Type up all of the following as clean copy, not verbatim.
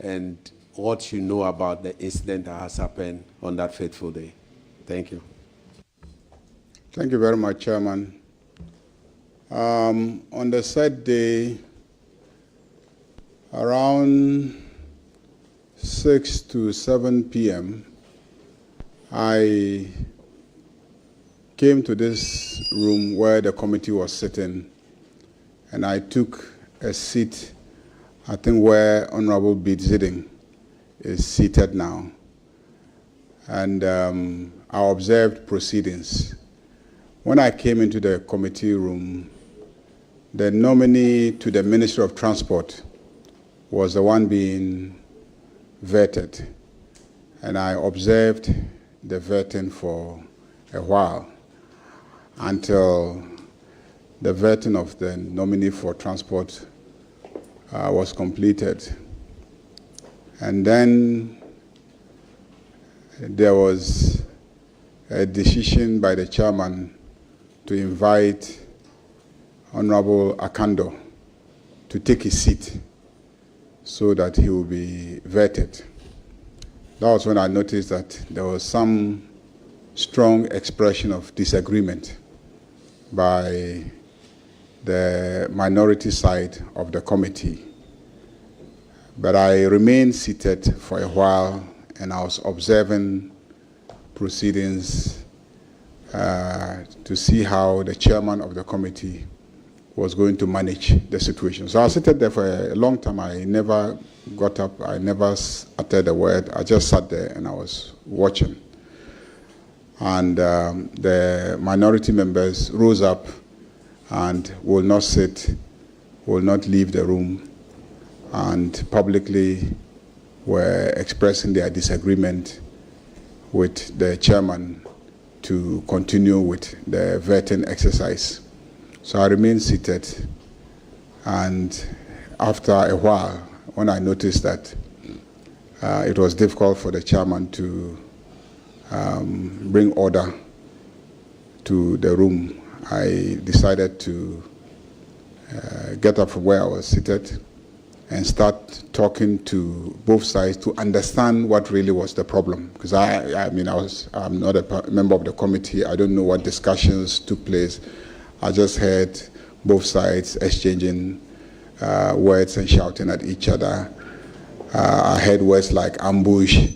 and what you know about the incident that has happened on that fateful day. Thank you. Thank you very much, Chairman. On the said day, around 6 to 7 p.m., I came to this room where the committee was sitting, and I took a seat, I think where Honorable Bid Ziding is seated now. And I observed proceedings. When I came into the committee room, the nominee to the Ministry of Transport was the one being vetted. And I observed the vetting for a while until the vetting of the nominee for transport was completed. And then there was a decision by the chairman to invite Honorable Akando to take his seat so that he will be vetted. That was when I noticed that there was some strong expression of disagreement by the minority side of the committee. But I remained seated for a while, and I was observing proceedings to see how the chairman of the committee was going to manage the situation. So I was seated there for a long time. I never got up. I never uttered a word. I just sat there and I was watching. And the minority members rose up and will not sit, will not leave the room, and publicly were expressing their disagreement with the chairman to continue with the vetting exercise. So I remained seated, and after a while, when I noticed that it was difficult for the chairman to bring order to the room, I decided to get up from where I was seated and start talking to both sides to understand what really was the problem. Because I'm not a member of the committee. I don't know what discussions took place. I just heard both sides exchanging words and shouting at each other. I heard words like ambush.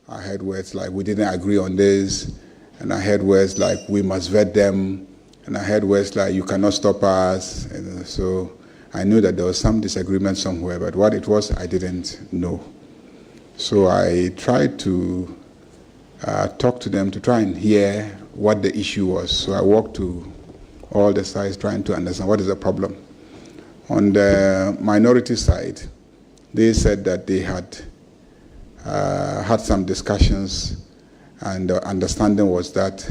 I heard words like we didn't agree on this. And I heard words like we must vet them. And I heard words like you cannot stop us. And so I knew that there was some disagreement somewhere, but what it was, I didn't know. So I tried to talk to them to try and hear what the issue was. So I walked to all the sides trying to understand what is the problem. On the minority side, they said that they had had some discussions, and the understanding was that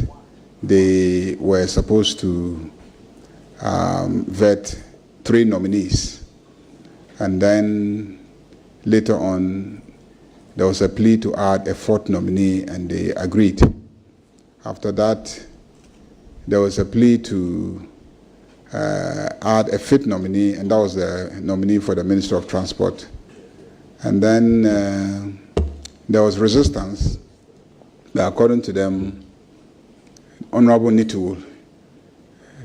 they were supposed to vet 3 nominees. And then later on, there was a plea to add a 4th nominee, and they agreed. After that, there was a plea to add a 5th nominee, and that was the nominee for the Minister of Transport. And then there was resistance. But according to them, Honorable Nitu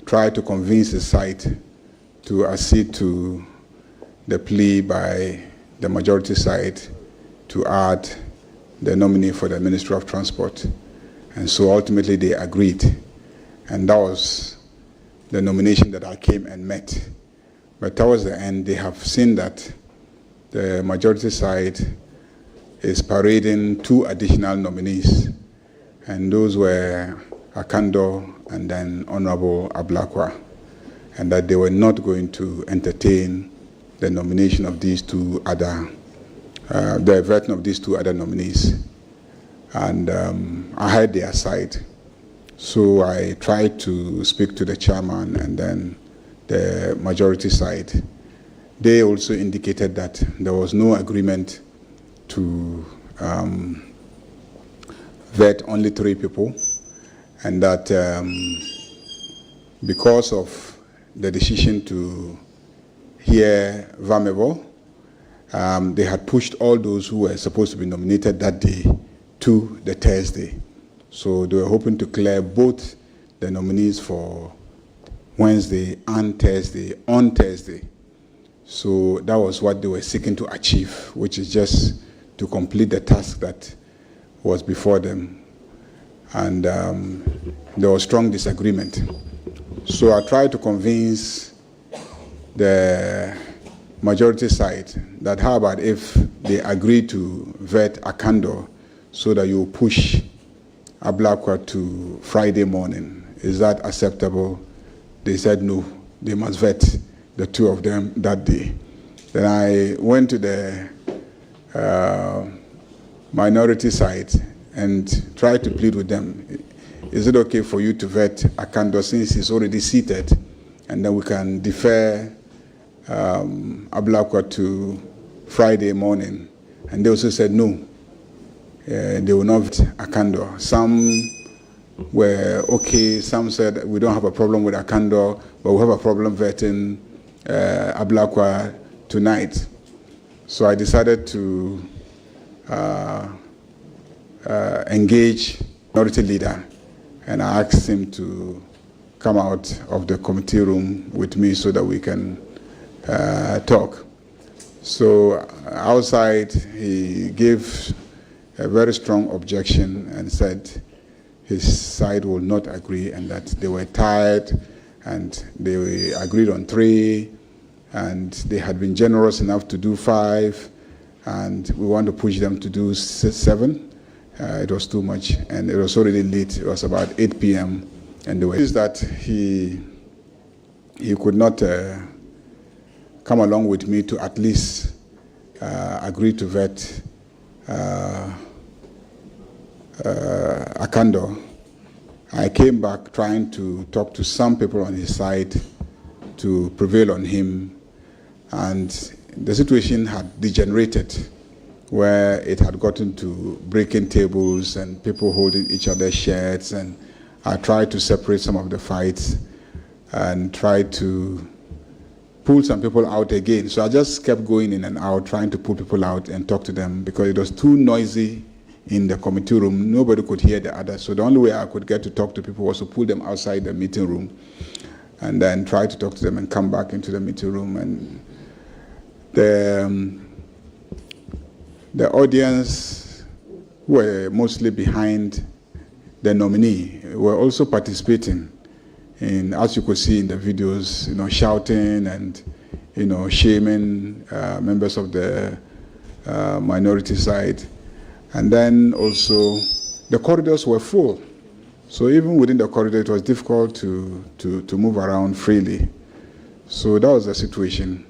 tried to convince the side to accede to the plea by the majority side to add the nominee for the Ministry of Transport. And so ultimately they agreed. And that was the nomination that I came and met. But towards the end, they have seen that the majority side is parading 2 additional nominees. And those were Akando and then Honorable Ablakwa, and that they were not going to entertain the nomination of these 2 other, the vetting of these 2 other nominees. And I heard their side. So I tried to speak to the chairman and then the majority side. They also indicated that there was no agreement to vet only 3 people, and that because of the decision to hear Vamevo they had pushed all those who were supposed to be nominated that day to the Thursday. So they were hoping to clear both the nominees for Wednesday and Thursday on Thursday. So that was what they were seeking to achieve, which is just to complete the task that was before them. And there was strong disagreement. So I tried to convince the majority side that how about if they agree to vet Akando so that you push Ablakwa to Friday morning. Is that acceptable? They said no, they must vet the two of them that day. Then I went to the minority side and tried to plead with them. Is it okay for you to vet Akando since he's already seated, and then we can defer Ablakwa to Friday morning? And they also said no, they will not vet Akando. Some were okay, some said we don't have a problem with Akando, but we have a problem vetting Ablakwa tonight. So I decided to engage minority leader, and I asked him to come out of the committee room with me so that we can talk. So outside, he gave a very strong objection and said his side will not agree and that they were tired and they agreed on 3 and they had been generous enough to do 5 and we want to push them to do 7. It was too much and it was already late. It was about 8 p.m. and they were that he could not come along with me to at least agree to vet Akando. I came back trying to talk to some people on his side to prevail on him, and the situation had degenerated where it had gotten to breaking tables and people holding each other's shirts, and I tried to separate some of the fights and tried to pull some people out again. So I just kept going in and out, trying to pull people out and talk to them because it was too noisy in the committee room. Nobody could hear the other. So the only way I could get to talk to people was to pull them outside the meeting room and then try to talk to them and come back into the meeting room. And the audience were mostly behind the nominee, were also participating in, as you could see in the videos, shouting and, shaming members of the minority side. And then also the corridors were full. So even within the corridor, it was difficult to move around freely. So that was the situation.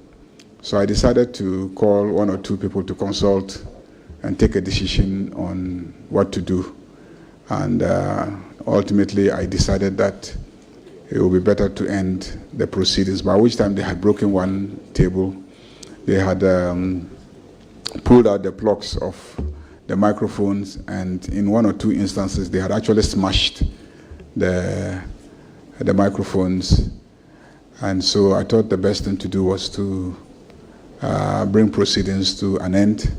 So I decided to call 1 or 2 people to consult and take a decision on what to do. And ultimately, I decided that it would be better to end the proceedings, by which time they had broken one table. They had pulled out the plugs of the microphones, and in 1 or 2 instances, they had actually smashed the microphones. And so I thought the best thing to do was to bring proceedings to an end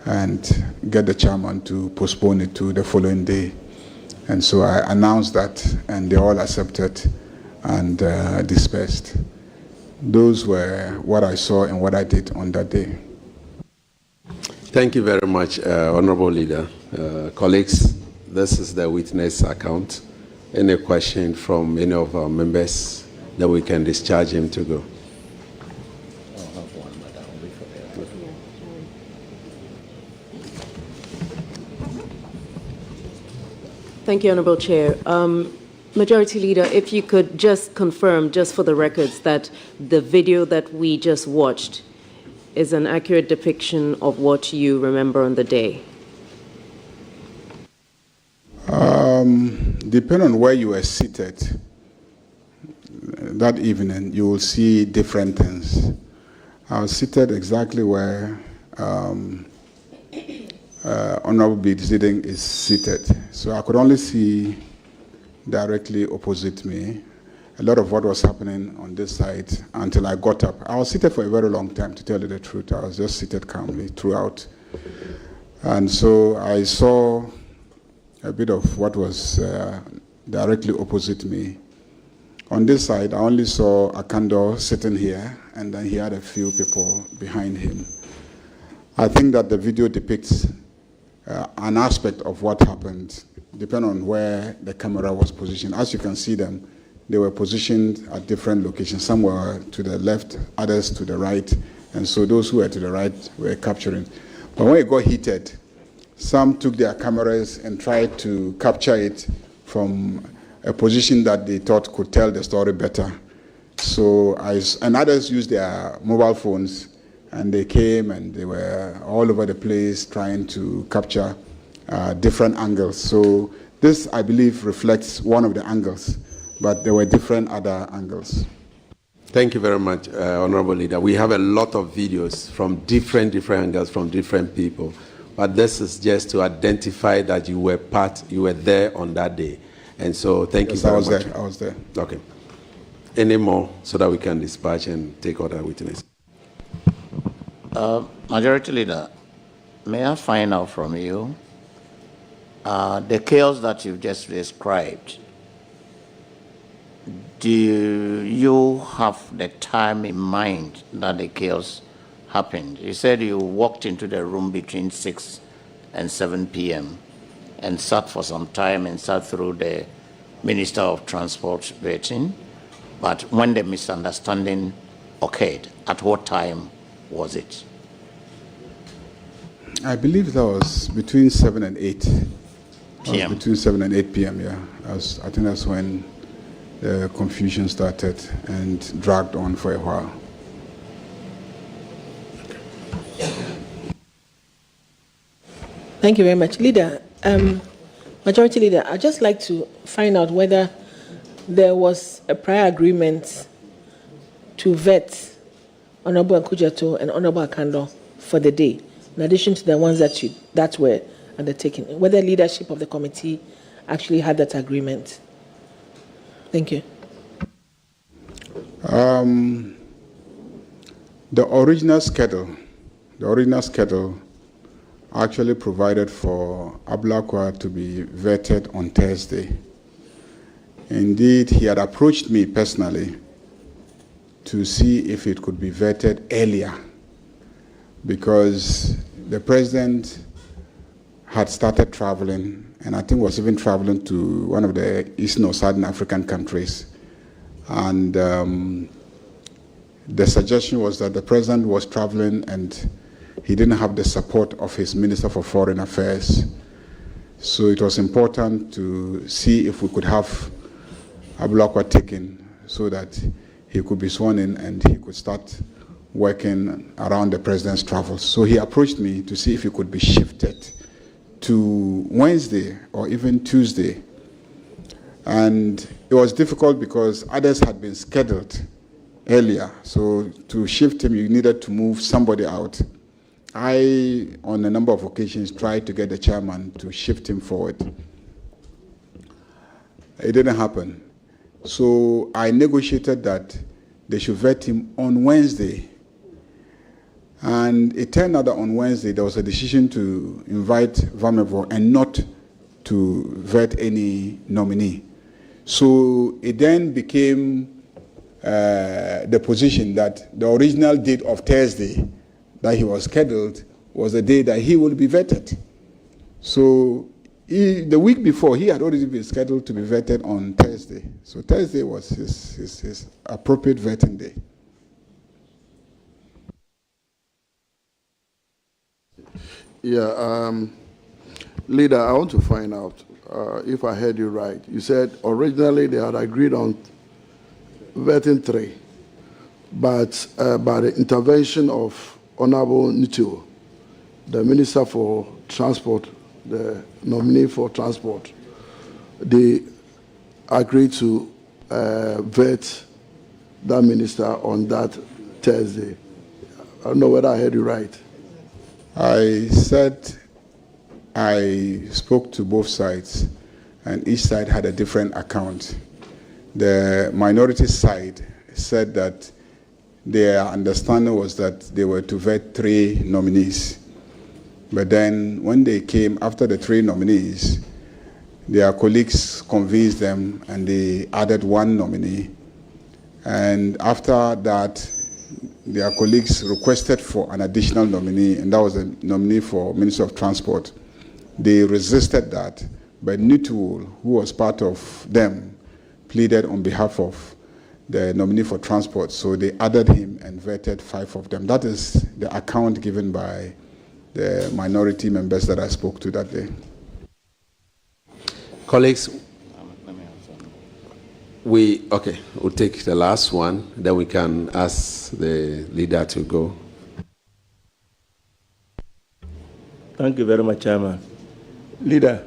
and get the chairman to postpone it to the following day. And so I announced that, and they all accepted and dispersed. Those were what I saw and what I did on that day. Thank you very much, Honorable Leader. Colleagues, this is the witness account. Any question from any of our members that we can discharge him to go? Thank you, Honorable Chair. Majority Leader, if you could just confirm, just for the records, that the video that we just watched is an accurate depiction of what you remember on the day. Depending on where you were seated that evening, you will see different things. I was seated exactly where Honorable B. Ziding is seated. So I could only see directly opposite me. a lot of what was happening on this side until I got up. I was seated for a very long time, to tell you the truth. I was just seated calmly throughout. And so I saw a bit of what was directly opposite me. On this side, I only saw Akando sitting here, and then he had a few people behind him. I think that the video depicts an aspect of what happened, depending on where the camera was positioned. As you can see them, they were positioned at different locations. Some were to the left, others to the right, and so those who were to the right were capturing. But when it got heated, some took their cameras and tried to capture it from a position that they thought could tell the story better. So and others used their mobile phones, and they came and they were all over the place trying to capture different angles. So this, I believe, reflects one of the angles, but there were different other angles. Thank you very much, Honorable Leader. We have a lot of videos from different angles, from different people. But this is just to identify that you were there on that day. And so thank you very much. I was there. Okay. Any more so that we can dispatch and take other witnesses? Majority Leader, may I find out from you the chaos that you've just described? Do you have the time in mind that the chaos happened? You said you walked into the room between 6 and 7 p.m. and sat for some time and sat through the Minister of Transport vetting. But when the misunderstanding occurred, at what time was it? I believe that was between 7 and 8 p.m. Between 7 and 8 p.m., yeah. I think that's when the confusion started and dragged on for a while. Thank you very much. Leader, Majority Leader, I'd just like to find out whether there was a prior agreement to vet Honorable Akujato and Honorable Akando for the day, in addition to the ones that were undertaken, whether leadership of the committee actually had that agreement. Thank you. The original schedule actually provided for Ablakwa to be vetted on Thursday. Indeed, he had approached me personally to see if it could be vetted earlier, because the president had started traveling, and I think was even traveling to one of the Eastern or Southern African countries. And the suggestion was that the president was traveling and he didn't have the support of his Minister for Foreign Affairs. So it was important to see if we could have Ablakwa taken so that he could be sworn in and he could start working around the president's travels. So he approached me to see if he could be shifted to Wednesday or even Tuesday. And it was difficult because others had been scheduled earlier. So to shift him, you needed to move somebody out. I, on a number of occasions, tried to get the chairman to shift him forward. It didn't happen. So I negotiated that they should vet him on Wednesday. And it turned out that on Wednesday, there was a decision to invite Vamevo and not to vet any nominee. So it then became the position that the original date of Thursday that he was scheduled was the day that he will be vetted. So the week before, he had already been scheduled to be vetted on Thursday. So Thursday was his appropriate vetting day. Yeah, Leader, I want to find out if I heard you right. You said originally they had agreed on vetting 3, but by the intervention of Honorable Nito, the Minister for Transport, the nominee for Transport, they agreed to vet that minister on that Thursday. I don't know whether I heard you right. I said I spoke to both sides, and each side had a different account. the minority side said that their understanding was that they were to vet 3 nominees. But then when they came after the 3 nominees, their colleagues convinced them and they added 1 nominee. And after that, their colleagues requested for an additional nominee, and that was a nominee for Minister of Transport. They resisted that, but Nutul, who was part of them, pleaded on behalf of the nominee for transport, so they added him and vetted 5 of them. That is the account given by the minority members that I spoke to that day. Colleagues, we'll take the last one, then we can ask the leader to go. Thank you very much, Chairman. Leader,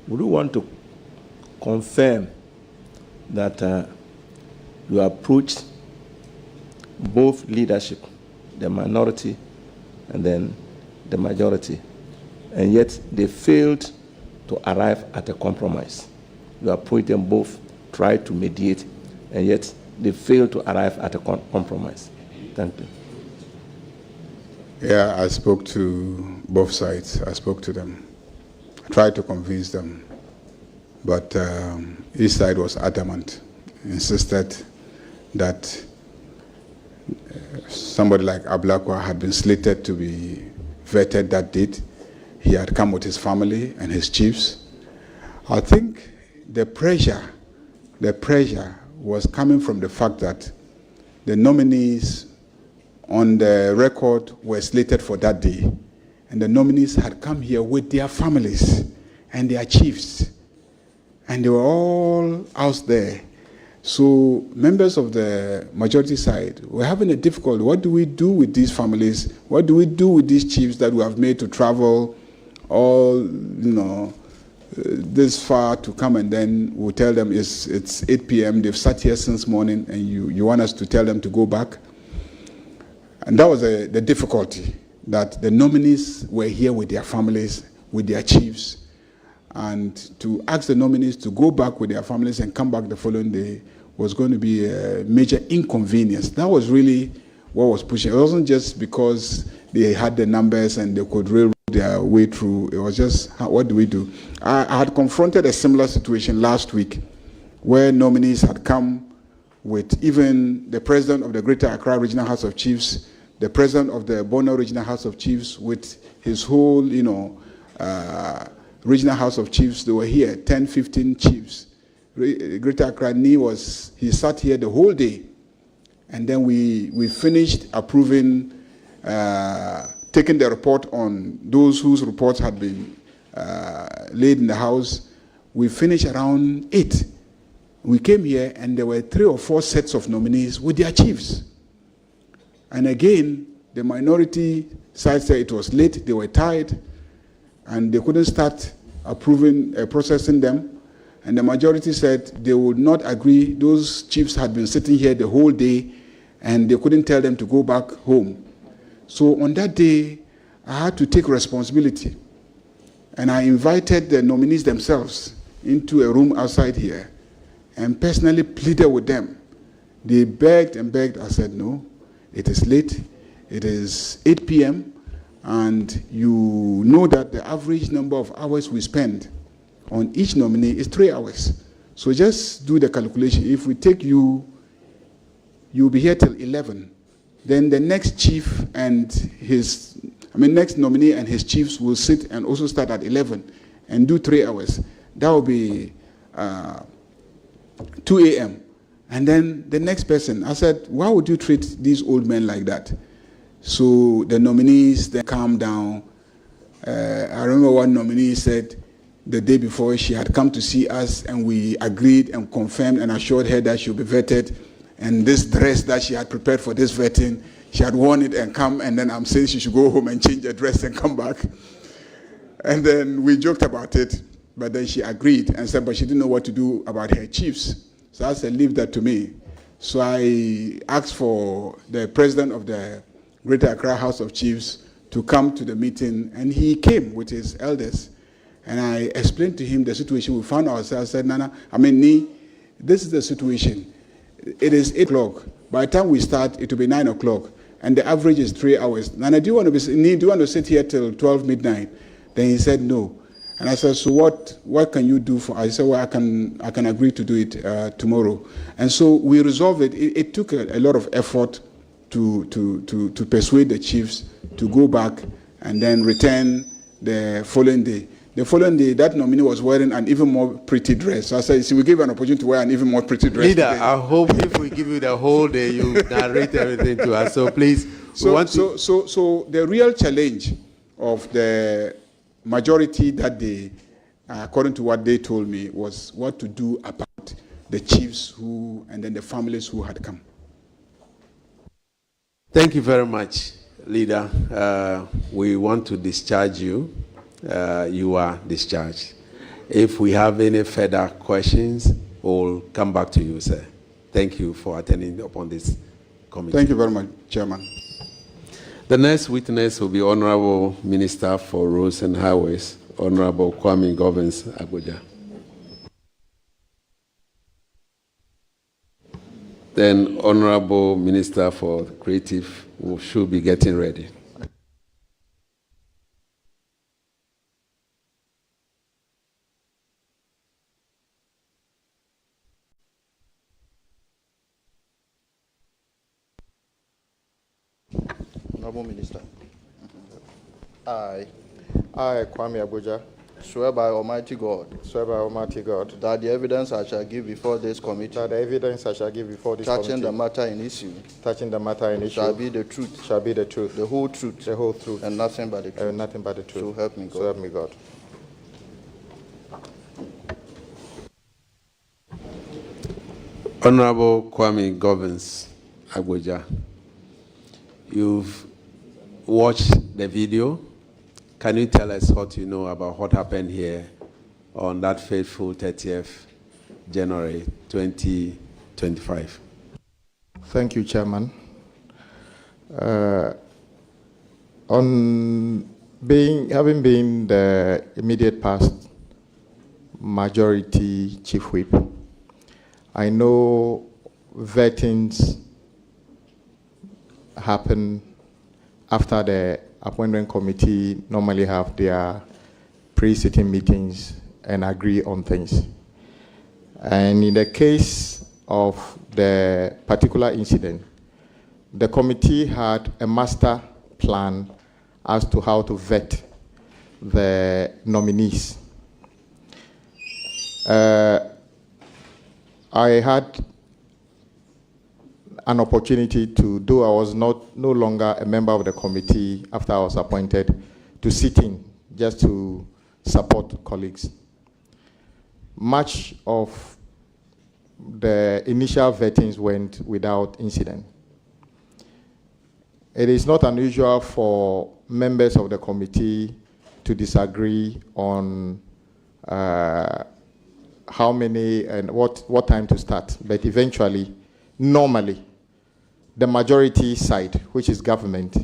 would you want to confirm that you approached both leadership, the minority and then the majority, and yet they failed to arrive at a compromise? You approached them both, tried to mediate, and yet they failed to arrive at a compromise. Thank you. Yeah, I spoke to both sides. I spoke to them. I tried to convince them, but each side was adamant, insisted that somebody like Ablakwa had been slated to be vetted that date. He had come with his family and his chiefs. I think the pressure was coming from the fact that the nominees on the record were slated for that day, and the nominees had come here with their families and their chiefs, and they were all out there. So members of the majority side were having a difficult, what do we do with these families? What do we do with these chiefs that we have made to travel all, this far to come, and then we'll tell them it's 8 p.m. They've sat here since morning, and you want us to tell them to go back? And that was the difficulty, that the nominees were here with their families, with their chiefs, and to ask the nominees to go back with their families and come back the following day was going to be a major inconvenience. That was really what was pushing. It wasn't just because they had the numbers and they could railroad their way through. It was just, what do we do? I had confronted a similar situation last week where nominees had come with even the president of the Greater Accra Regional House of Chiefs, the president of the Bono Regional House of Chiefs, with his whole, Regional House of Chiefs. They were here, 10, 15 chiefs. Greater Accra he sat here the whole day. And then we finished approving, taking the report on those whose reports had been laid in the House. We finished around 8. We came here and there were 3 or 4 sets of nominees with their chiefs. And again, the minority side said it was late, they were tired, and they couldn't start approving, processing them. And the majority said they would not agree. Those chiefs had been sitting here the whole day, and they couldn't tell them to go back home. So on that day, I had to take responsibility. And I invited the nominees themselves into a room outside here and personally pleaded with them. They begged and begged. I said, no, it is late. It is 8 p.m. And you know that the average number of hours we spend on each nominee is 3 hours. So just do the calculation. If we take you'll be here till 11. Then the next chief and next nominee and his chiefs will sit and also start at 11 and do 3 hours. That will be 2 a.m. And then the next person, I said, why would you treat these old men like that? So the nominees then calmed down. I remember one nominee said the day before she had come to see us, and we agreed and confirmed and assured her that she would be vetted. And this dress that she had prepared for this vetting, she had worn it and come, and then I'm saying she should go home and change her dress and come back. And then we joked about it, but then she agreed and said, but she didn't know what to do about her chiefs. So I said, leave that to me. So I asked for the president of the Greater Accra House of Chiefs to come to the meeting, and he came with his elders. And I explained to him the situation we found ourselves. I said, Nana, this is the situation. It is 8 o'clock. By the time we start, it will be 9 o'clock. And the average is 3 hours. Nana, do you want to sit here till 12 midnight? Then he said no. And I said, so what can you do for? I said, well, I can agree to do it tomorrow. And so we resolved it. It took a lot of effort to persuade the chiefs to go back and then return the following day. The following day, that nominee was wearing an even more pretty dress. So I said, see, we give you an opportunity to wear an even more pretty dress. Leader, today. I hope if we give you the whole day, you narrate everything to us. So please, so the real challenge of the majority that day, according to what they told me, was what to do about the chiefs and then the families who had come. Thank you very much, Leader. We want to discharge you. You are discharged. If we have any further questions, we'll come back to you, sir. Thank you for attending upon this committee. Thank you very much, Chairman. The next witness will be Honorable Minister for Roads and Highways, Honorable Kwame Govins Abuja. Then Honorable Minister for Creative should be getting ready. Honorable Minister, I, Kwame Abuja, swear by Almighty God, that the evidence I shall give before this committee, touching the matter in issue, shall be the truth, the whole truth, and nothing but the truth. So help me God. So help me God. Honorable Kwame Govins Abuja, you've watched the video. Can you tell us what you know about what happened here on that fateful 30th January 2025? Thank you, Chairman. Having been the immediate past majority chief whip, I know vettings happen after the appointment committee normally have their pre-sitting meetings and agree on things. And in the case of the particular incident, the committee had a master plan as to how to vet the nominees. I had an opportunity to, though I was no longer a member of the committee after I was appointed, to sit in just to support colleagues. Much of the initial vettings went without incident. It is not unusual for members of the committee to disagree on how many and what time to start, but eventually, normally, the majority side, which is government,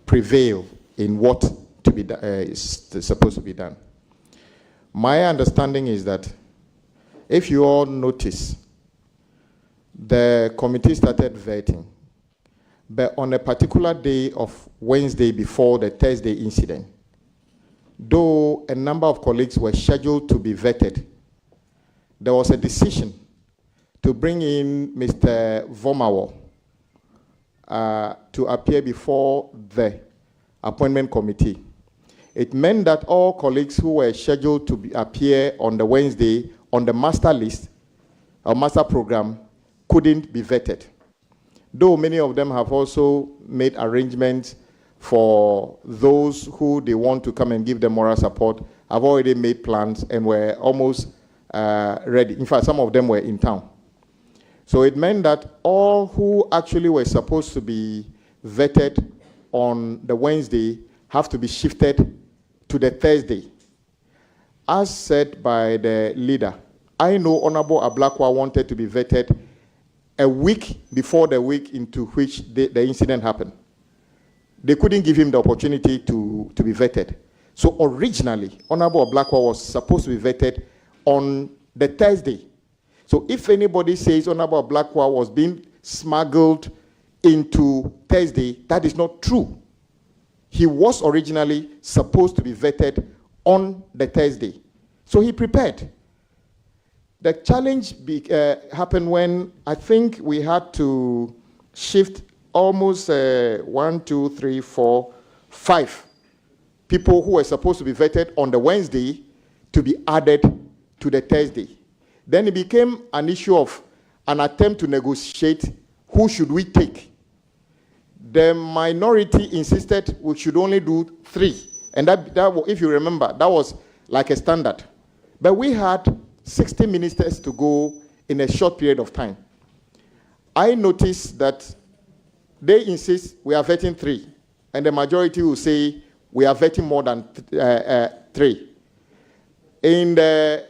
prevail in what to be is supposed to be done. My understanding is that if you all notice, the committee started vetting, but on a particular day of Wednesday before the Thursday incident, though a number of colleagues were scheduled to be vetted, there was a decision to bring in Mr. Vomawo to appear before the appointment committee. It meant that all colleagues who were scheduled to appear on the Wednesday on the master list or master program couldn't be vetted. Though many of them have also made arrangements for those who they want to come and give them moral support, have already made plans and were almost ready. In fact, some of them were in town. So it meant that all who actually were supposed to be vetted on the Wednesday have to be shifted to the Thursday. As said by the leader, I know Honorable Ablakwa wanted to be vetted a week before the week into which the incident happened. They couldn't give him the opportunity to be vetted. So originally, Honorable Ablakwa was supposed to be vetted on the Thursday. So if anybody says Honorable Blackwell was being smuggled into Thursday, that is not true. He was originally supposed to be vetted on the Thursday. So he prepared. The challenge happened when I think we had to shift almost 1, 2, 3, 4, 5 people who were supposed to be vetted on the Wednesday to be added to the Thursday. Then it became an issue of an attempt to negotiate who should we take. The minority insisted we should only do 3. And that if you remember, that was like a standard. But we had 60 ministers to go in a short period of time. I noticed that they insist we are vetting 3, and the majority will say we are vetting more than 3. In the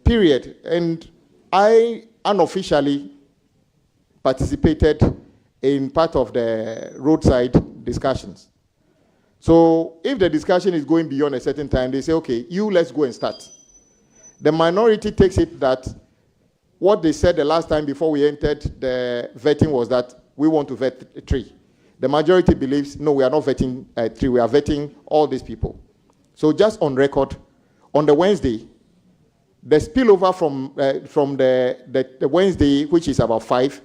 period, and I unofficially participated in part of the roadside discussions. So if the discussion is going beyond a certain time, they say, okay, let's go and start. The minority takes it that what they said the last time before we entered the vetting was that we want to vet 3. The majority believes, no, we are not vetting 3, we are vetting all these people. So just on record, on the Wednesday, the spillover from the Wednesday, which is about 5,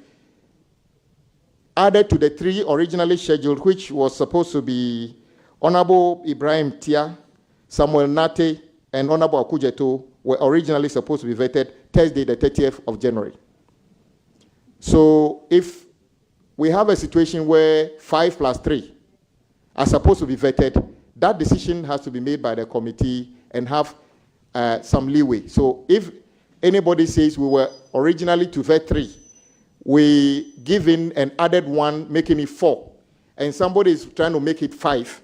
added to the 3 originally scheduled, which was supposed to be Honorable Ibrahim Tia, Samuel Nate, and Honorable Akujeto, were originally supposed to be vetted Thursday, the 30th of January. So if we have a situation where 5 plus 3 are supposed to be vetted, that decision has to be made by the committee and have some leeway. So if anybody says we were originally to vet 3, we give in and added 1, making it 4, and somebody is trying to make it 5,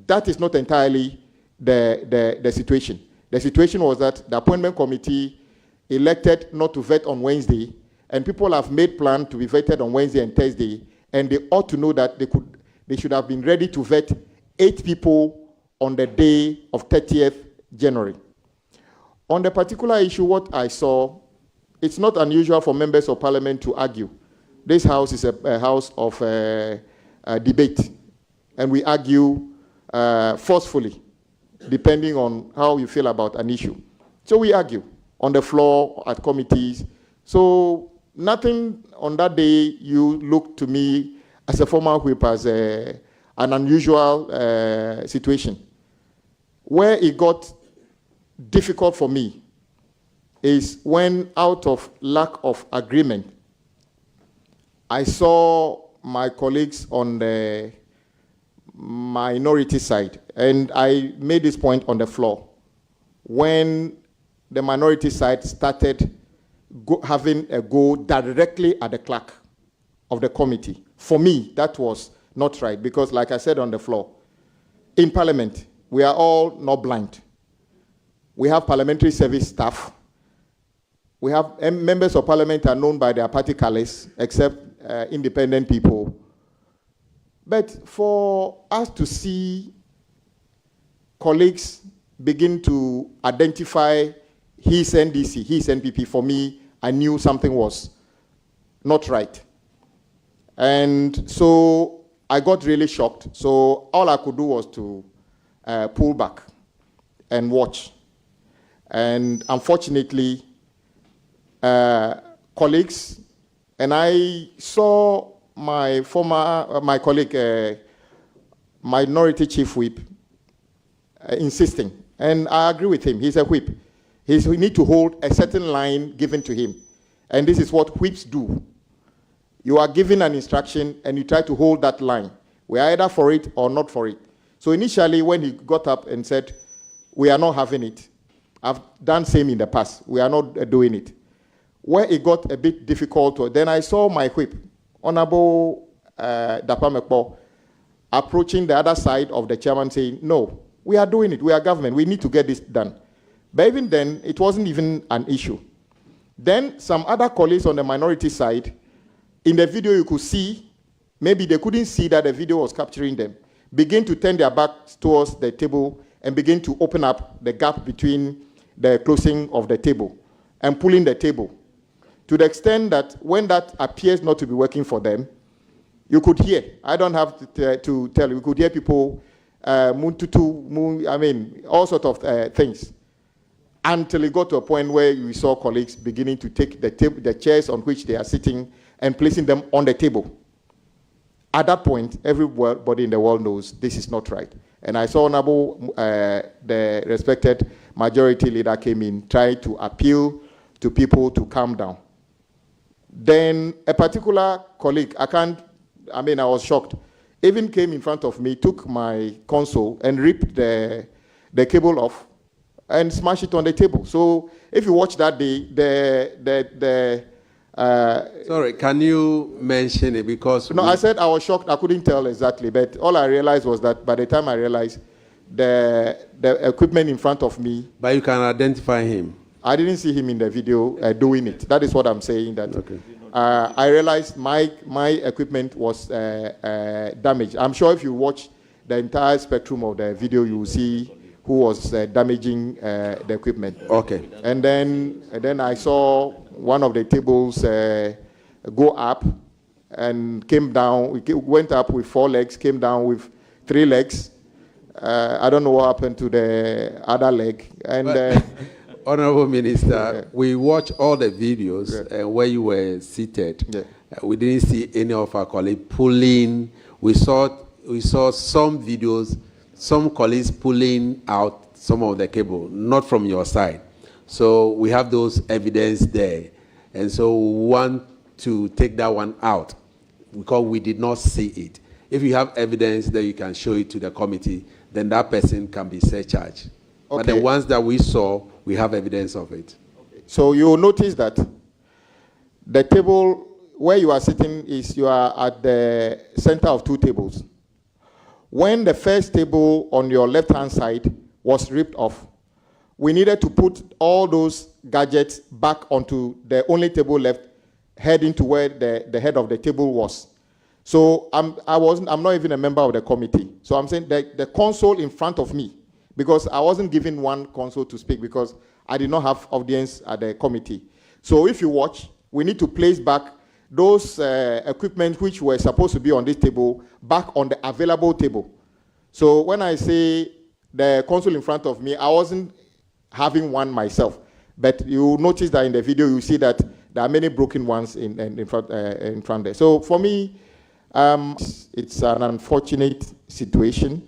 that is not entirely the situation. The situation was that the appointment committee elected not to vet on Wednesday, and people have made plans to be vetted on Wednesday and Thursday, and they ought to know that they should have been ready to vet 8 people on the day of 30th January. On the particular issue, what I saw, it's not unusual for members of parliament to argue. This house is a house of debate, and we argue forcefully, depending on how you feel about an issue. So we argue on the floor, at committees. So nothing on that day you look to me as a former whip as an unusual situation. Where it got difficult for me is when, out of lack of agreement, I saw my colleagues on the minority side, and I made this point on the floor, when the minority side started having a go directly at the clerk of the committee. For me, that was not right, because like I said on the floor, in Parliament, we are all not blind. We have parliamentary service staff. We have members of Parliament are known by their party colors, except independent people. But for us to see colleagues begin to identify his NDC, his NPP, for me, I knew something was not right. And so I got really shocked. So all I could do was to pull back and watch. And unfortunately, colleagues, and I saw my colleague, minority chief whip, insisting, and I agree with him. He's a whip. We need to hold a certain line given to him, and this is what whips do. You are given an instruction, and you try to hold that line. We are either for it or not for it. So initially, when he got up and said, "We are not having it," I've done same in the past. We are not doing it. Where it got a bit difficult, then I saw my whip, Honorable Dapamekpo, approaching the other side of the chairman saying, "No, we are doing it. We are government. We need to get this done." But even then, it wasn't even an issue. Then some other colleagues on the minority side, in the video you could see, maybe they couldn't see that the video was capturing them, begin to turn their backs towards the table and begin to open up the gap between the closing of the table and pulling the table, to the extent that when that appears not to be working for them, you could hear, I don't have to tell you, you could hear people, all sorts of things, until it got to a point where we saw colleagues beginning to take the chairs on which they are sitting and placing them on the table. At that point, everybody in the world knows this is not right. And I saw the respected majority leader came in, tried to appeal to people to calm down. Then a particular colleague, I was shocked, even came in front of me, took my console and ripped the cable off and smashed it on the table. So if you watch that day, sorry, can you mention it? Because no, I said I was shocked. I couldn't tell exactly, but all I realized was that by the time I realized the equipment in front of me. But you can identify him. I didn't see him in the video doing it. That is what I'm saying. That okay. I realized my equipment was damaged. I'm sure if you watch the entire spectrum of the video, you will see who was damaging the equipment. Okay. And then I saw one of the tables go up and came down. It went up with 4 legs, came down with 3 legs. I don't know what happened to the other leg. And Honorable Minister, we watched all the videos where you were seated. Yeah. We didn't see any of our colleagues pulling. We saw some videos, some colleagues pulling out some of the cable, not from your side. So we have those evidence there. And so we want to take that one out because we did not see it. If you have evidence that you can show it to the committee, then that person can be surcharged. Okay. But the ones that we saw, we have evidence of it. Okay. So you will notice that the table where you are sitting you are at the center of 2 tables. When the first table on your left-hand side was ripped off, we needed to put all those gadgets back onto the only table left, heading to where the head of the table was. So I'm not even a member of the committee. So I'm saying that the console in front of me, because I wasn't given one console to speak because I did not have audience at the committee. So if you watch, we need to place back those equipment which were supposed to be on this table back on the available table. So when I say the console in front of me, I wasn't having one myself. But you notice that in the video, you see that there are many broken ones in front there. So for me, it's an unfortunate situation.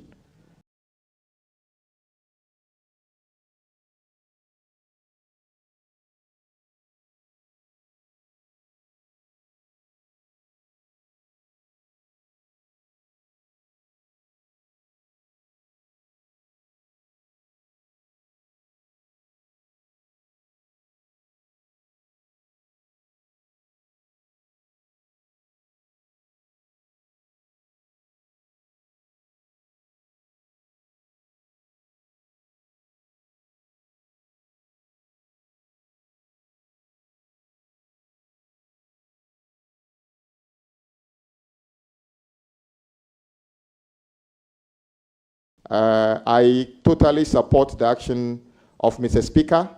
I totally support the action of Mr. Speaker.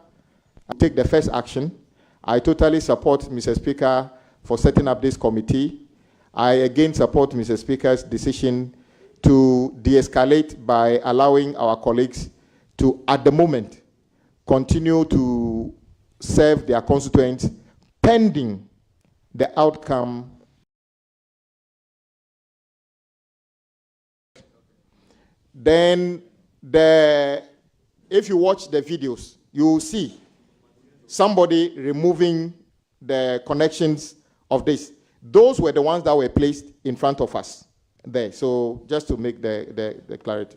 I take the first action. I totally support Mr. Speaker for setting up this committee. I again support Mr. Speaker's decision to de-escalate by allowing our colleagues to, at the moment, continue to serve their constituents pending the outcome. Then if you watch the videos, you will see somebody removing the connections of this. Those were the ones that were placed in front of us there. So just to make the clarity.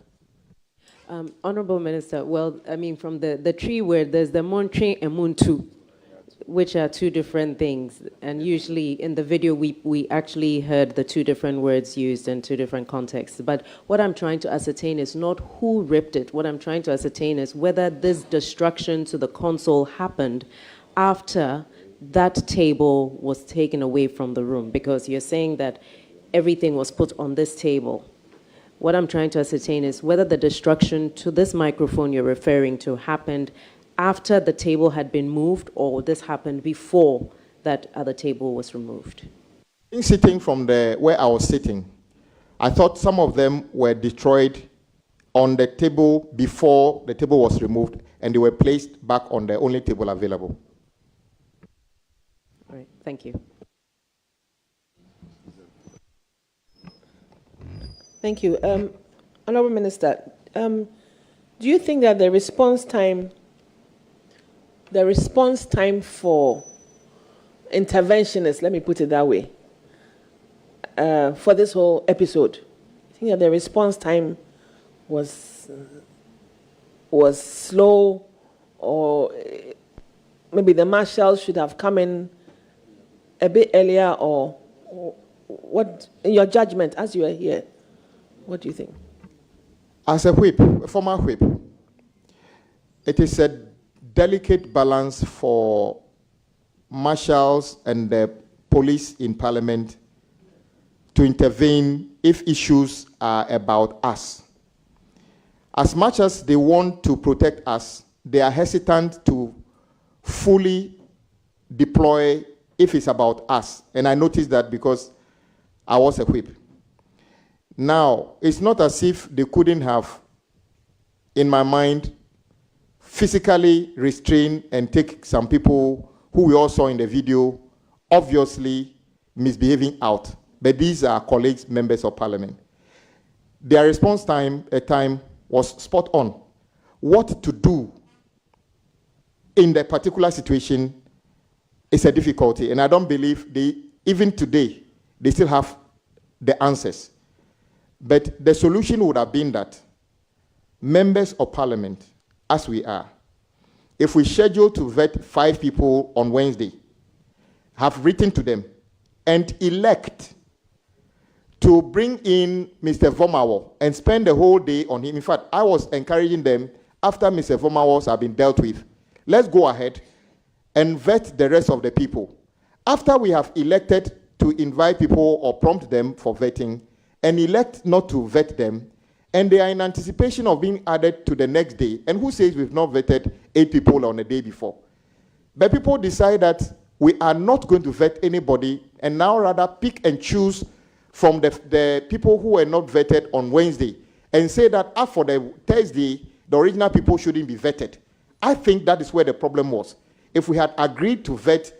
Honorable Minister, well, I mean, from the tree where there's the Montre and Muntu, which are 2 different things. And usually in the video, we actually heard the 2 different words used in 2 different contexts. But what I'm trying to ascertain is not who ripped it. What I'm trying to ascertain is whether this destruction to the console happened after that table was taken away from the room, because you're saying that everything was put on this table. What I'm trying to ascertain is whether the destruction to this microphone you're referring to happened after the table had been moved, or this happened before that other table was removed? In sitting from where I was sitting, I thought some of them were destroyed on the table before the table was removed, and they were placed back on the only table available. All right, thank you. Thank you. Honorable Minister, do you think that the response time for interventionists, let me put it that way, for this whole episode, I think that the response time was slow, or maybe the marshals should have come in a bit earlier, or what, in your judgment, as you are here, what do you think? As a whip, a former whip, it is a delicate balance for marshals and the police in Parliament to intervene if issues are about us. As much as they want to protect us, they are hesitant to fully deploy if it's about us. And I noticed that because I was a whip. Now, it's not as if they couldn't have, in my mind, physically restrain and take some people who we all saw in the video, obviously misbehaving out. But these are colleagues, members of Parliament. Their response time was spot on. What to do in the particular situation is a difficulty, and I don't believe even today, they still have the answers. But the solution would have been that members of Parliament, as we are, if we schedule to vet 5 people on Wednesday, have written to them and elect to bring in Mr. Vomawo and spend the whole day on him. In fact, I was encouraging them, after Mr. Vomawo have been dealt with, let's go ahead and vet the rest of the people. After we have elected to invite people or prompt them for vetting, and elect not to vet them, and they are in anticipation of being added to the next day, and who says we've not vetted 8 people on the day before? But people decide that we are not going to vet anybody, and now rather pick and choose from the people who were not vetted on Wednesday, and say that for the Thursday, the original people shouldn't be vetted. I think that is where the problem was. If we had agreed to vet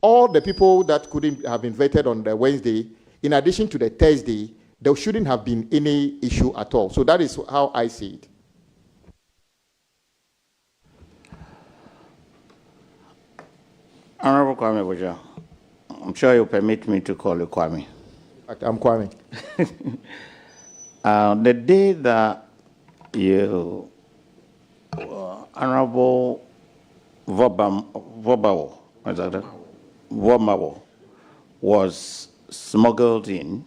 all the people that couldn't have been vetted on the Wednesday, in addition to the Thursday, there shouldn't have been any issue at all. So that is how I see it. Honorable Kwame Boja, I'm sure you'll permit me to call you Kwame. I'm Kwame. The day that you, Honorable Vomawo was smuggled in,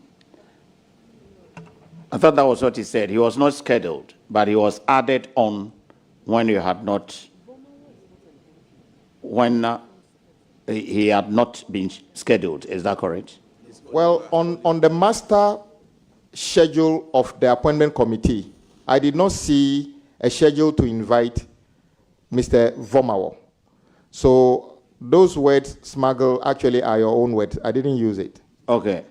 I thought that was what he said. He was not scheduled, but he was added on when he had not been scheduled. Is that correct? Well, on the master schedule of the appointment committee, I did not see a schedule to invite Mr. Vomawo. So those words, smuggle, actually are your own words. I didn't use it. Okay.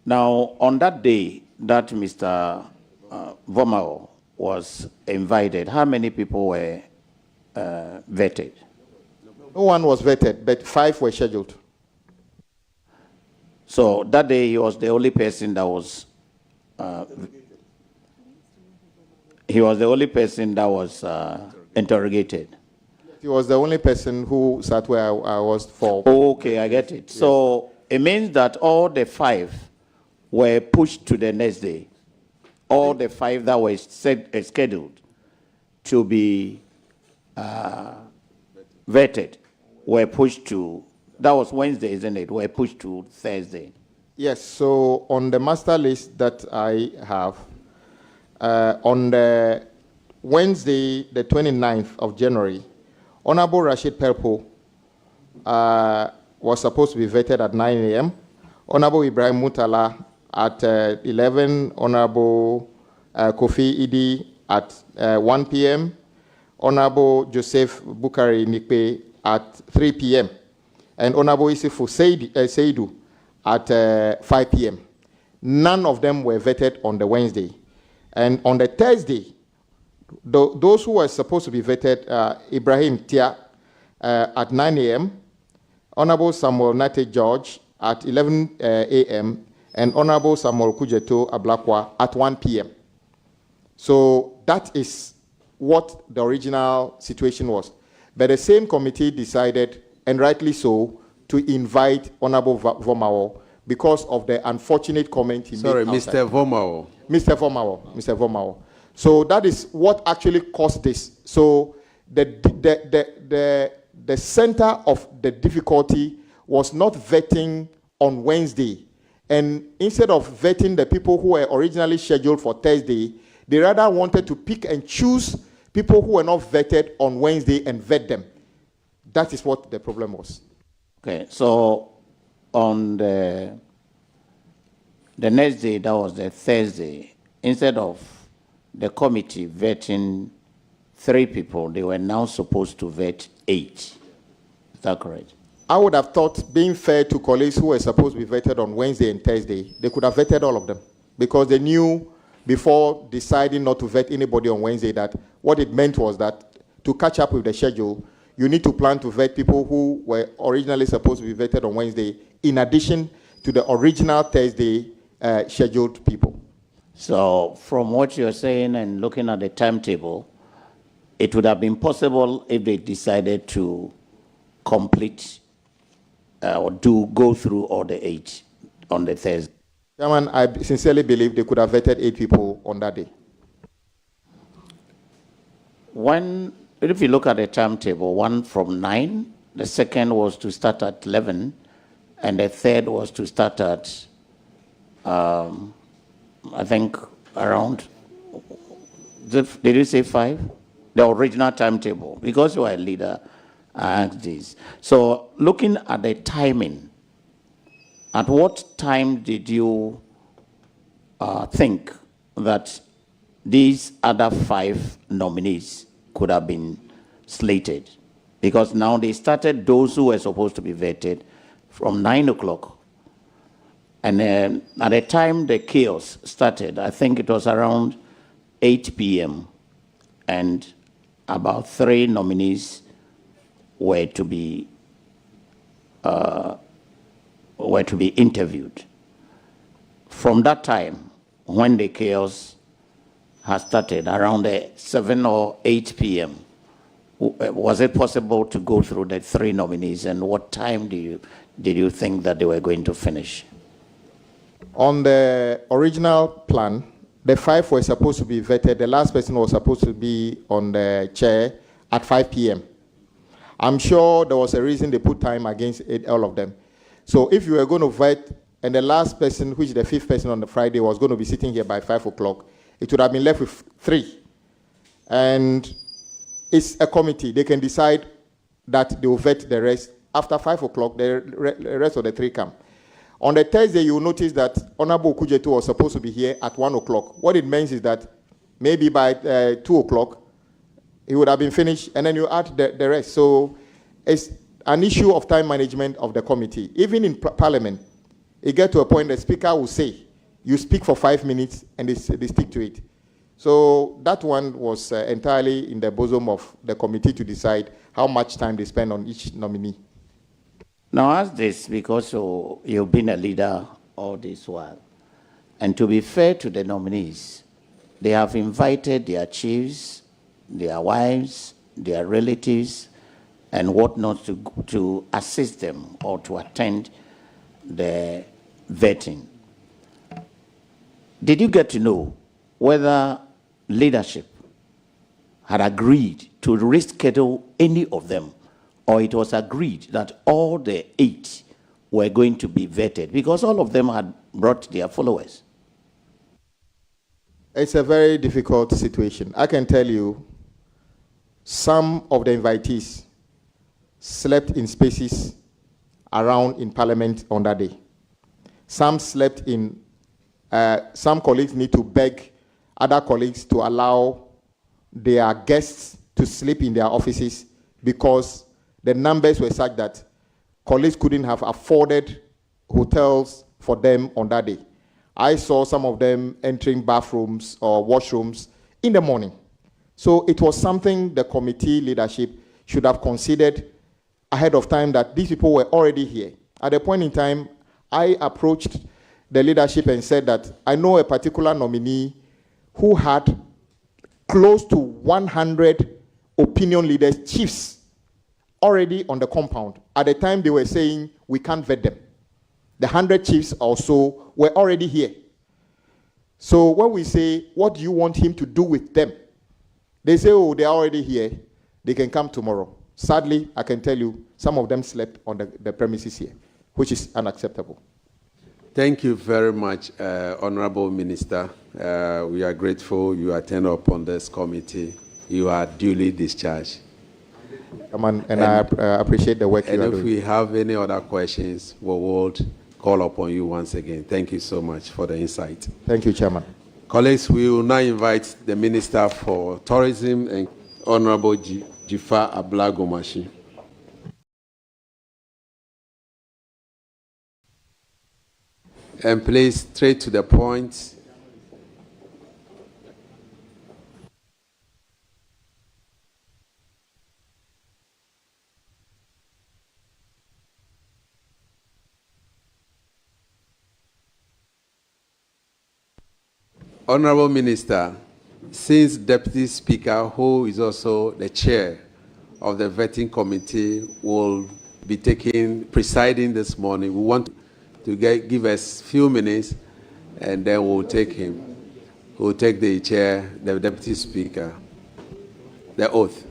Now, on that day that Mr. Vomawo was invited, how many people were vetted? No one was vetted, but 5 were scheduled. So that day he was the only person that was interrogated. He was the only person who sat where I was for. Okay, I get it. Yes. So it means that all the 5 were pushed to the next day. All the 5 that were scheduled to be vetted were pushed to, that was Wednesday, isn't it? Were pushed to Thursday. Yes, so on the master list that I have, on the Wednesday, the 29th of January, Honorable Rashid Pelpo was supposed to be vetted at 9 a.m. Honorable Ibrahim Mutala at 11, Honorable Kofi Idi at 1 p.m., Honorable Joseph Bukari Nikpe at 3 p.m. and Honorable Isifu Seidu at 5 p.m. None of them were vetted on the Wednesday. And on the Thursday, those who were supposed to be vetted, Ibrahim Tia at 9 a.m., Honorable Samuel Nate George at 11 a.m., and Honorable Samuel Kujeto Ablakwa at 1 p.m. So that is what the original situation was. But the same committee decided, and rightly so, to invite Honorable Vomao because of the unfortunate comment he made. Sorry, outside. Mr. Vomao. Mr. Vomao. So that is what actually caused this. So the center of the difficulty was not vetting on Wednesday. And instead of vetting the people who were originally scheduled for Thursday, they rather wanted to pick and choose people who were not vetted on Wednesday and vet them. That is what the problem was. Okay, so on the next day, that was the Thursday, instead of the committee vetting 3 people, they were now supposed to vet 8. Is that correct? I would have thought, being fair to colleagues who were supposed to be vetted on Wednesday and Thursday, they could have vetted all of them because they knew before deciding not to vet anybody on Wednesday that what it meant was that to catch up with the schedule, you need to plan to vet people who were originally supposed to be vetted on Wednesday in addition to the original Thursday scheduled people. So from what you're saying and looking at the timetable, it would have been possible if they decided to complete or go through all the 8 on the Thursday. Chairman, I sincerely believe they could have vetted 8 people on that day. If you look at the timetable, one from 9, the second was to start at 11, and the third was to start at, I think, around, did you say 5? The original timetable. Because you are a leader, I asked this. So looking at the timing, at what time did you think that these other 5 nominees could have been slated? Because now they started those who were supposed to be vetted from 9 o'clock. And then at the time the chaos started, I think it was around 8 p.m. and about 3 nominees were to be interviewed. From that time, when the chaos has started, around 7 or 8 p.m., was it possible to go through the 3 nominees, and what time did you think that they were going to finish? On the original plan, the 5 were supposed to be vetted. The last person was supposed to be on the chair at 5 p.m. I'm sure there was a reason they put time against all of them. So if you were going to vet, and the last person, which is the 5th person on the Friday, was going to be sitting here by 5 o'clock, it would have been left with 3. And it's a committee. They can decide that they will vet the rest. After 5 o'clock, the rest of the 3 come. On the Thursday, you will notice that Honorable Kujetu was supposed to be here at 1 o'clock. What it means is that maybe by 2 o'clock, he would have been finished, and then you add the rest. So it's an issue of time management of the committee. Even in Parliament, it gets to a point the Speaker will say, you speak for 5 minutes, and they stick to it. So that one was entirely in the bosom of the committee to decide how much time they spend on each nominee. Now ask this because you've been a leader all this while. And to be fair to the nominees, they have invited their chiefs, their wives, their relatives, and whatnot to assist them or to attend the vetting. Did you get to know whether leadership had agreed to reschedule any of them, or it was agreed that all the 8 were going to be vetted because all of them had brought their followers? It's a very difficult situation. I can tell you, some of the invitees slept in spaces around in Parliament on that day. Some slept in, some colleagues need to beg other colleagues to allow their guests to sleep in their offices because the numbers were such that colleagues couldn't have afforded hotels for them on that day. I saw some of them entering bathrooms or washrooms in the morning. So it was something the committee leadership should have considered ahead of time, that these people were already here. At a point in time, I approached the leadership and said that I know a particular nominee who had close to 100 opinion leaders, chiefs, already on the compound. At the time, they were saying, we can't vet them. The 100 chiefs or so were already here. So when we say, what do you want him to do with them? They say, oh, they're already here. They can come tomorrow. Sadly, I can tell you, some of them slept on the premises here, which is unacceptable. Thank you very much, Honorable Minister. We are grateful you attend upon this committee. You are duly discharged. And I appreciate the work you are doing. And if we have any other questions, we will call upon you once again. Thank you so much for the insight. Thank you, Chairman. Colleagues, we will now invite the Minister for Tourism and Honorable Jifa Ablagomashi. And please, straight to the point. Honorable Minister, since Deputy Speaker, who is also the chair of the vetting committee, will be presiding this morning, we want to give us a few minutes, and then we'll take him. We'll take the chair, the Deputy Speaker, the oath.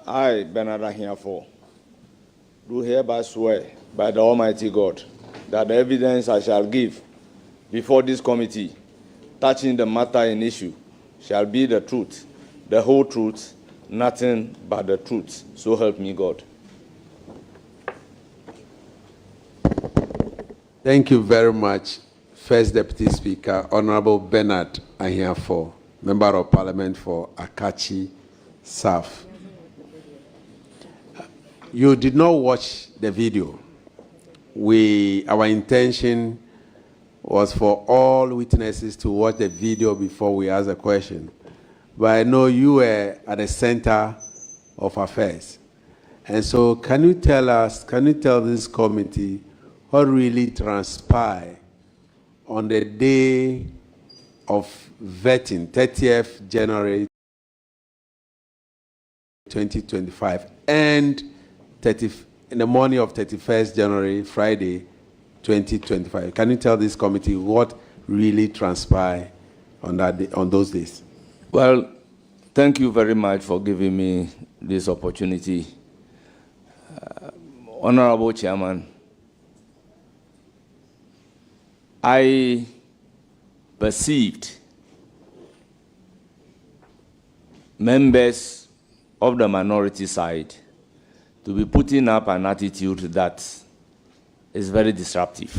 I, Bernard Ahiafo, do hereby swear by the Almighty God that the evidence I shall give before this committee touching the matter in issue shall be the truth, the whole truth, nothing but the truth. So help me God. Thank you very much, First Deputy Speaker, Honorable Bernard Ahiafo, Member of Parliament for Akachi South. You did not watch the video. Our intention was for all witnesses to watch the video before we ask a question. But I know you were at the center of affairs. And so can you tell this committee what really transpired on the day of vetting, 30th January 2025, and in the morning of 31st January, Friday, 2025. Can you tell this committee what really transpired on that day, on those days? Well, thank you very much for giving me this opportunity. Honorable Chairman, I perceived members of the minority side to be putting up an attitude that is very disruptive.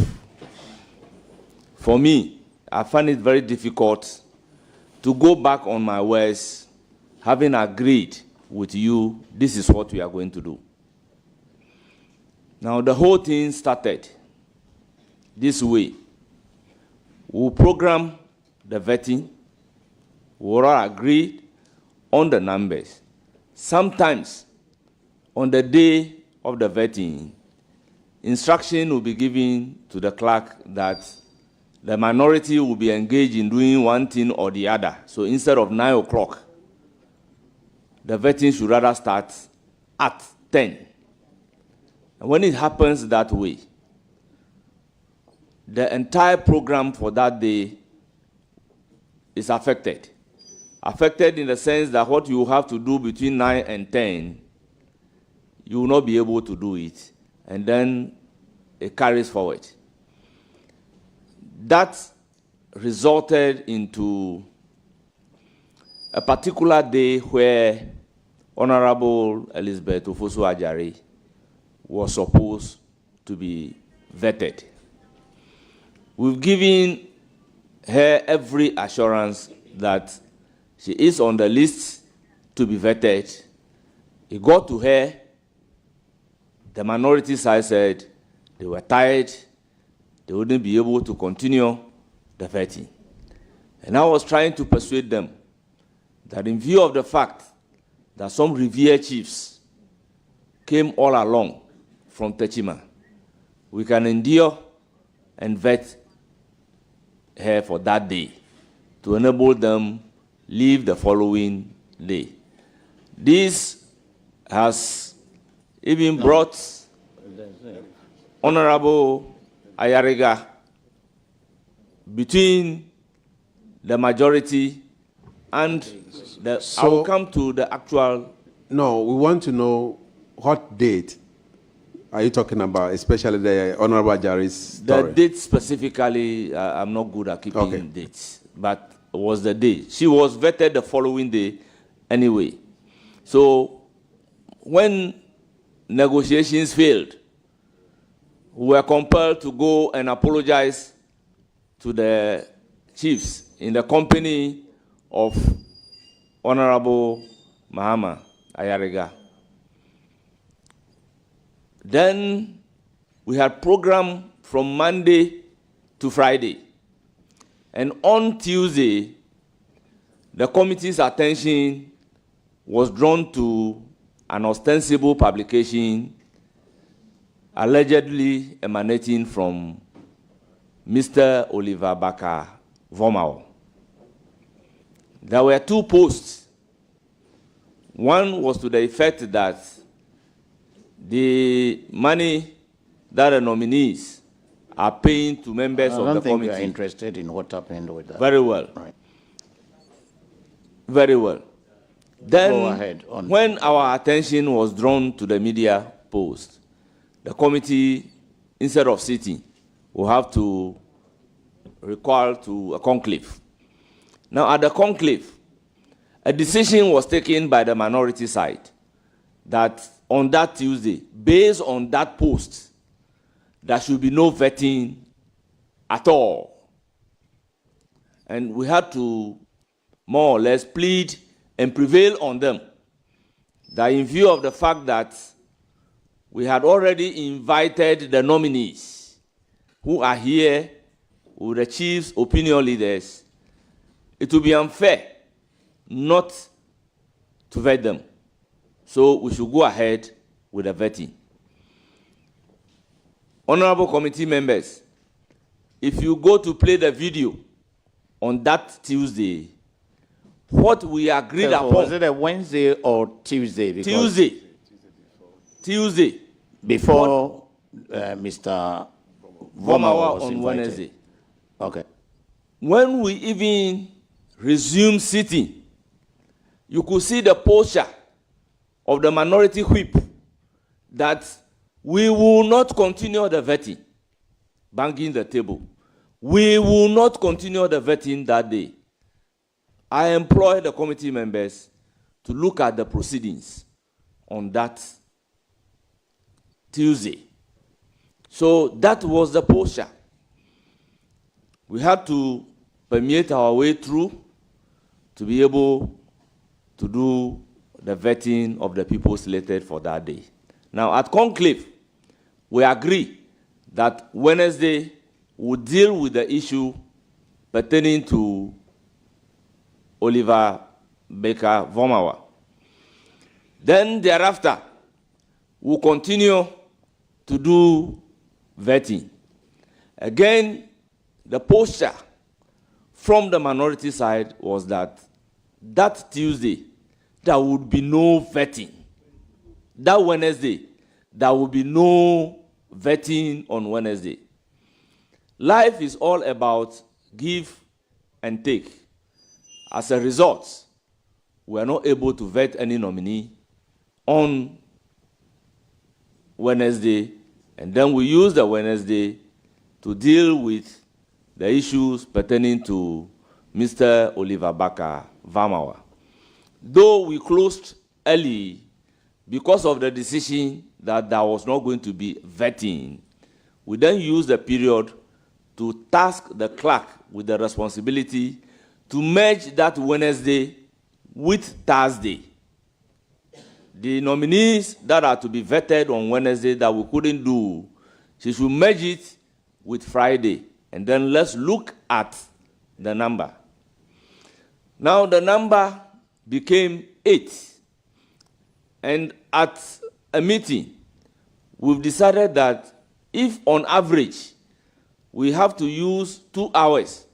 For me, I find it very difficult to go back on my words, having agreed with you, this is what we are going to do. Now, the whole thing started this way. We'll program the vetting, we'll all agree on the numbers. Sometimes, on the day of the vetting, instruction will be given to the clerk that the minority will be engaged in doing one thing or the other. So instead of 9 o'clock, the vetting should rather start at 10. And when it happens that way, the entire program for that day is affected. Affected in the sense that what you have to do between 9 and 10, you will not be able to do it. And then it carries forward. That resulted into a particular day where Honorable Elizabeth Ofosu-Ajari was supposed to be vetted. We've given her every assurance that she is on the list to be vetted. It got to her. The minority side said they were tired, they wouldn't be able to continue the vetting. And I was trying to persuade them that in view of the fact that some revered chiefs came all along from Techima, we can endure and vet her for that day to enable them leave the following day. This has even brought Honorable Ayariga between the majority and the, I will come to the actual. No, we want to know what date are you talking about, especially the Honorable Ajari's story? The date specifically, I'm not good at keeping dates, but it was the day. She was vetted the following day anyway. So when negotiations failed, we were compelled to go and apologize to the chiefs in the company of Honorable Mahama Ayariga. Then we had program from Monday to Friday. And on Tuesday, the committee's attention was drawn to an ostensible publication allegedly emanating from Mr. Oliver Baka Vomao. There were two posts. One was to the effect that the money that the nominees are paying to members of the committee. I don't think we are interested in what happened with that. Very well. Right. Very well. Then, go ahead on. When our attention was drawn to the media post, the committee, instead of sitting, will have to recall to a conclave. Now, at the conclave, a decision was taken by the minority side that on that Tuesday, based on that post, there should be no vetting at all. And we had to more or less plead and prevail on them that in view of the fact that we had already invited the nominees who are here with the chiefs, opinion leaders, it would be unfair not to vet them. So we should go ahead with the vetting. Honorable committee members, if you go to play the video on that Tuesday, what we agreed upon. Was it a Wednesday or Tuesday? Tuesday. Before Mr. Vomawa was on invited. Wednesday. Okay. When we even resumed sitting, you could see the posture of the minority whip that we will not continue the vetting, banging the table. We will not continue the vetting that day. I employ the committee members to look at the proceedings on that Tuesday. So that was the posture. We had to permeate our way through to be able to do the vetting of the people selected for that day. Now, at conclave, we agree that Wednesday we'll deal with the issue pertaining to Oliver Baker Vomawa. Then thereafter, we'll continue to do vetting. Again, the posture from the minority side was that that Tuesday, there would be no vetting. That Wednesday, there will be no vetting on Wednesday. Life is all about give and take. As a result, we are not able to vet any nominee on Wednesday, and then we use the Wednesday to deal with the issues pertaining to Mr. Oliver Baka Vamawa. Though we closed early because of the decision that there was not going to be vetting. We then used the period to task the clerk with the responsibility to merge that Wednesday with Thursday. The nominees that are to be vetted on Wednesday that we couldn't do, she should merge it with Friday. And then let's look at the number. Now the number became 8. And at a meeting, we've decided that if on average we have to use 2 hours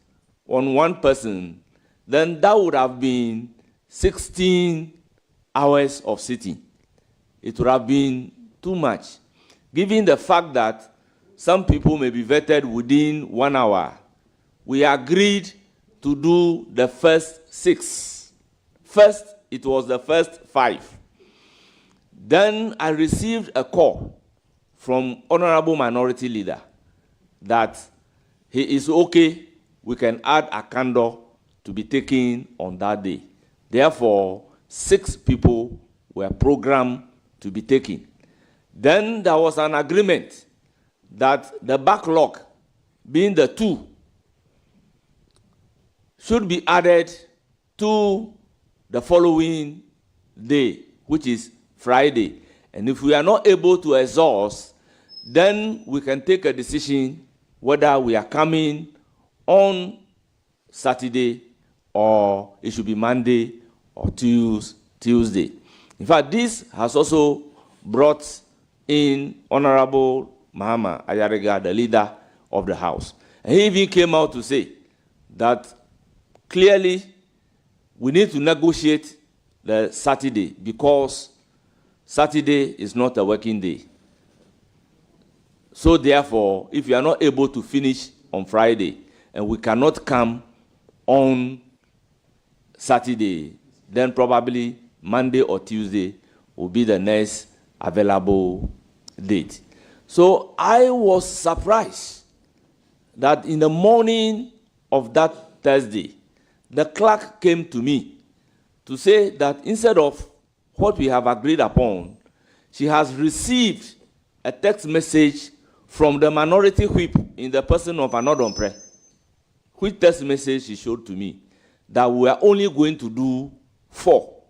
on one person, then that would have been 16 hours of sitting. It would have been too much, given the fact that some people may be vetted within 1 hour. We agreed to do the first 6. First, it was the first 5. Then I received a call from Honorable Minority Leader that he is okay, we can add a candle to be taken on that day. Therefore, 6 people were programmed to be taken. Then there was an agreement that the backlog, being the 2, should be added to the following day, which is Friday. And if we are not able to exhaust, then we can take a decision whether we are coming on Saturday or it should be Monday or Tuesday. In fact, this has also brought in Honorable Mahama Ayariga, the leader of the House. And he even came out to say that clearly we need to negotiate the Saturday because Saturday is not a working day. So therefore, if you are not able to finish on Friday and we cannot come on Saturday, then probably Monday or Tuesday will be the next available date. So I was surprised that in the morning of that Thursday, the clerk came to me to say that instead of what we have agreed upon, she has received a text message from the minority whip in the person of Anodompreh, which text message she showed to me that we are only going to do 4.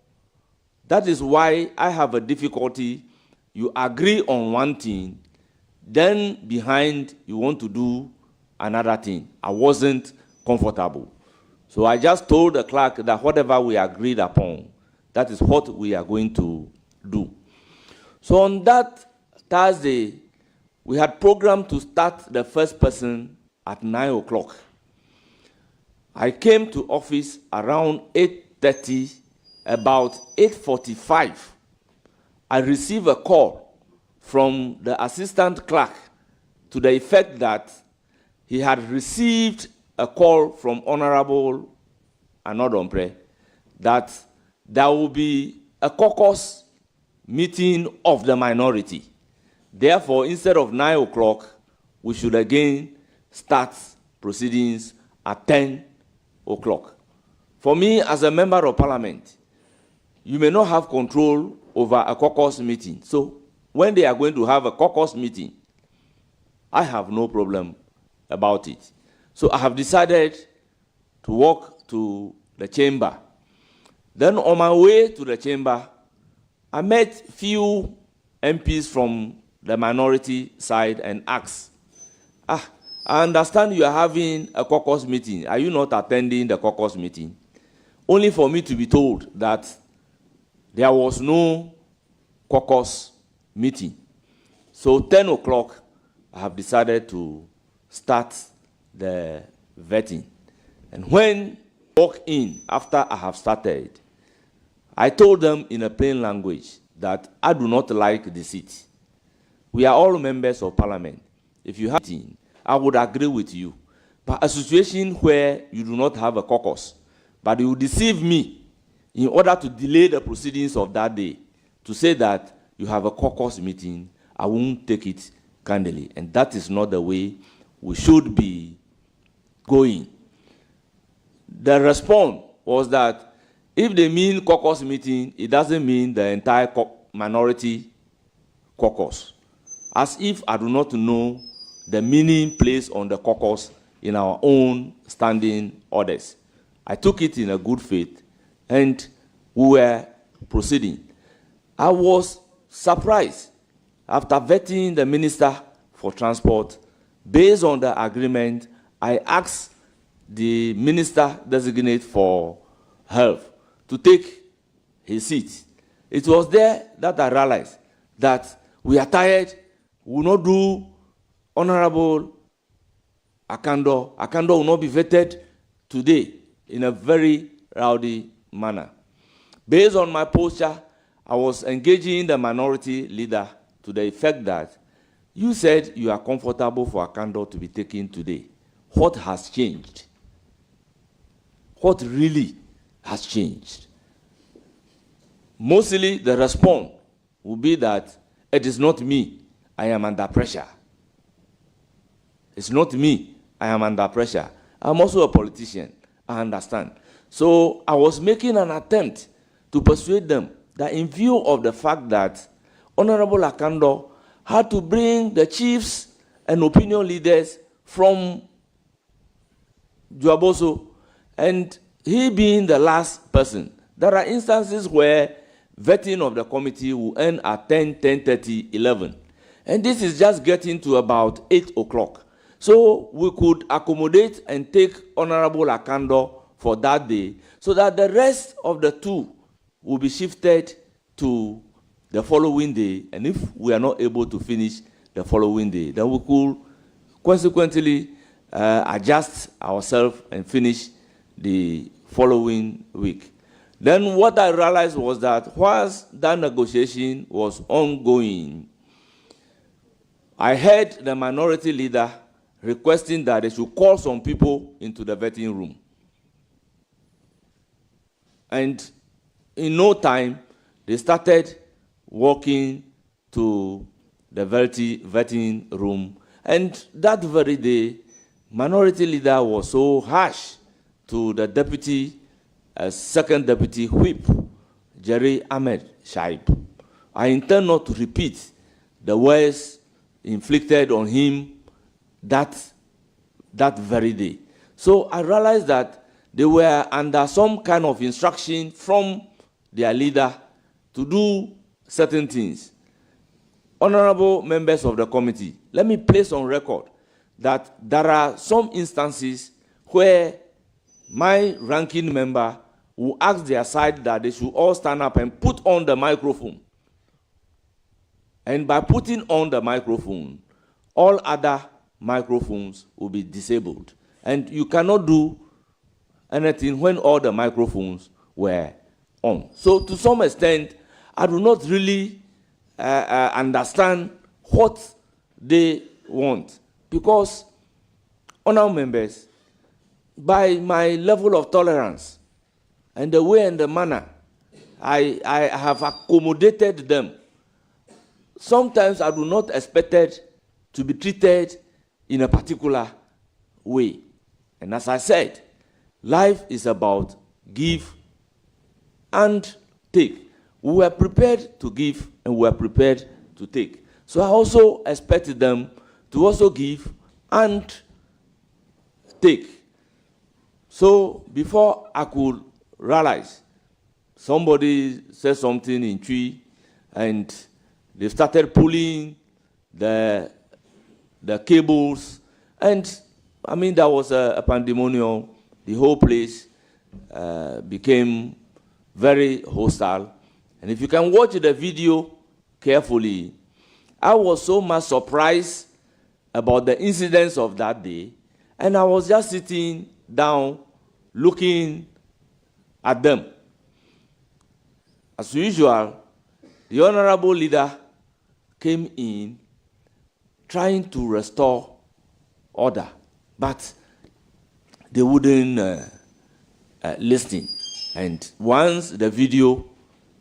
That is why I have a difficulty. You agree on one thing, then behind you want to do another thing. I wasn't comfortable. So I just told the clerk that whatever we agreed upon, that is what we are going to do. So on that Thursday, we had programmed to start the first person at 9 o'clock. I came to office around 8:30, about 8:45. I received a call from the assistant clerk to the effect that he had received a call from Honorable Anodompreh that there will be a caucus meeting of the minority. Therefore, instead of 9 o'clock, we should again start proceedings at 10 o'clock. For me, as a member of parliament, you may not have control over a caucus meeting. So when they are going to have a caucus meeting, I have no problem about it. So I have decided to walk to the chamber. Then on my way to the chamber, I met few MPs from the minority side and asked, I understand you are having a caucus meeting. Are you not attending the caucus meeting? Only for me to be told that there was no caucus meeting. So 10 o'clock, I have decided to start the vetting. And when I walk in after I have started, I told them in a plain language that I do not like the seat. We are all members of parliament. If you have it, I would agree with you. But a situation where you do not have a caucus, but you deceive me in order to delay the proceedings of that day, to say that you have a caucus meeting, I won't take it candidly. And that is not the way we should be going. The response was that If they mean caucus meeting, it doesn't mean the entire minority caucus. As if I do not know the meaning placed on the caucus in our own standing orders. I took it in a good faith, and we were proceeding. I was surprised after vetting the Minister for Transport. Based on the agreement, I asked the Minister designate for Health to take his seat. It was there that I realized that we are tired, we will not do Honorable Akando. Akando will not be vetted today in a very rowdy manner. Based on my posture, I was engaging the minority leader to the effect that you said you are comfortable for Akando to be taken today. What has changed? What really has changed? Mostly the response will be that it is not me, I am under pressure. It's not me, I am under pressure. I'm also a politician, I understand. So I was making an attempt to persuade them that in view of the fact that Honorable Akando had to bring the chiefs and opinion leaders from Juaboso, and he being the last person, there are instances where vetting of the committee will end at 10, 10:30, 11. And this is just getting to about 8 o'clock. So we could accommodate and take Honorable Akando for that day, so that the rest of the two will be shifted to the following day. And if we are not able to finish the following day, then we could consequently adjust ourselves and finish the following week. Then what I realized was that whilst that negotiation was ongoing, I heard the minority leader requesting that they should call some people into the vetting room. And in no time, they started walking to the vetting room. And that very day, minority leader was so harsh to the deputy, second deputy whip, Jerry Ahmed Shaib. I intend not to repeat the words inflicted on him that very day. So I realized that they were under some kind of instruction from their leader to do certain things. Honorable members of the committee, let me place on record that there are some instances where my ranking member will ask their side that they should all stand up and put on the microphone. And by putting on the microphone, all other microphones will be disabled. And you cannot do anything when all the microphones were on. So to some extent, I do not really understand what they want. Because, honorable members, by my level of tolerance and the way and the manner I have accommodated them, sometimes I do not expect it to be treated in a particular way. And as I said, life is about give and take. We were prepared to give and we were prepared to take. So I also expected them to also give and take. So before I could realize, somebody said something in Twi, and they started pulling the cables, and I mean there was a pandemonium. The whole place became very hostile. And if you can watch the video carefully, I was so much surprised about the incidents of that day, and I was just sitting down looking at them. As usual, the honorable leader came in trying to restore order, but they wouldn't listen. And once the video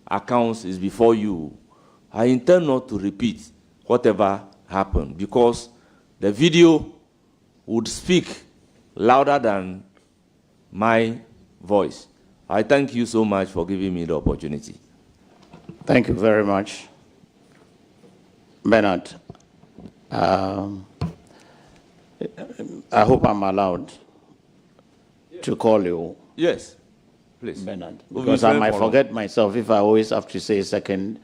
accounts is before you, I intend not to repeat whatever happened, because the video would speak louder than my voice. I thank you so much for giving me the opportunity. Thank you very much. Bernard, I hope I'm allowed to call you Yes, please. Bernard, We'll because be I friends might for long. forget myself if I always have to say second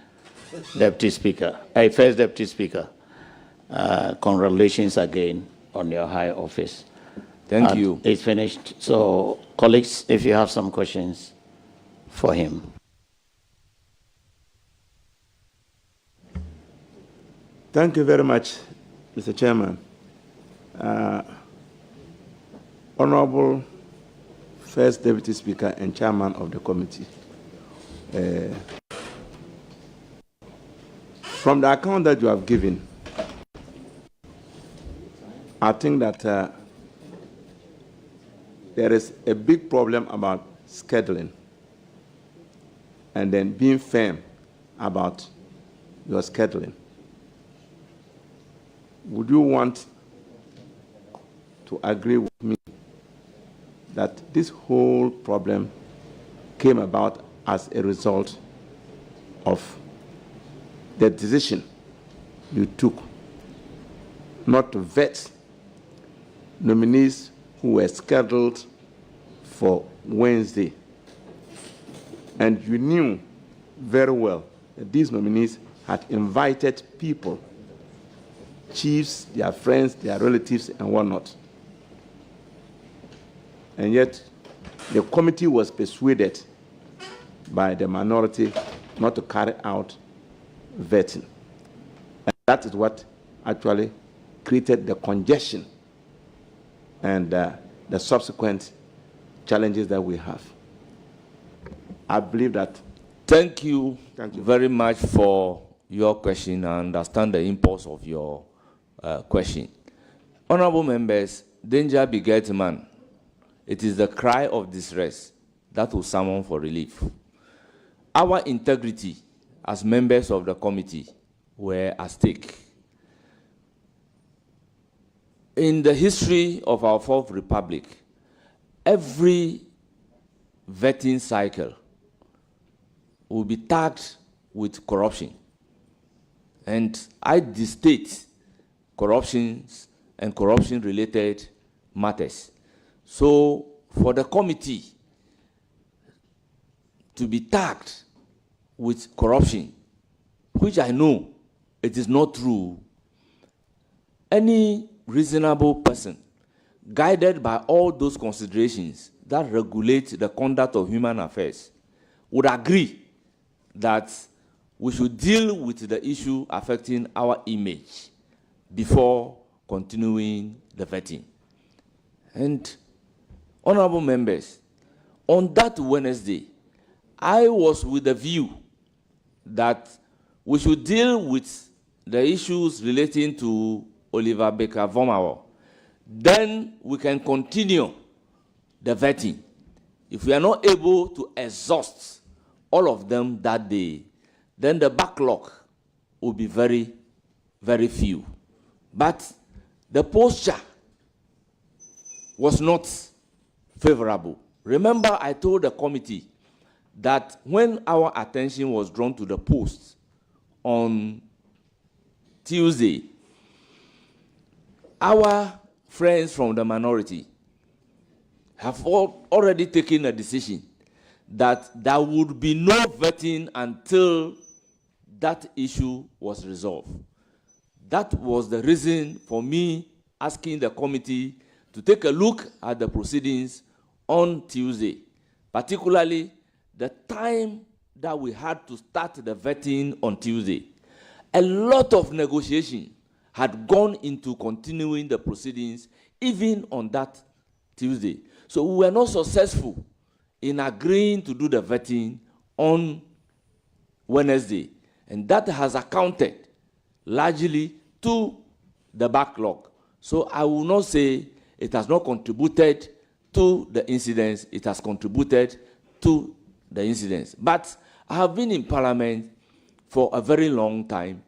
deputy speaker, first deputy speaker. Congratulations again on your high office. Thank you. It's finished. So, colleagues, if you have some questions for him. Thank you very much, Mr. Chairman. Honorable First Deputy Speaker and Chairman of the committee. From the account that you have given, I think that there is a big problem about scheduling and then being firm about your scheduling. Would you want to agree with me that this whole problem came about as a result of the decision you took not to vet nominees who were scheduled for Wednesday? And you knew very well that these nominees had invited people, chiefs, their friends, their relatives, and whatnot. And yet, the committee was persuaded by the minority not to carry out vetting. And that is what actually created the congestion and the subsequent challenges that we have. I believe that. Thank you very much for your question. I understand the impulse of your question. Honorable members, danger begets man. It is the cry of distress that will summon for relief. Our integrity as members of the committee were at stake. In the history of our Fourth Republic, every vetting cycle will be tagged with corruption. And I disstate corruptions and corruption-related matters. So for the committee to be tagged with corruption, which I know it is not true, any reasonable person, guided by all those considerations that regulate the conduct of human affairs, would agree that we should deal with the issue affecting our image before continuing the vetting. And honorable members, on that Wednesday, I was with the view that we should deal with the issues relating to Oliver Baker-Vormawor. Then we can continue the vetting. If we are not able to exhaust all of them that day, then the backlog will be very, very few. But the posture was not favorable. Remember, I told the committee that when our attention was drawn to the post on Tuesday, our friends from the minority have already taken a decision that there would be no vetting until that issue was resolved. That was the reason for me asking the committee to take a look at the proceedings on Tuesday, particularly the time that we had to start the vetting on Tuesday. A lot of negotiation had gone into continuing the proceedings even on that Tuesday. So we were not successful in agreeing to do the vetting on Wednesday. And that has accounted largely to the backlog. So I will not say it has not contributed to the incidents, it has contributed to the incidents. But I have been in Parliament for a very long time.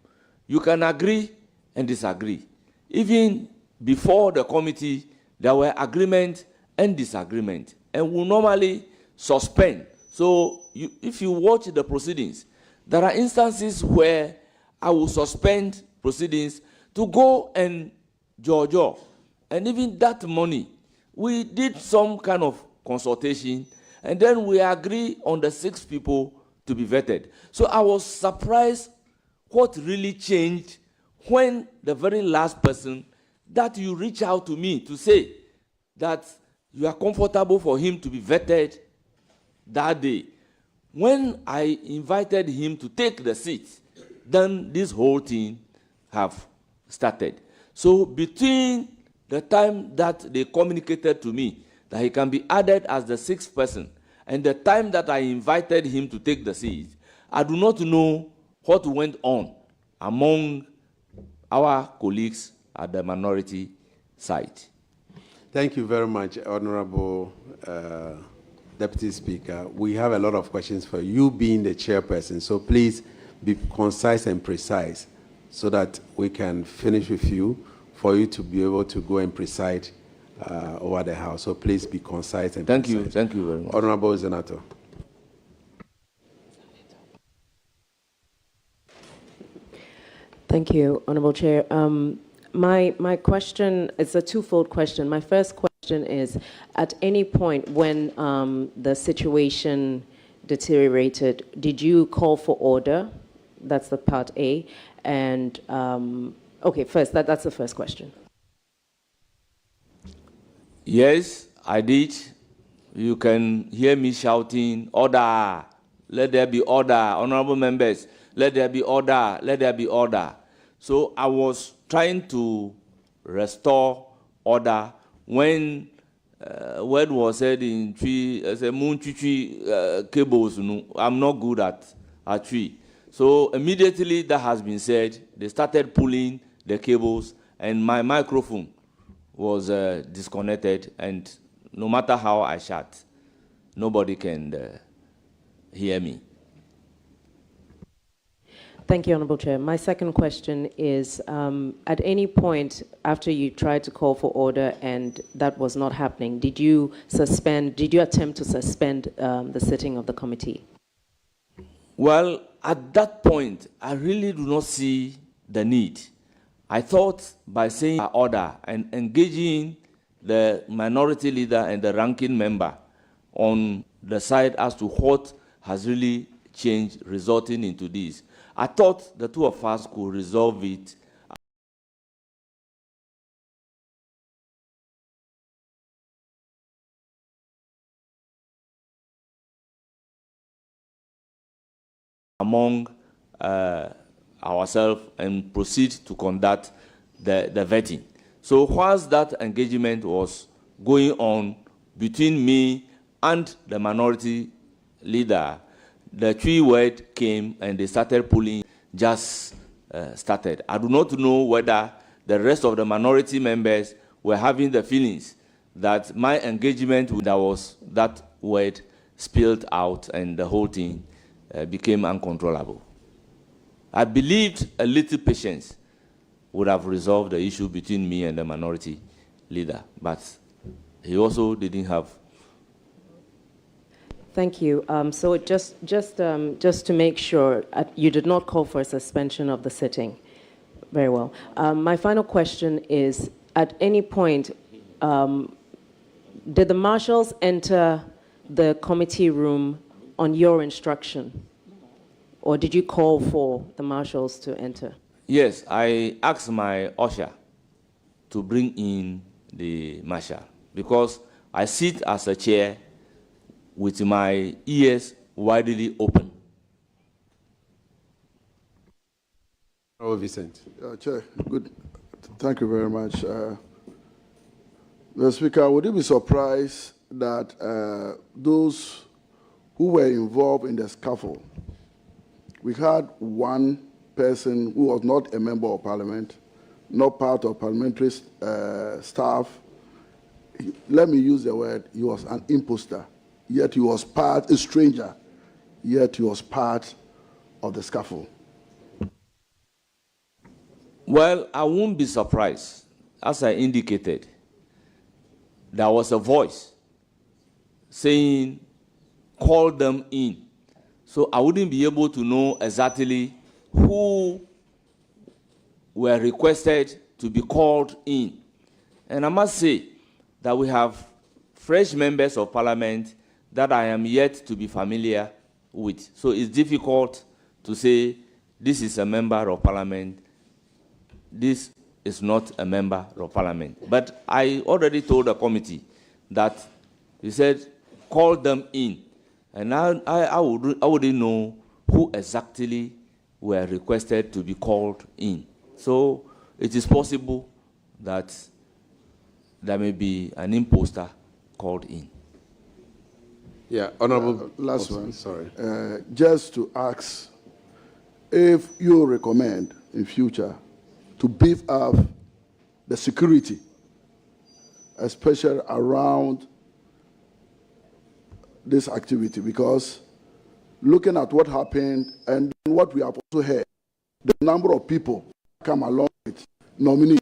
You can agree and disagree. Even before the committee, there were agreement and disagreement. And we normally suspend. So if you watch the proceedings, there are instances where I will suspend proceedings to go and Jojo. And even that money, we did some kind of consultation, and then we agree on the 6 people to be vetted. So I was surprised what really changed when the very last person that you reach out to me to say that you are comfortable for him to be vetted that day. When I invited him to take the seat, then this whole thing have started. So between the time that they communicated to me that he can be added as the 6th person and the time that I invited him to take the seat, I do not know what went on among our colleagues at the minority side. Thank you very much, Honorable Deputy Speaker. We have a lot of questions for you being the chairperson, so please be concise and precise so that we can finish with you for you to be able to go and preside over the House. So please be concise and precise. Thank you very much. Honorable Senator. Thank you, Honorable Chair. My question is a twofold question. My first question is, at any point when the situation deteriorated, did you call for order? That's the part A. And, okay, first, that's the first question. Yes, I did. You can hear me shouting, order, let there be order, honorable members, let there be order, let there be order. So I was trying to restore order when word was said in tree, as a moon tree cables, I'm not good at tree. So immediately that has been said, they started pulling the cables and my microphone was disconnected, and no matter how I shout, nobody can hear me. Thank you, Honorable Chair. My second question is, at any point after you tried to call for order and that was not happening, did you attempt to suspend the sitting of the committee? Well, at that point, I really do not see the need. I thought by saying order and engaging the minority leader and the ranking member on the side as to what has really changed resulting into this, I thought the two of us could resolve it among ourselves and proceed to conduct the vetting. So whilst that engagement was going on between me and the minority leader, the three word came and they started pulling, just started. I do not know whether the rest of the minority members were having the feelings that my engagement with that word spilled out and the whole thing became uncontrollable. I believed a little patience would have resolved the issue between me and the minority leader, but he also didn't have. Thank you. So just to make sure, you did not call for a suspension of the sitting. Very well. My final question is, at any point, did the marshals enter the committee room on your instruction? Or did you call for the marshals to enter? Yes, I asked my usher to bring in the marshal because I sit as a chair with my ears widely open. Oh, Vincent. Chair, good. Thank you very much. Mr. Speaker, would you be surprised that those who were involved in the scuffle, we had one person who was not a member of parliament, not part of parliamentary staff. Let me use the word, he was an imposter, yet he was a stranger, yet he was part of the scuffle. Well, I won't be surprised. As I indicated, there was a voice saying call them in. So I wouldn't be able to know exactly who were requested to be called in. And I must say that we have fresh members of parliament that I am yet to be familiar with. So it's difficult to say this is a member of parliament, this is not a member of parliament. But I already told the committee that he said, call them in. And I wouldn't know who exactly were requested to be called in. So it is possible that there may be an imposter called in. Yeah, Honorable. Last one. Sorry. Just to ask if you recommend in future to beef up the security, especially around this activity, because looking at what happened and what we have also heard, the number of people come along with nominees,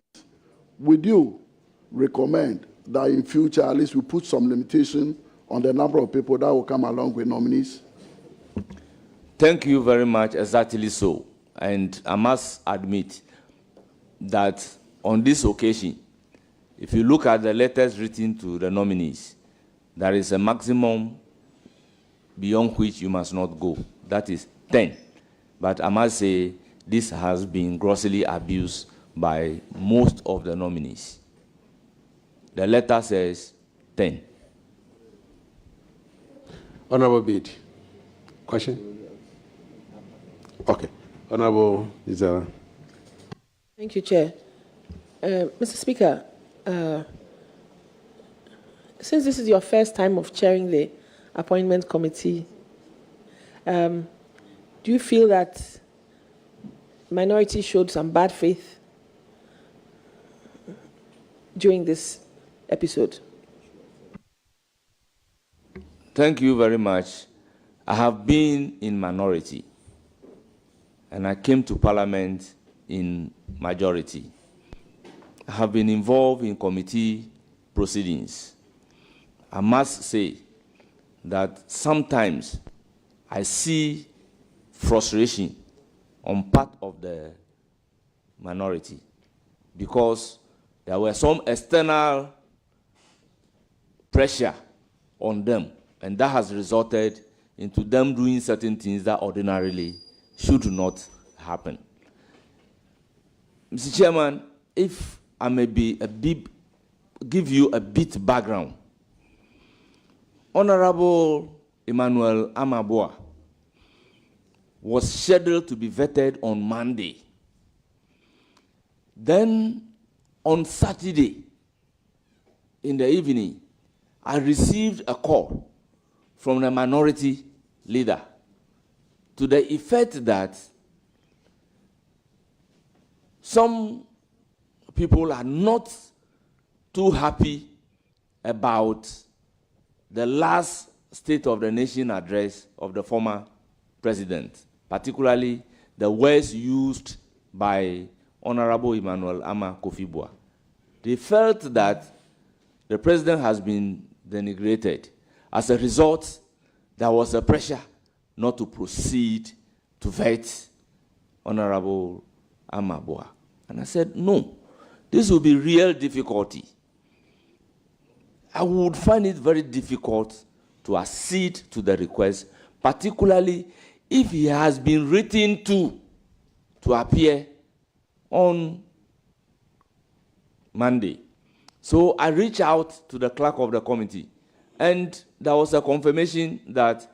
would you recommend that in future at least we put some limitation on the number of people that will come along with nominees? Thank you very much, exactly so. And I must admit that on this occasion, if you look at the letters written to the nominees, there is a maximum beyond which you must not go. That is 10. But I must say, this has been grossly abused by most of the nominees. The letter says 10. Honorable Bid. Question? Okay. Honorable Izara. Thank you, Chair. Mr. Speaker, since this is your first time of chairing the appointment committee, do you feel that minority showed some bad faith during this episode? Thank you very much. I have been in minority, and I came to Parliament in majority. I have been involved in committee proceedings. I must say that sometimes I see frustration on part of the minority because there were some external pressure on them, and that has resulted into them doing certain things that ordinarily should not happen. Mr. Chairman, if I may be give you a bit background. Honorable Emmanuel Amaboa was scheduled to be vetted on Monday. Then on Saturday in the evening, I received a call from the minority leader to the effect that some people are not too happy about the last State of the Nation address of the former president, particularly the words used by Honorable Emmanuel Ama Kofi-Boa. They felt that the president has been denigrated. As a result, there was a pressure not to proceed to vet Honorable Amaboa. And I said, no, this will be real difficulty. I would find it very difficult to accede to the request, particularly if he has been written to appear on Monday. So I reached out to the clerk of the committee, and there was a confirmation that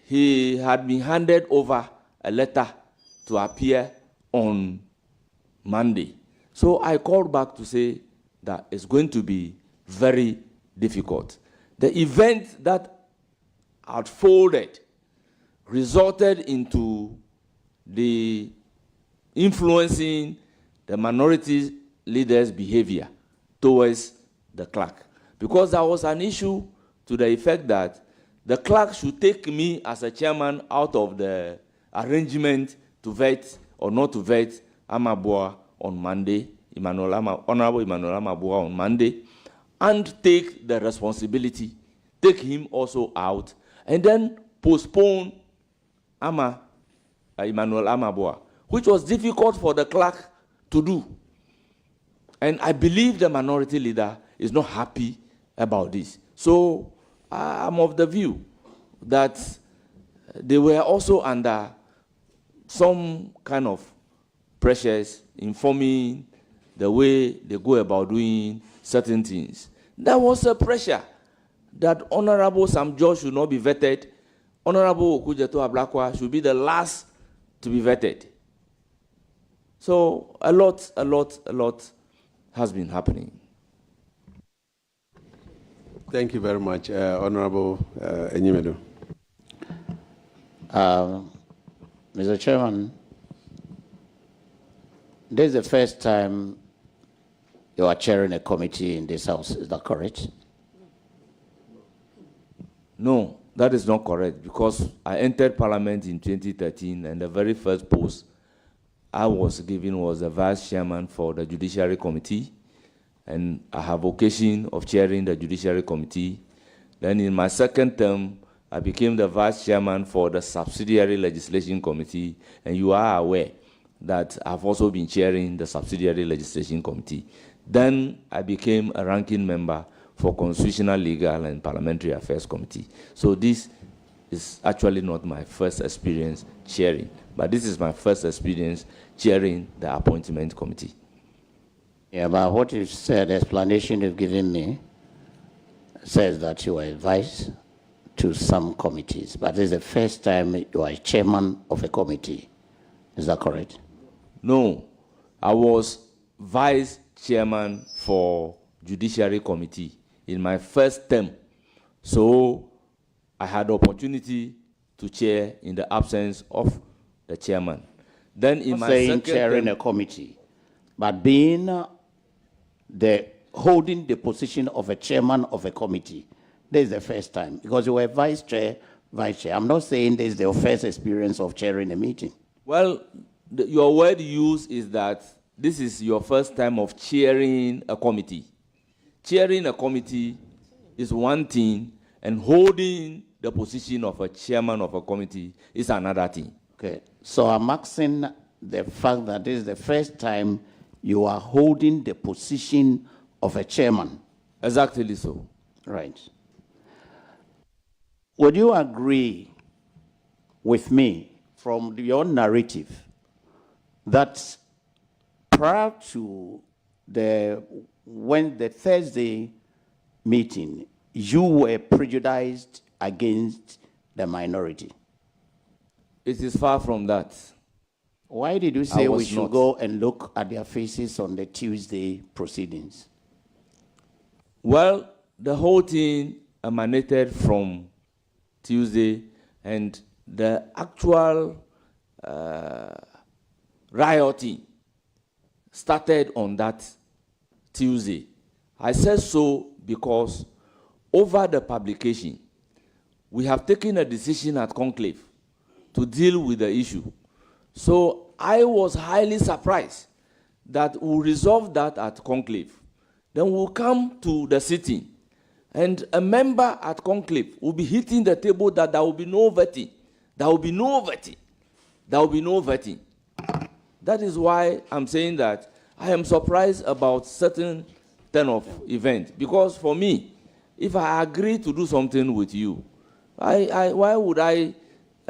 he had been handed over a letter to appear on Monday. So I called back to say that it's going to be very difficult. The event that unfolded resulted into the influencing the minority leaders' behavior towards the clerk. Because there was an issue to the effect that the clerk should take me as a chairman out of the arrangement to vet or not to vet Amaboa on Monday, Honorable Emmanuel Amaboa on Monday, and take the responsibility take him also out, and then postpone Emmanuel Amaboa, which was difficult for the clerk to do. And I believe the minority leader is not happy about this. So I'm of the view that they were also under some kind of pressures informing the way they go about doing certain things. There was a pressure that Honorable Sam George should not be vetted. Honorable Okujeto Ablakwa should be the last to be vetted. So a lot has been happening. Thank you very much, Honorable Enyimedo. Mr. Chairman, this is the first time you are chairing a committee in this House. Is that correct? No, that is not correct, because I entered Parliament in 2013, and the very first post I was given was the Vice Chairman for the Judiciary Committee, and I have occasion of chairing the Judiciary Committee. Then in my second term, I became the Vice Chairman for the Subsidiary Legislation Committee, and you are aware that I've also been chairing the Subsidiary Legislation Committee. Then I became a ranking member for Constitutional, Legal, and Parliamentary Affairs Committee. So this is actually not my first experience chairing, but this is my first experience chairing the Appointment Committee. Yeah, but what you said, the explanation you've given me, says that you were advised to some committees, but this is the first time you are chairman of a committee. Is that correct? No, I was vice chairman for Judiciary Committee in my first term. So I had the opportunity to chair in the absence of the chairman. Then in my second chairing term, a committee, but being holding the position of a chairman of a committee, this is the first time, because you were vice chair. I'm not saying this is the first experience of chairing a meeting. well, your word used is that this is your first time of chairing a committee. Chairing a committee is one thing, and holding the position of a chairman of a committee is another thing. Okay, so I'm asking the fact that this is the first time you are holding the position of a chairman. Exactly so. Right. Would you agree with me from your narrative that prior to the Thursday meeting, you were prejudiced against the minority? It is far from that. Why did you say we should not. go and look at their faces on the Tuesday proceedings? Well, the whole thing emanated from Tuesday, and the actual rioting started on that Tuesday. I said so because over the publication, we have taken a decision at conclave to deal with the issue. So I was highly surprised that we'll resolve that at conclave. Then we'll come to the sitting, and a member at conclave will be hitting the table that there will be no vetting. There will be no vetting. There will be no vetting. That is why I'm saying that I am surprised about certain turn of event. Because for me, if I agree to do something with you, why would I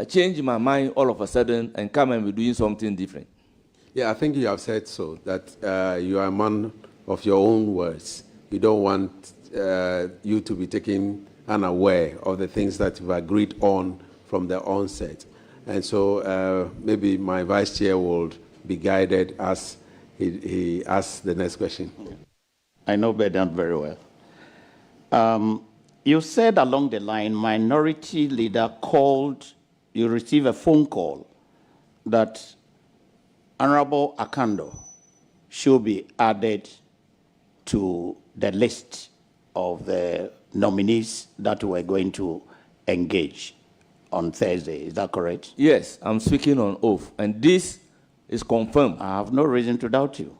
change my mind all of a sudden and come and be doing something different? Yeah, I think you have said so, that you are a man of your own words. You don't want you to be taken unaware of the things that you've agreed on from the onset. And so maybe my vice chair will be guided as he asks the next question. I know Bedan very well. You said along the line, minority leader called, you received a phone call that Honorable Akando should be added to the list of the nominees that we're going to engage on Thursday. Is that correct? Yes, I'm speaking on oath, and this is confirmed. I have no reason to doubt you.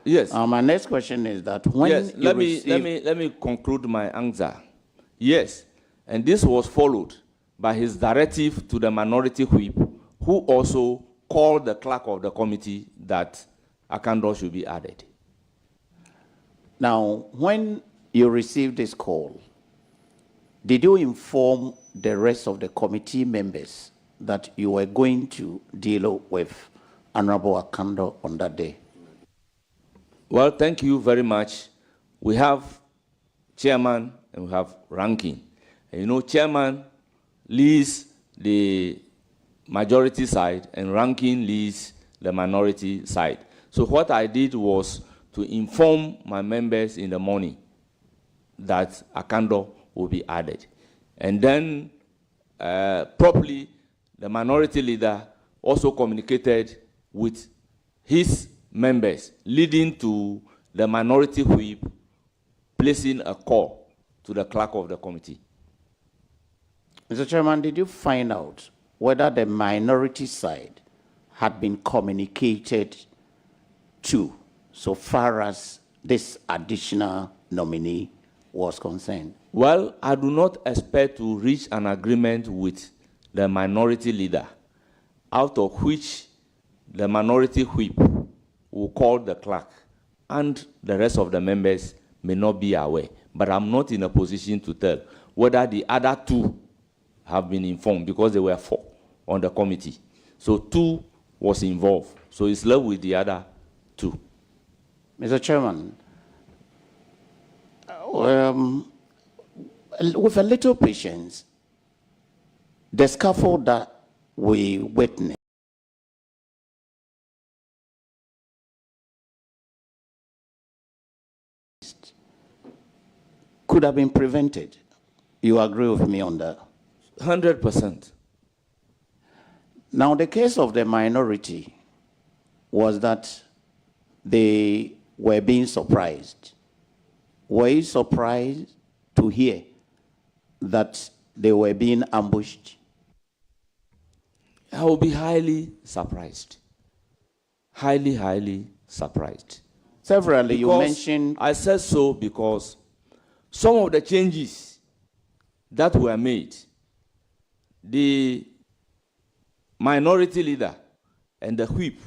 Yes. My next question is that when yes, you let me conclude my answer. Yes, And this was followed by his directive to the minority whip, who also called the clerk of the committee that Akando should be added. Now, when you received this call, did you inform the rest of the committee members that you were going to deal with Honorable Akando on that day? Well, thank you very much. We have chairman and we have ranking. And you know, chairman leads the majority side and ranking leads the minority side. So what I did was to inform my members in the morning that Akando will be added. And then properly, the minority leader also communicated with his members, leading to the minority whip placing a call to the clerk of the committee. Mr. Chairman, did you find out whether the minority side had been communicated to so far as this additional nominee was concerned? Well, I do not expect to reach an agreement with the minority leader, out of which the minority whip will call the clerk, and the rest of the members may not be aware. But I'm not in a position to tell whether the other two have been informed, because there were 4 on the committee. So 2 was involved. So it's left with the other 2. Mr. Chairman, with a little patience, the scaffold that we witnessed could have been prevented. You agree with me on that? 100%. Now, the case of the minority was that they were being surprised. Were you surprised to hear that they were being ambushed? I will be highly surprised. Highly, highly surprised. Severally, you mentioned... I said so because some of the changes that were made, the minority leader and the whip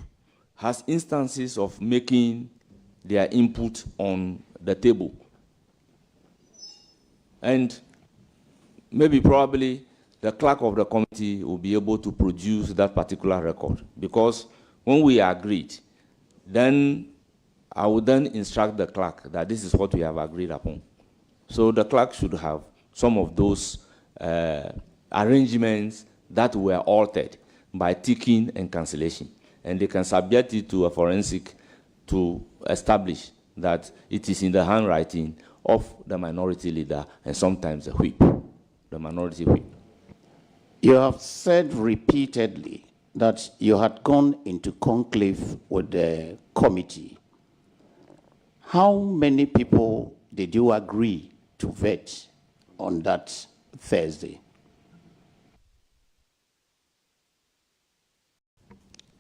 has instances of making their input on the table. And maybe probably the clerk of the committee will be able to produce that particular record, because when we agreed, then I would then instruct the clerk that this is what we have agreed upon. So the clerk should have some of those arrangements that were altered by ticking and cancellation. And they can subject it to a forensic to establish that it is in the handwriting of the minority leader and sometimes the whip, the minority whip. You have said repeatedly that you had gone into conclave with the committee. How many people did you agree to vet on that Thursday?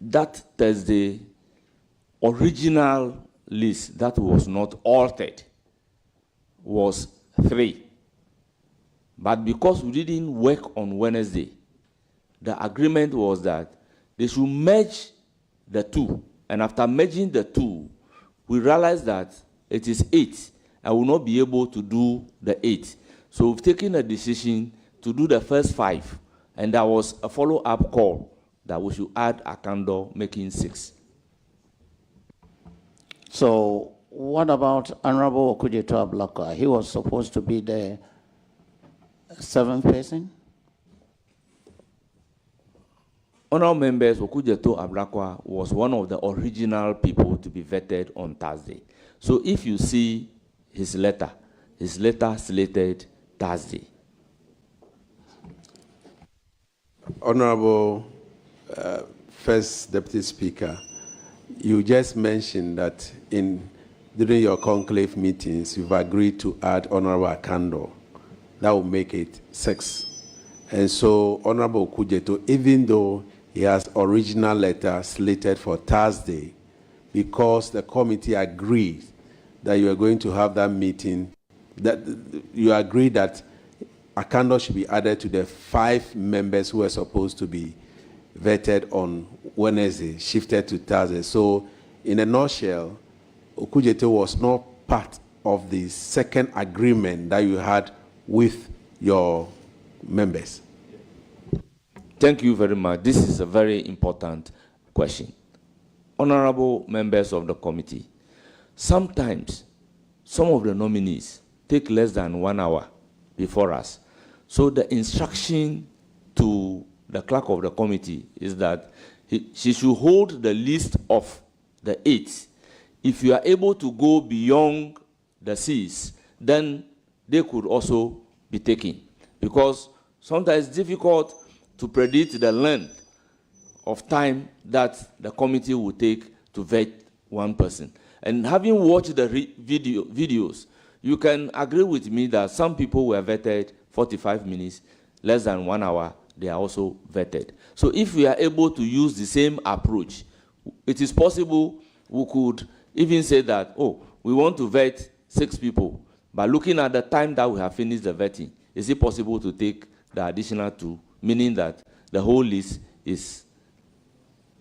That Thursday, original list that was not altered was 3. But because we didn't work on Wednesday, the agreement was that they should merge the 2. And after merging the 2, we realized that it is 8. I will not be able to do the 8. So we've taken a decision to do the first 5. And there was a follow-up call that we should add Akando, making 6. So what about Honorable Okujeto Ablaka? He was supposed to be the 7th person? Honorable members, Okujeto Ablakwa was one of the original people to be vetted on Thursday. So if you see his letter slated Thursday. Honorable First Deputy Speaker, you just mentioned that during your conclave meetings, you've agreed to add Honorable Akando. That will make it 6. And so Honorable Okujeto, even though he has original letter slated for Thursday, because the committee agreed that you are going to have that meeting, that you agreed that Akando should be added to the 5 members who were supposed to be vetted on Wednesday, shifted to Thursday. So, in a nutshell, Okujete was not part of the second agreement that you had with your members. Thank you very much. This is a very important question. Honorable members of the committee, sometimes some of the nominees take less than 1 hour before us. So the instruction to the clerk of the committee is that she should hold the list of the 8. If you are able to go beyond the 6, then they could also be taken. Because sometimes it's difficult to predict the length of time that the committee will take to vet one person. And having watched the videos, you can agree with me that some people were vetted 45 minutes, less than 1 hour, they are also vetted. So if we are able to use the same approach, it is possible we could even say that, oh, we want to vet 6 people, but looking at the time that we have finished the vetting, is it possible to take the additional 2, meaning that the whole list is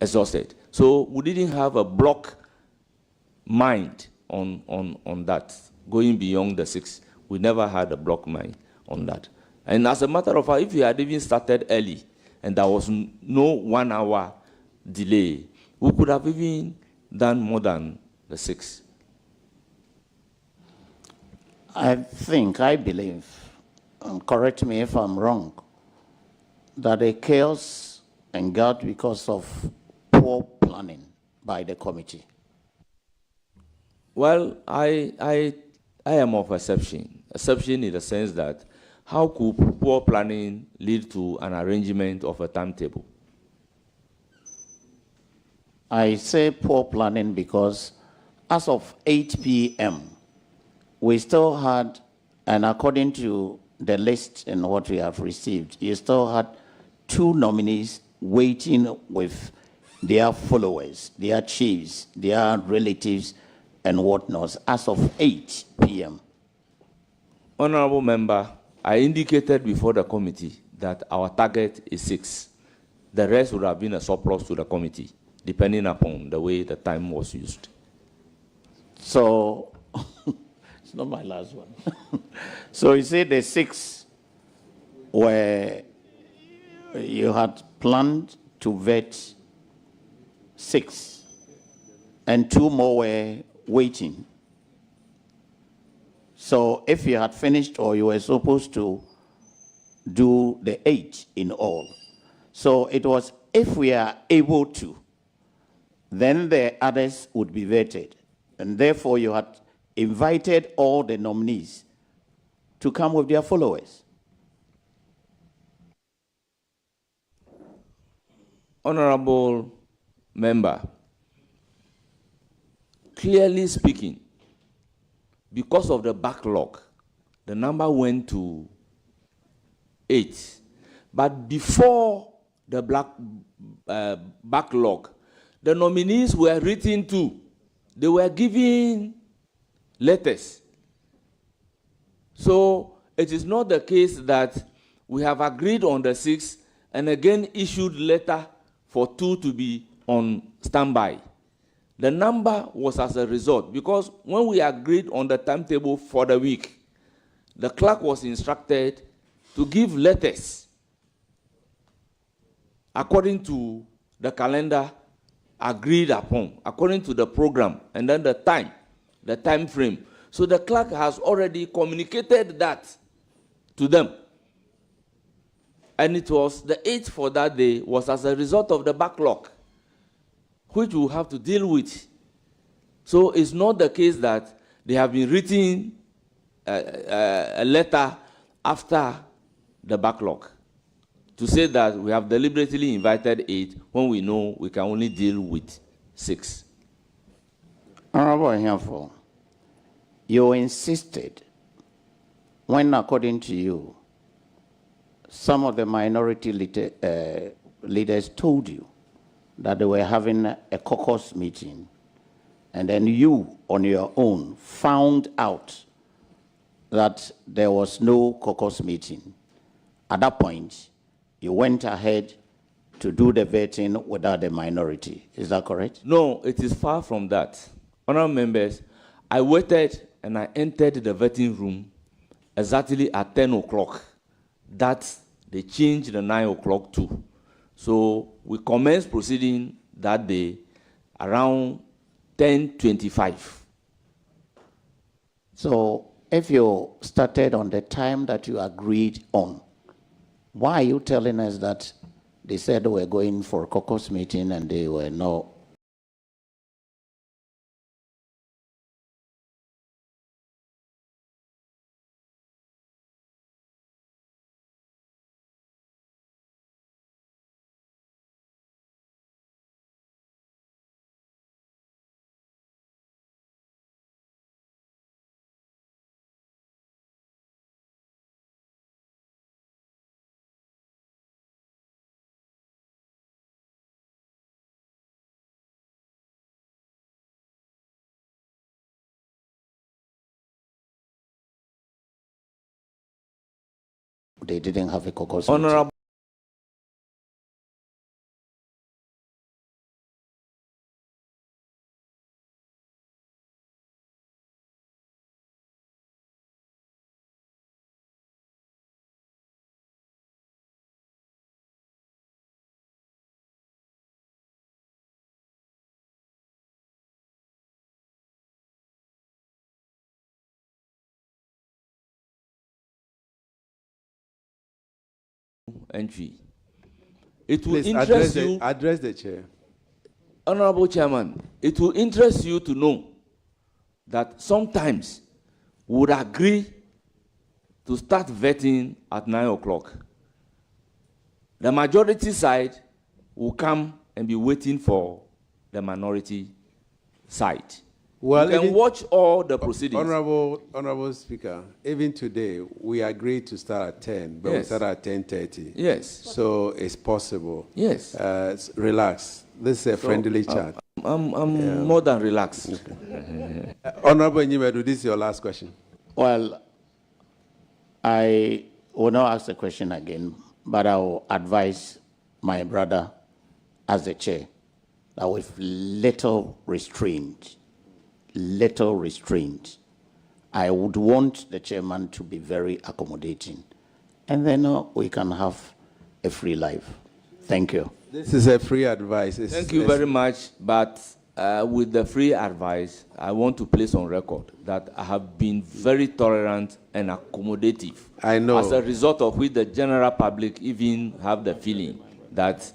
exhausted? So we didn't have a block mind on that, going beyond the 6. We never had a block mind on that. And as a matter of fact, if we had even started early and there was no 1 hour delay, we could have even done more than the 6. I believe, correct me if I'm wrong, that the chaos engendered because of poor planning by the committee. Well, I am of exception in the sense that how could poor planning lead to an arrangement of a timetable? I say poor planning because as of 8 p.m., we still had, and according to the list and what we have received, you still had 2 nominees waiting with their followers, their chiefs, their relatives, and whatnot, as of 8 p.m. Honorable member, I indicated before the committee that our target is 6. The rest would have been a surplus to the committee, depending upon the way the time was used. So, it's not my last one. So you say the 6 were, you had planned to vet 6, and 2 more were waiting. So if you had finished, or you were supposed to do the 8 in all. So it was, if we are able to, then the others would be vetted. And therefore you had invited all the nominees to come with their followers. Honorable member, clearly speaking, because of the backlog, the number went to 8. But before the backlog, the nominees were written to. They were given letters. So it is not the case that we have agreed on the 6 and again issued letter for 2 to be on standby. The number was as a result, because when we agreed on the timetable for the week, the clerk was instructed to give letters according to the calendar agreed upon, according to the program, and then the time frame. So the clerk has already communicated that to them. And it was the 8th for that day was as a result of the backlog, which we'll have to deal with. So it's not the case that they have been written a letter after the backlog to say that we have deliberately invited 8 when we know we can only deal with 6. Honorable Ahiafo, you insisted when, according to you, some of the minority leaders told you that they were having a caucus meeting, and then you, on your own, found out that there was no caucus meeting. at that point, you went ahead to do the vetting without the minority. Is that correct? No, it is far from that. Honourable members, I waited and I entered the vetting room exactly at 10 o'clock. That they changed the 9 o'clock too. So we commenced proceeding that day around 10:25. So if you started on the time that you agreed on, why are you telling us that they said they were going for a caucus meeting and they were not? They didn't have a caucus meeting. Honourable entry. It will Please interest you, address the chair. Honourable Chairman, it will interest you to know that sometimes we would agree to start vetting at 9 o'clock. The majority side will come and be waiting for the minority side. Well, you can even- watch all the proceedings. Honorable Speaker, even today, we agreed to start at 10, but we Yes. started at 10:30. Yes. So it's possible. Yes. Relax. This is a friendly chat. I'm more than relaxed. Honorable Nyimedu, this is your last question. Well, I will not ask the question again, but I will advise my brother as the chair that with little restraint, I would want the chairman to be very accommodating. And then we can have a free life. Thank you. This is a free advice. Thank you very much, but with the free advice, I want to place on record that I have been very tolerant and accommodative. I know. As a result of which the general public even have the feeling that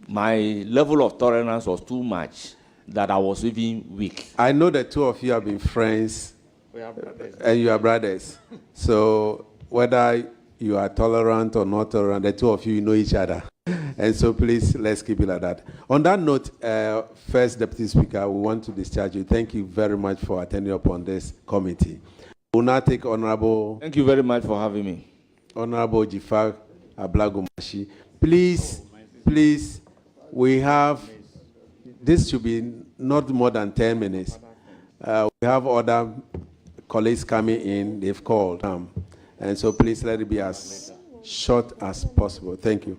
my level of tolerance was too much, that I was even weak. I know the two of you have been friends. We are brothers. And you are brothers. So whether you are tolerant or not tolerant, the two of you know each other. And so please, let's keep it like that. On that note, First Deputy Speaker, we want to discharge you. Thank you very much for attending upon this committee. We'll now take Honorable... Thank you very much for having me. Honorable Jifar Ablagumashi. Please, we have... This should be not more than 10 minutes. We have other colleagues coming in. They've called. And so please let it be as short as possible. Thank you.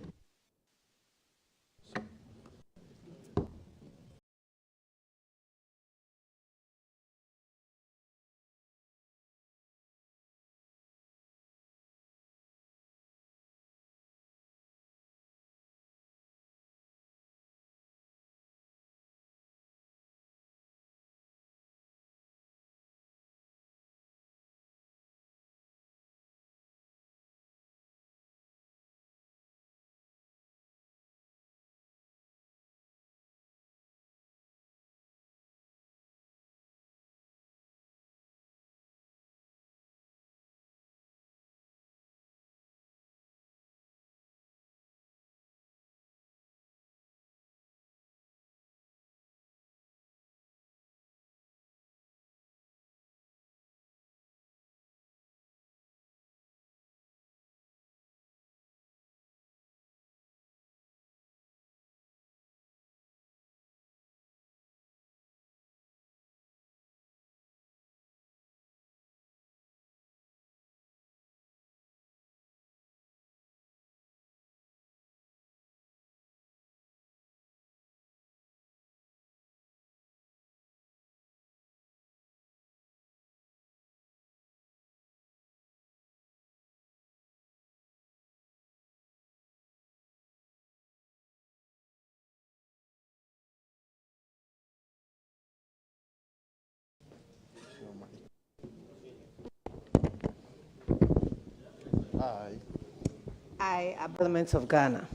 I, Parliament of Ghana.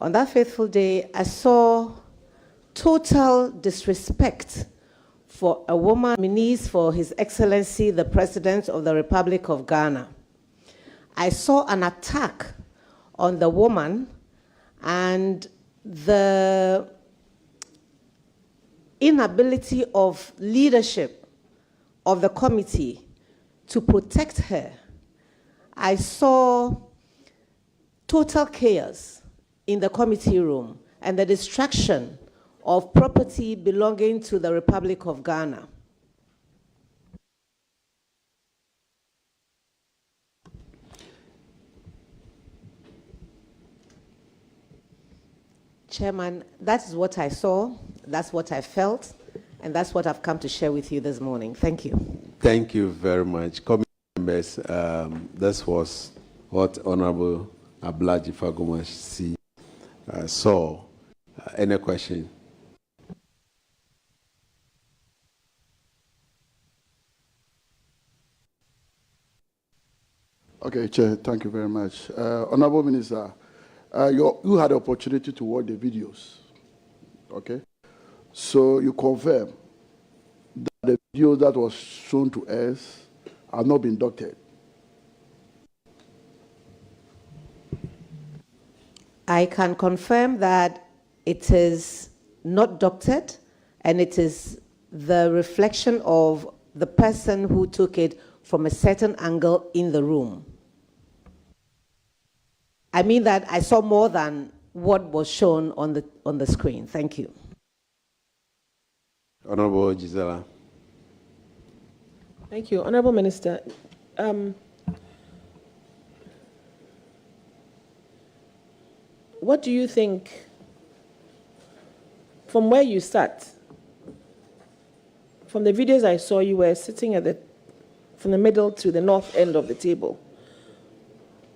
On that fateful day, I saw total disrespect for a woman nominee for His Excellency, the President of the Republic of Ghana. I saw an attack on the woman and the inability of leadership of the committee to protect her. I saw total chaos in the committee room and the destruction of property belonging to the Republic of Ghana. Chairman, that is what I saw, that's what I felt, and that's what I've come to share with you this morning. Thank you. Thank you very much. Committee members, this was what Honorable Ablaji Fagomashi saw. Any question? Okay, Chair, thank you very much. Honorable Minister, you had the opportunity to watch the videos, okay? So you confirm that the videos that was shown to us have not been doctored. I can confirm that it is not doctored, and it is the reflection of the person who took it from a certain angle in the room. I mean that I saw more than what was shown on the screen. Thank you. Honorable Gisela. Thank you. Honorable Minister, what do you think, from where you sat, from the videos I saw, you were sitting at from the middle to the north end of the table.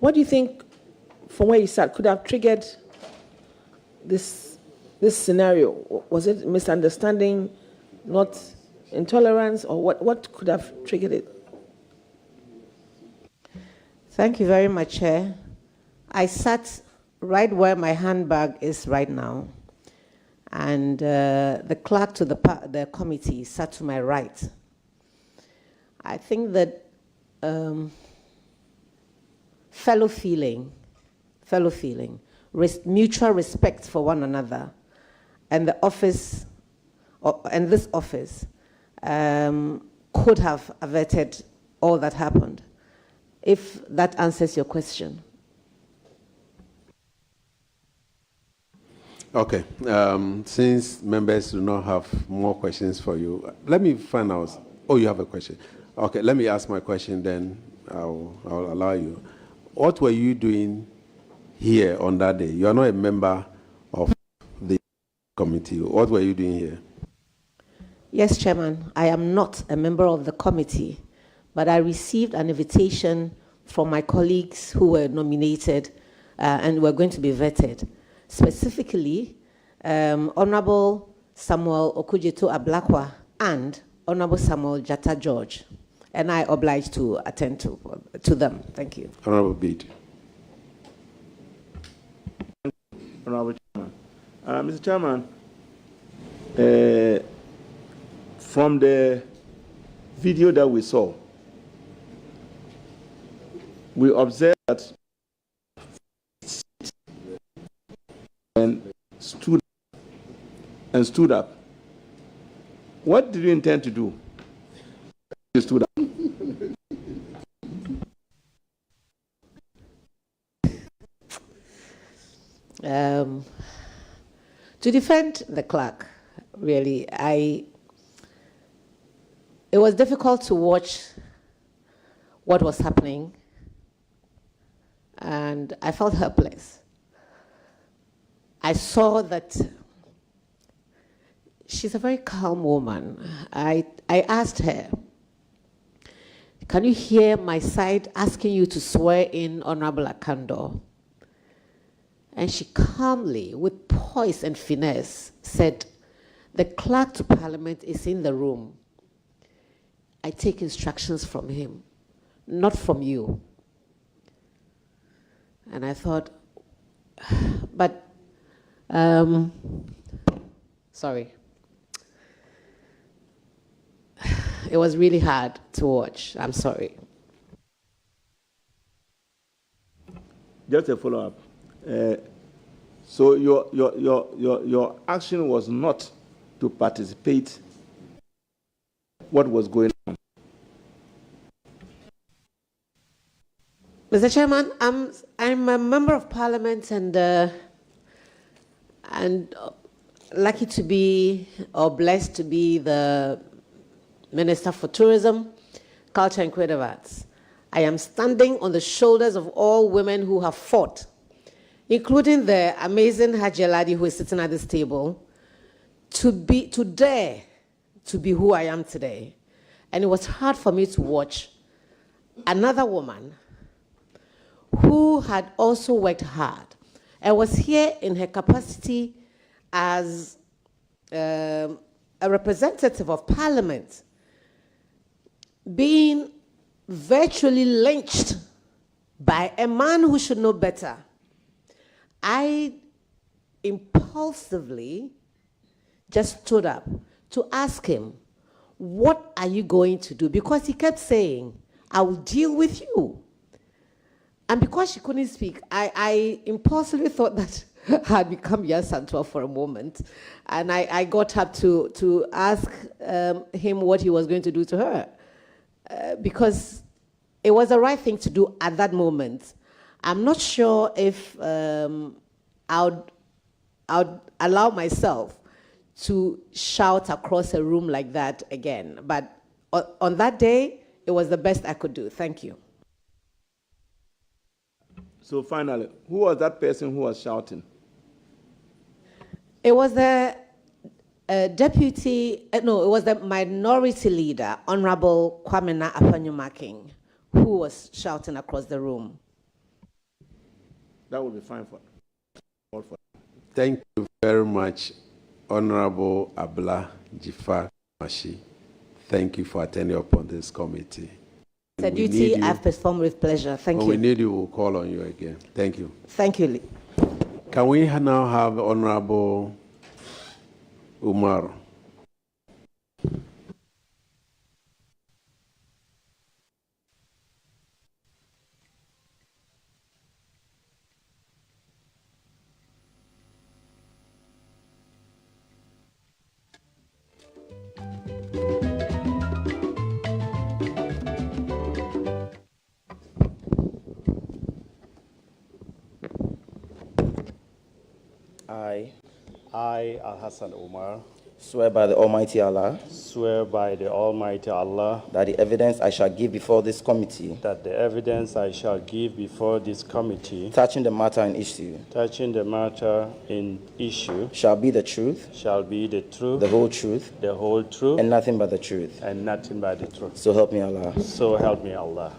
What do you think, from where you sat, could have triggered this scenario? Was it misunderstanding, not intolerance, or what could have triggered it? Thank you very much, Chair. I sat right where my handbag is right now, and the clerk to the committee sat to my right. I think that fellow feeling, mutual respect for one another, and the office, and this office, could have averted all that happened, if that answers your question. Okay, since members do not have more questions for you, let me find out. Oh, you have a question. Okay, let me ask my question, then I'll allow you. What were you doing here on that day? You are not a member of the committee. What were you doing here? Yes, Chairman, I am not a member of the committee, but I received an invitation from my colleagues who were nominated and were going to be vetted. Specifically, Honorable Samuel Okudzeto Ablakwa and Honorable Samuel Jatta George, and I obliged to attend to them. Thank you. Honorable Bede. Honorable Chairman. Mr. Chairman, from the video that we saw, we observed that and stood up. What did you intend to do? You stood up. To defend the clerk, really, it was difficult to watch what was happening, and I felt helpless. I saw that she's a very calm woman. I asked her, can you hear my side asking you to swear in Honorable Akando? And she calmly, with poise and finesse, said, the clerk to Parliament is in the room. I take instructions from him, not from you. And I thought, but, sorry. It was really hard to watch. I'm sorry. Just a follow-up. So your action was not to participate what was going on? Mr. Chairman, I'm a member of Parliament and lucky to be, or blessed to be, the Minister for Tourism, Culture and Creative Arts. I am standing on the shoulders of all women who have fought, including the amazing Haji Aladi who is sitting at this table, to dare to be who I am today. And it was hard for me to watch another woman who had also worked hard and was here in her capacity as a representative of Parliament, being virtually lynched by a man who should know better. I impulsively just stood up to ask him, what are you going to do? Because he kept saying, I will deal with you. And because she couldn't speak, I impulsively thought that I had become Yasantua for a moment. And I got up to ask him what he was going to do to her. Because it was the right thing to do at that moment. I'm not sure if I would allow myself to shout across a room like that again. But on that day, it was the best I could do. Thank you. So finally, who was that person who was shouting? It was the it was the minority leader, Honorable Kwamena Apanyumaking, who was shouting across the room. That would be fine for all for. Thank you very much, Honorable Abla Jifar Mashi. Thank you for attending upon this committee. It's a duty I've performed with pleasure. Thank you. When we need you, we'll call on you again. Thank you. Thank you. Can we now have Honorable Umar? I, Al-Hassan Umar, swear by the Almighty Allah swear by the Almighty Allah that the evidence I shall give before this committee that the evidence I shall give before this committee touching the matter in issue shall be the truth, the whole truth, and nothing but the truth. and nothing but the truth. So help me Allah. So help me Allah.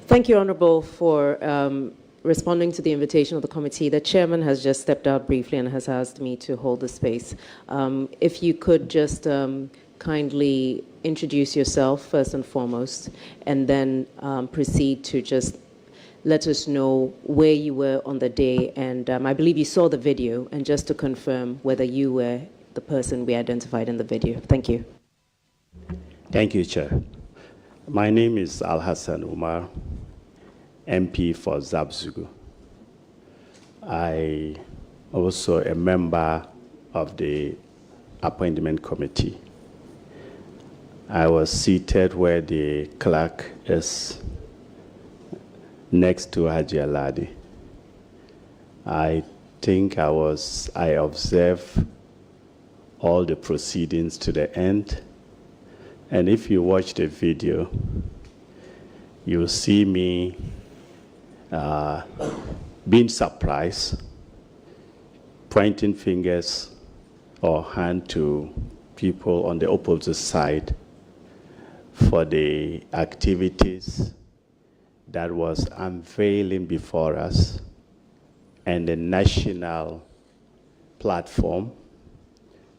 Thank you, Honourable, for responding to the invitation of the committee. The chairman has just stepped out briefly and has asked me to hold the space. If you could just kindly introduce yourself first and foremost, and then proceed to just let us know where you were on the day. And I believe you saw the video, and just to confirm whether you were the person we identified in the video. Thank you. Thank you, Chair. My name is Al-Hassan Umar, MP for Zabzugu. I also a member of the appointment committee. I was seated where the clerk is, next to Haji Aladi. I think I observed all the proceedings to the end. And if you watch the video, you'll see me being surprised, pointing fingers or hand to people on the opposite side for the activities that was unveiling before us and the national platform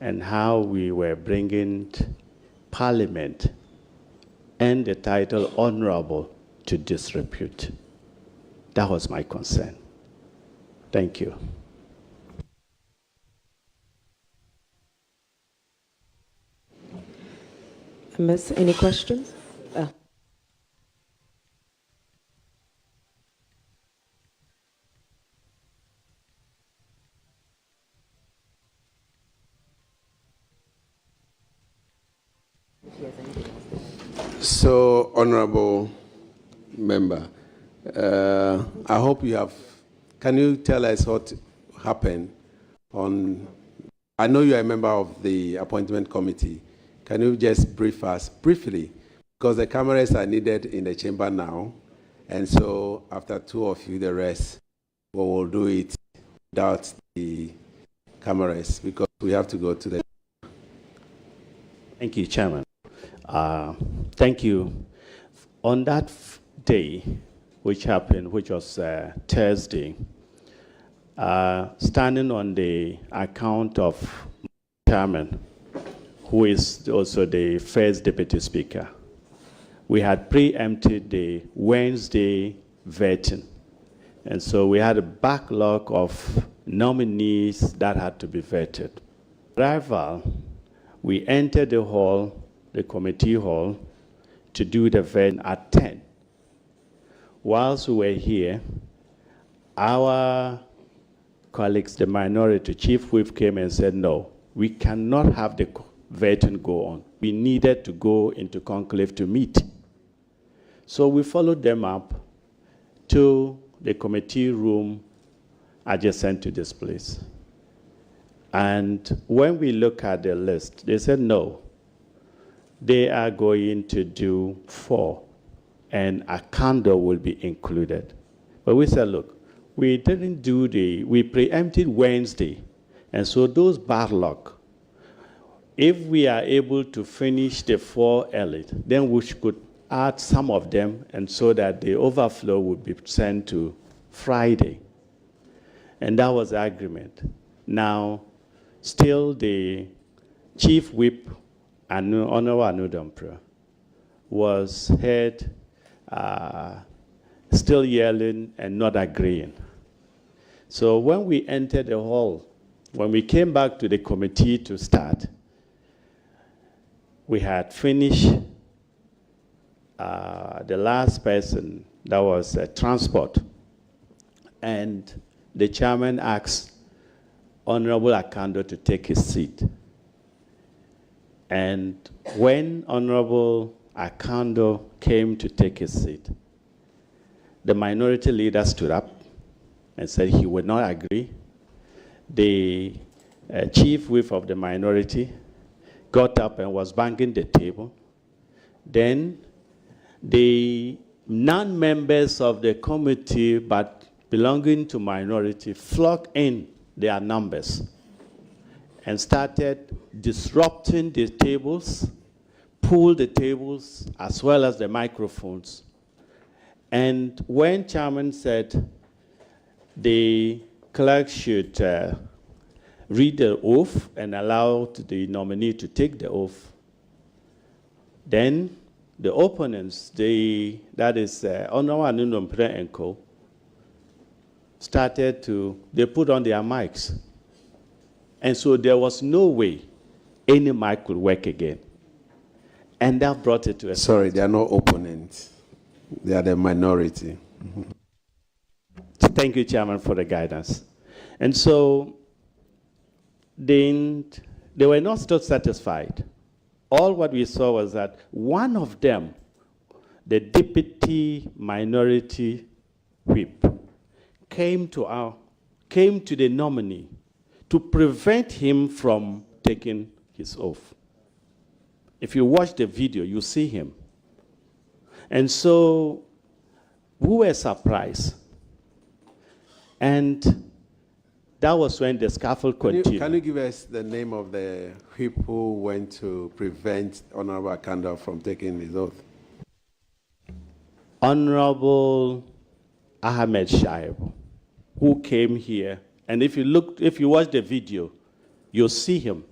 and how we were bringing Parliament and the title honorable to disrepute. That was my concern. Thank you. Miss, any questions? So, honorable member, I hope you have, can you tell us what happened on, I know you are a member of the appointment committee. Can you just brief us briefly? Because the cameras are needed in the chamber now. And so after two of you, the rest, we will do it without the cameras because we have to go to the... Thank you, Chairman. Thank you. On that day, which happened, which was Thursday, standing on the account of Chairman, who is also the first Deputy Speaker, we had preempted the Wednesday vetting. And so we had a backlog of nominees that had to be vetted. Arrival, we entered the hall, the committee hall, to do the vetting at 10. Whilst we were here, our colleagues, the minority chief whip came and said, no, we cannot have the vetting go on. We needed to go into conclave to meet. So we followed them up to the committee room adjacent to this place. And when we look at the list, they said no. They are going to do 4, and a candle will be included. But we said, look, we didn't do we preempted Wednesday, and so those backlog, if we are able to finish the 4 early, then we could add some of them, and so that the overflow would be sent to Friday. And that was the agreement. Now, still the chief whip, Honorable Anudampra, was heard still yelling and not agreeing. So when we entered the hall, when we came back to the committee to start, we had finished the last person, that was transport. And the chairman asked Honorable Akando to take his seat. And when Honorable Akando came to take his seat, the minority leader stood up and said he would not agree. The chief whip of the minority got up and was banging the table. Then the non-members of the committee but belonging to minority flocked in their numbers and started disrupting the tables, pulled the tables as well as the microphones. And when chairman said the clerk should read the oath and allow the nominee to take the oath, then the opponents, that is Honorable Anudampra and Co., started to, they put on their mics. And so there was no way any mic could work again. And that brought it to a... Sorry, they are not opponents. They are the minority. Thank you, Chairman, for the guidance. And so they were not still satisfied. All what we saw was that one of them, the deputy minority whip, came to the nominee to prevent him from taking his oath. If you watch the video, you see him. And so we were surprised. And that was when the scaffold continued. Can you give us the name of the whip who went to prevent Honorable Akanda from taking his oath? Honorable Ahmed Shaib, who came here, and if you watch the video, you'll see him.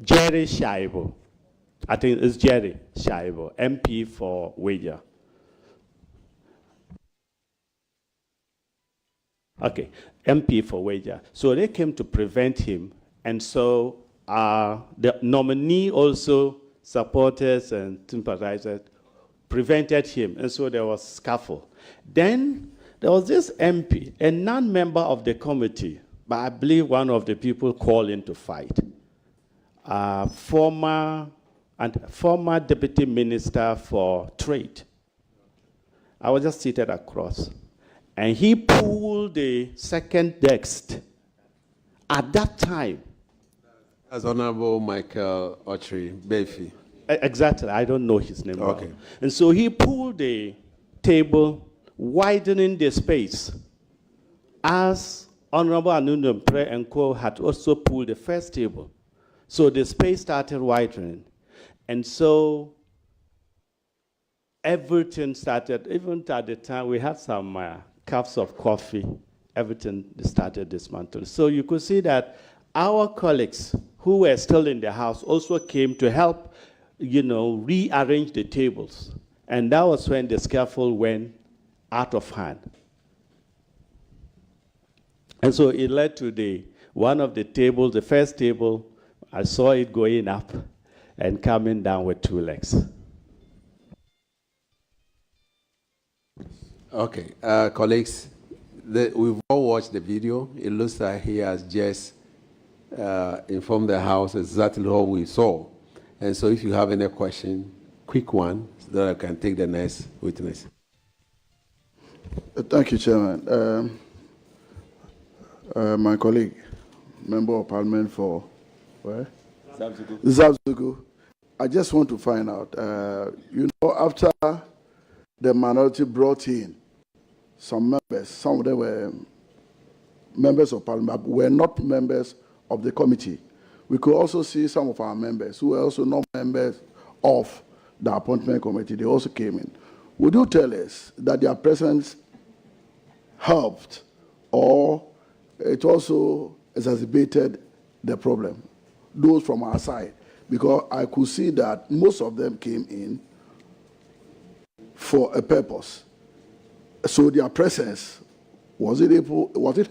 Jerry Shaibo. I think it's Jerry Shaibo, MP for Wager. Okay, MP for Wager. So they came to prevent him, and so the nominee also, supporters and sympathizers, prevented him, and so there was scuffle. Then there was this MP, a non-member of the committee, but I believe one of the people called in to fight. Former Deputy Minister for Trade. I was just seated across. And he pulled the second text at that time. As Honorable Michael Autry Befi. Exactly, I don't know his name. Okay. Well. And so he pulled the table, widening the space, as Honorable Anundum Pre and Co. had also pulled the first table. So the space started widening. And so everything started, even at the time we had some cups of coffee, everything started dismantling. So you could see that our colleagues who were still in the house also came to help, rearrange the tables. And that was when the scaffold went out of hand. And so it led to one of the tables, the first table, I saw it going up and coming down with 2 legs. Okay, colleagues, we've all watched the video. It looks like he has just informed the House exactly what we saw. And so if you have any question, quick one, so that I can take the next witness. Thank you, Chairman. My colleague, Member of Parliament for where? Zabzugu. I just want to find out, after the minority brought in some members, some of them were members of Parliament, but were not members of the committee. We could also see some of our members who were also not members of the appointment committee. They also came in. Would you tell us that their presence helped or it also exacerbated the problem? Those from our side, because I could see that most of them came in for a purpose. So their presence, was it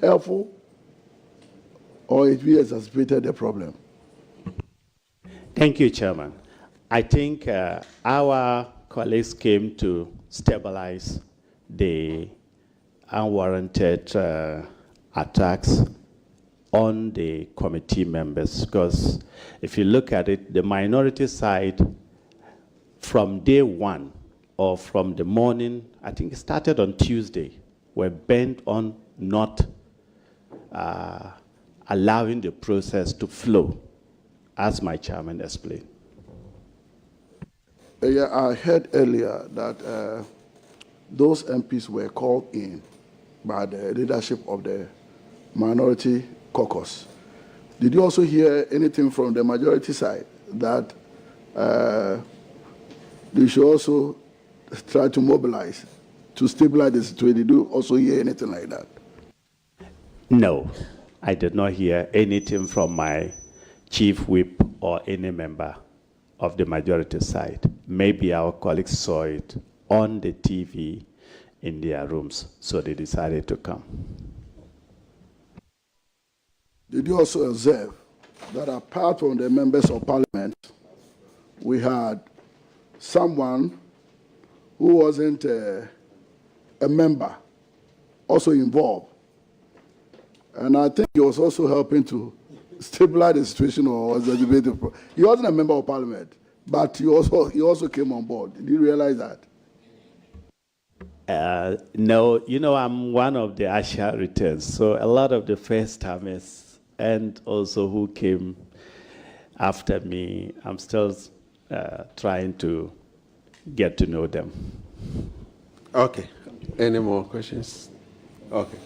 helpful, or it really exacerbated the problem? Thank you, Chairman. I think our colleagues came to stabilize the unwarranted attacks on the committee members, because if you look at it, the minority side from day one or from the morning, I think it started on Tuesday, were bent on not allowing the process to flow, as my chairman explained. Yeah, I heard earlier that those MPs were called in by the leadership of the minority caucus. Did you also hear anything from the majority side that they should also try to mobilize to stabilize the situation? Did you also hear anything like that? No, I did not hear anything from my chief whip or any member of the majority side. Maybe our colleagues saw it on the TV in their rooms, so they decided to come. Did you also observe that apart from the members of Parliament, we had someone who wasn't a member also involved? And I think he was also helping to stabilize the situation or exacerbate the problem. He wasn't a member of Parliament, but he also came on board. Did you realize that? No, I'm one of the Asha returns, so a lot of the first-timers and also who came after me, I'm still trying to get to know them. Okay. Any more questions? Okay.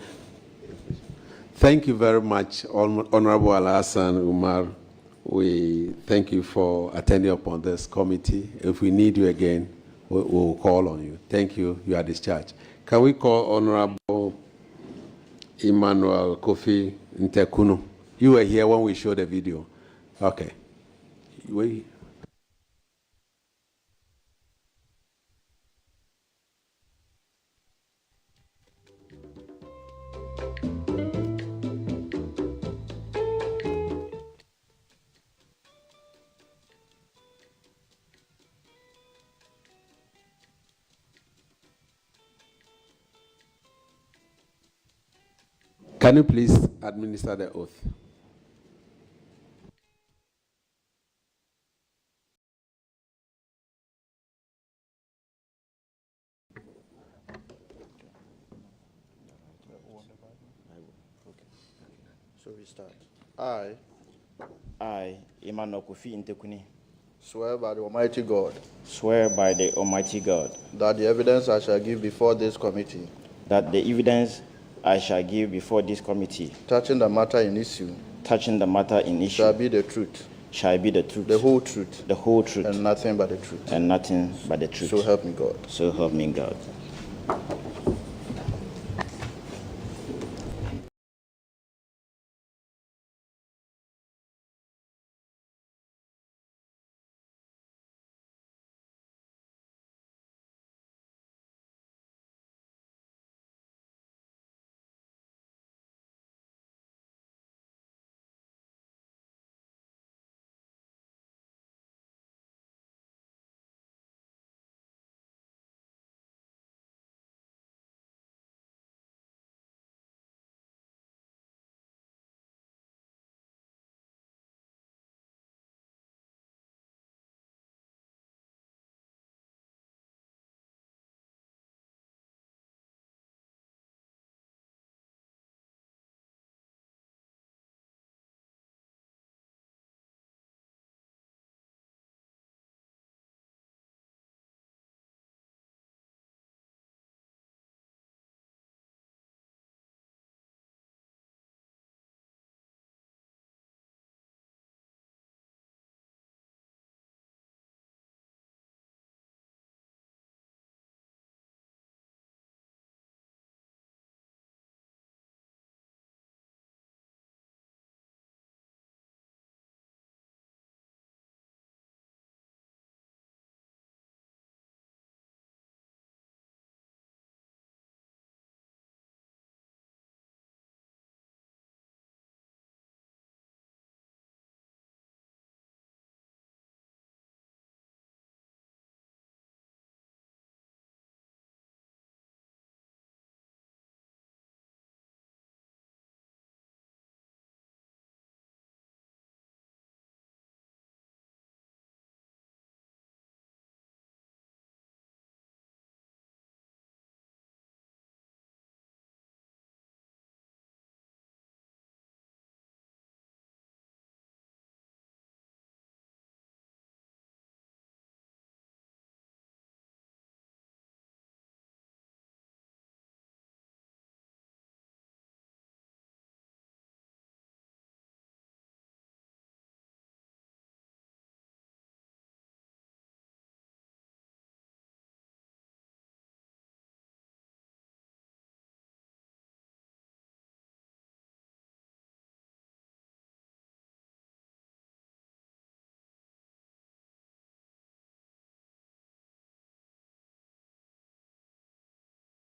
Thank you very much, Honorable Alhassan Umar we thank you for attending upon this committee. If we need you again, we'll call on you. Thank you. You are discharged. Can we call Honorable Emmanuel Kofi Ntekunu? You were here when we showed the video. Okay. Can you please administer the oath? So we start. I, Emmanuel Kofi Ntekuni, Swear by the Almighty God swear by the Almighty God that the evidence I shall give before this committee that the evidence I shall give before this committee touching the matter in issue shall be the truth, the whole truth, and nothing but the truth. and nothing but the truth. So help me God. So help me God.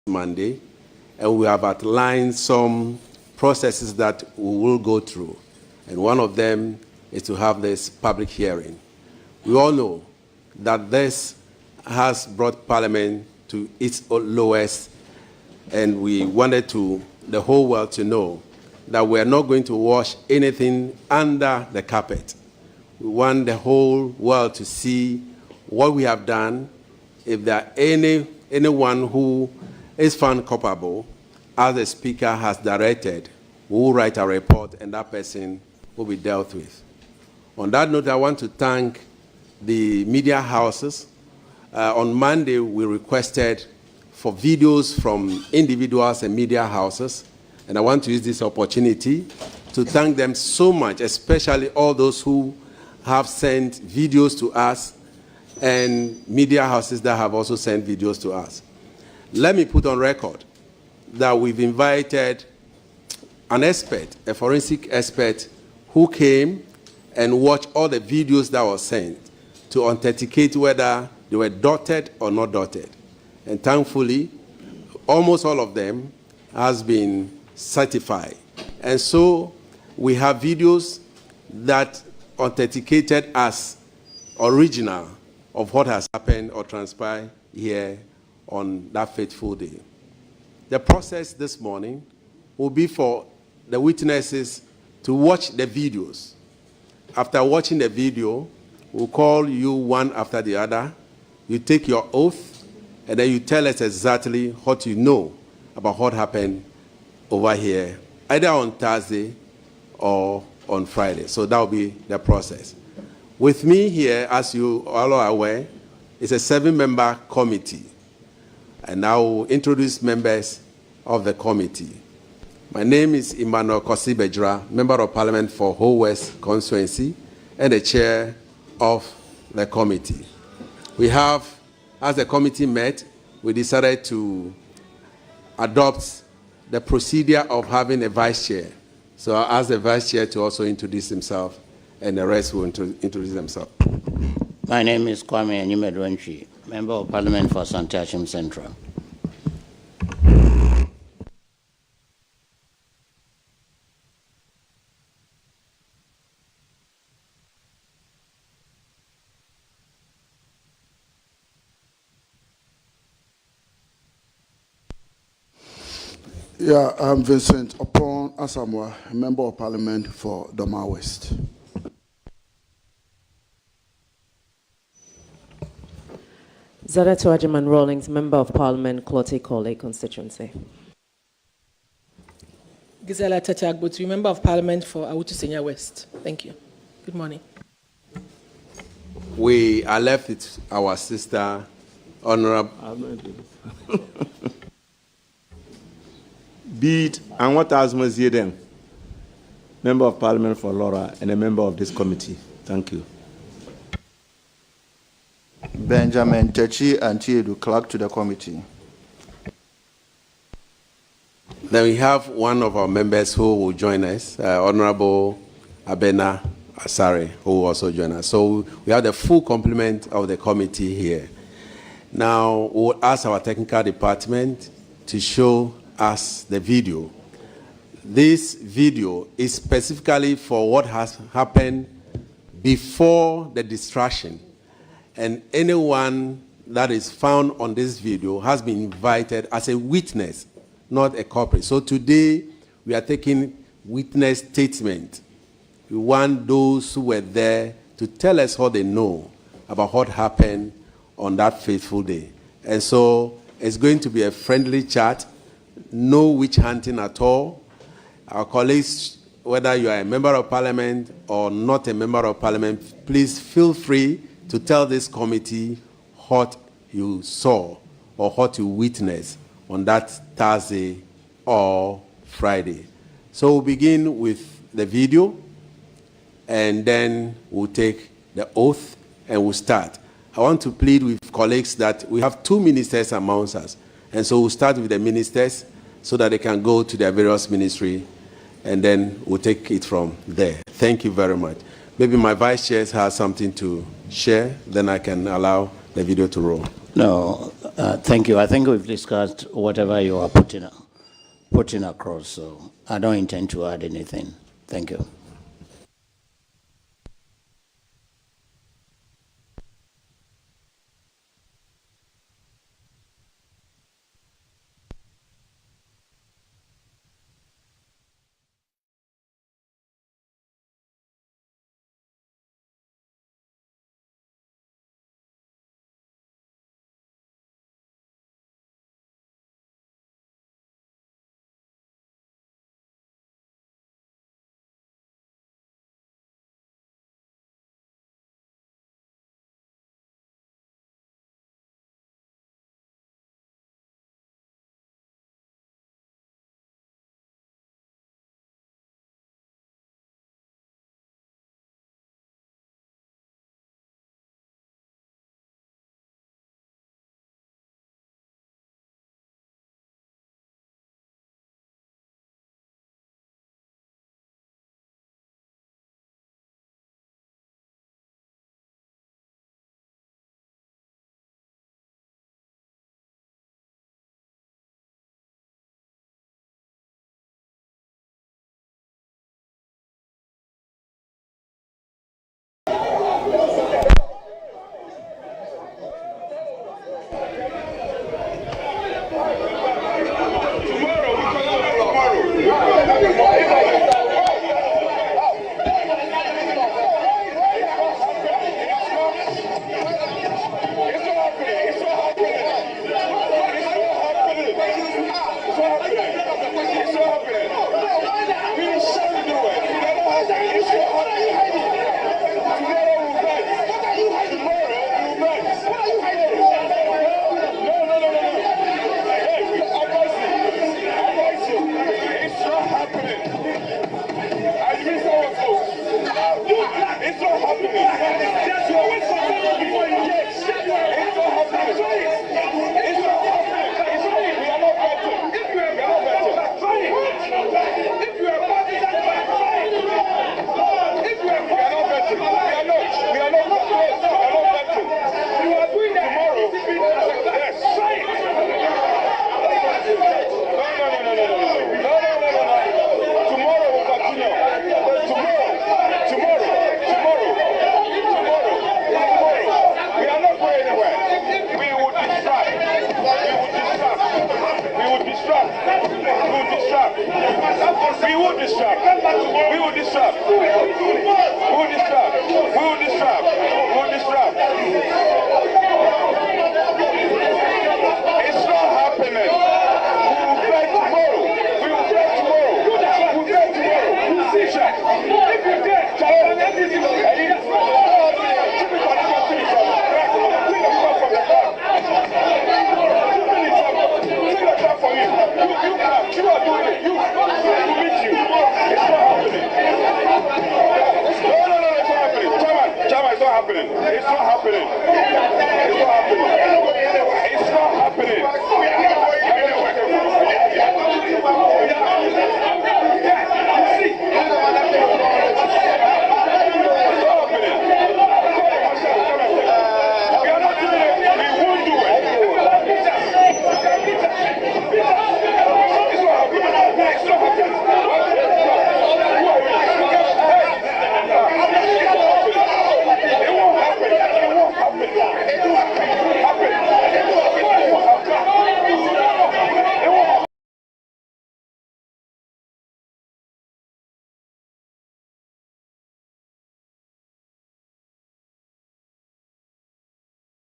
Monday, and we have outlined some processes that we will go through. And one of them is to have this public hearing. We all know that this has brought Parliament to its lowest, and we wanted the whole world to know that we are not going to wash anything under the carpet. We want the whole world to see what we have done. If there are anyone who is found culpable, as the Speaker has directed, we will write a report and that person will be dealt with. On that note, I want to thank the media houses. On Monday, we requested for videos from individuals and media houses, and I want to use this opportunity to thank them so much, especially all those who have sent videos to us, and media houses that have also sent videos to us. Let me put on record that we've invited an expert, a forensic expert, who came and watched all the videos that were sent to authenticate whether they were dotted or not dotted. And thankfully, almost all of them has been certified. And so we have videos that authenticated as original of what has happened or transpired here on that fateful day. The process this morning will be for the witnesses to watch the videos. After watching the video, we'll call you one after the other. You take your oath, and then you tell us exactly what you know about what happened over here, either on Thursday or on Friday. So that will be the process. With me here, as you all are aware, is a 7-member committee. And I will introduce members of the committee. My name is Emmanuel Kosi-Bejra, Member of Parliament for Ho West Constituency and the chair of the committee. We have, as the committee met, we decided to adopt the procedure of having a vice chair. So I'll ask the vice chair to also introduce himself, and the rest will introduce themselves. My name is Kwame Anyimedwenchi, Member of Parliament for Santashim Central. Yeah, I'm Vincent Opon Asamoah, a Member of Parliament for Doma West. Zarato Ajaman Rawlings, Member of Parliament, Clote Kole constituency. Gisela Tatiagbutu, Member of Parliament for Awutu Senya West. Thank you. Good morning. We are left with our sister, Honorable. Beat and what has them? Member of Parliament for Laura and a member of this committee. Thank you. Benjamin Techi and Tiedu, clerk to the committee. Then we have one of our members who will join us, Honorable Abena Asare, who will also join us. So we have the full complement of the committee here. Now we'll ask our technical department to show us the video. This video is specifically for what has happened before the distraction. And anyone that is found on this video has been invited as a witness, not a culprit. So today, we are taking witness statement. We want those who were there to tell us what they know about what happened on that fateful day. And so it's going to be a friendly chat, no witch hunting at all. Our colleagues, whether you are a member of Parliament or not a member of Parliament, please feel free to tell this committee what you saw or what you witnessed on that Thursday or Friday. So we'll begin with the video, and then we'll take the oath and we'll start. I want to plead with colleagues that we have 2 ministers amongst us. And so we'll start with the ministers so that they can go to their various ministry, and then we'll take it from there. Thank you very much. Maybe my vice chair has something to share, then I can allow the video to roll. No, thank you. I think we've discussed whatever you are putting across, so I don't intend to add anything. Thank you.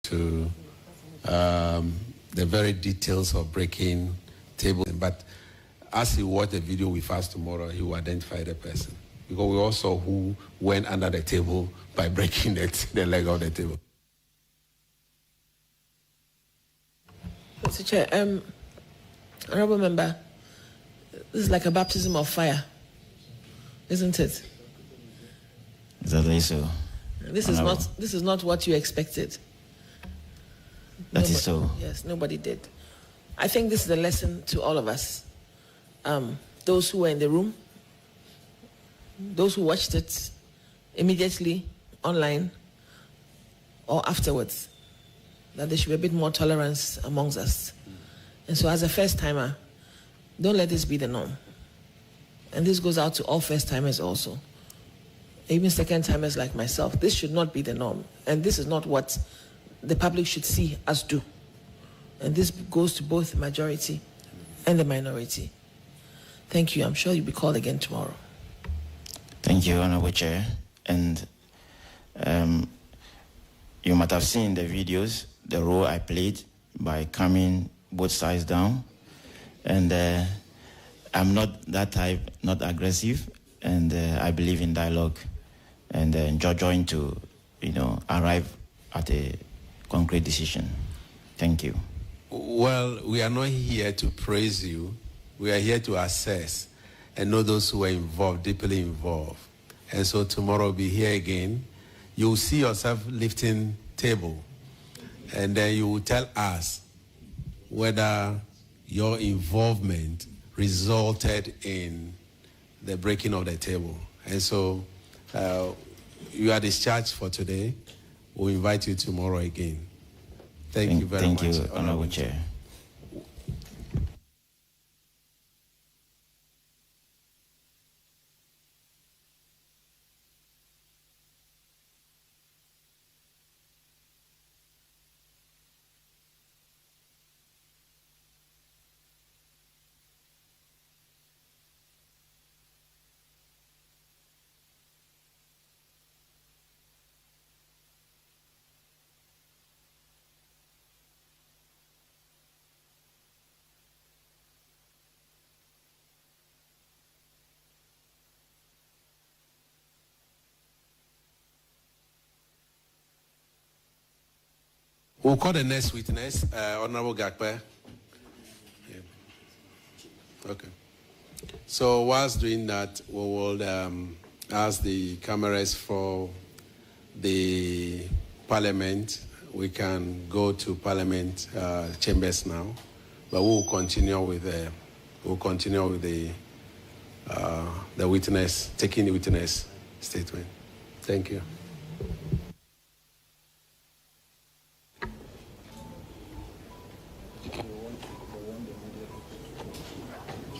To the very details of breaking tables, but as he watched the video with us tomorrow, he will identify the person, because we also who went under the table by breaking the leg of the table. Mr. Chair, Honorable Member, this is like a baptism of fire, isn't it? Exactly so. This is not what you expected. That is so. Yes, nobody did. I think this is a lesson to all of us. Those who were in the room, those who watched it immediately online or afterwards, that there should be a bit more tolerance amongst us. And so as a first-timer, don't let this be the norm. And this goes out to all first-timers also. Even second-timers like myself. This should not be the norm. And this is not what the public should see us do. And this goes to both the majority and the minority. Thank you. I'm sure you'll be called again tomorrow. Thank you, Honorable Chair. And you might have seen the videos, the role I played by calming both sides down. And I'm not that type, not aggressive, and I believe in dialogue and join to, arrive at a concrete decision. Thank you. Well, we are not here to praise you. We are here to assess and know those who are involved, deeply involved. And so tomorrow we'll be here again. You'll see yourself lifting table. And then you will tell us whether your involvement resulted in the breaking of the table. And so you are discharged for today. We'll invite you tomorrow again. Thank you very much. Thank you, Honorable Chair. We'll call the next witness, Honorable Gakpe. Yeah. Okay. So whilst doing that, we will ask the cameras for the Parliament. We can go to Parliament chambers now, but we'll continue with the witness, taking the witness statement. Thank you.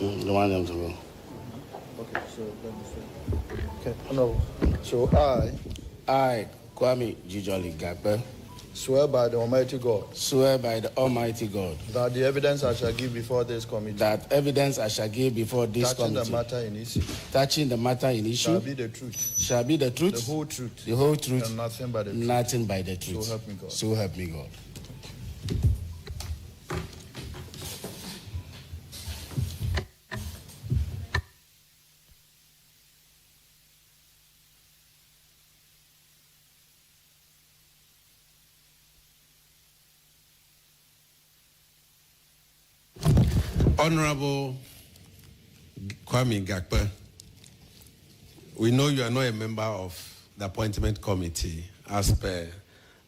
You want them to go? Okay, so let me see. Okay, no. So I, Kwame Jijoli Gakpe, swear by the Almighty God swear by the Almighty God that the evidence I shall give before this committee touching the matter in issue shall be the truth, the whole truth, and nothing but the truth. nothing but the truth. So help me God. So help me God. Honorable Kwame Gakpe, we know you are not a member of the appointment committee as per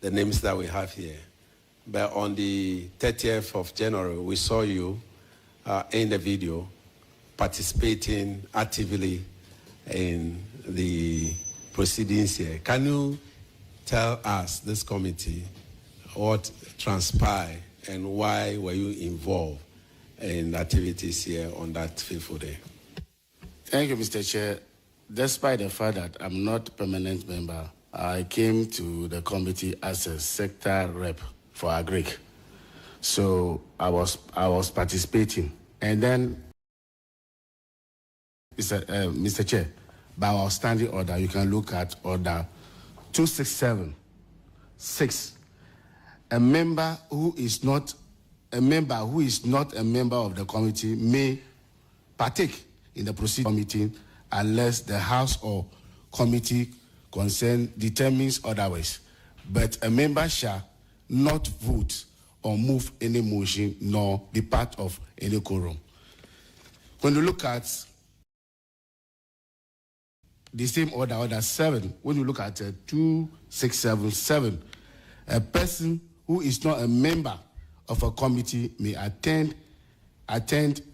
the names that we have here. But on the 30th of January, we saw you in the video participating actively in the proceedings here. Can you tell us, this committee, what transpired and why were you involved in activities here on that fateful day? Thank you, Mr. Chair. Despite the fact that I'm not a permanent member, I came to the committee as a sector rep for Agric. So I was participating. And then, Mr. Chair, by our standing order, you can look at order 267-6. A member who is not a member of the committee may partake in the proceeding committee unless the House or committee concerned determines otherwise. But a member shall not vote or move any motion nor be part of any quorum. When you look at the same order 7, when you look at 2677, a person who is not a member of a committee may attend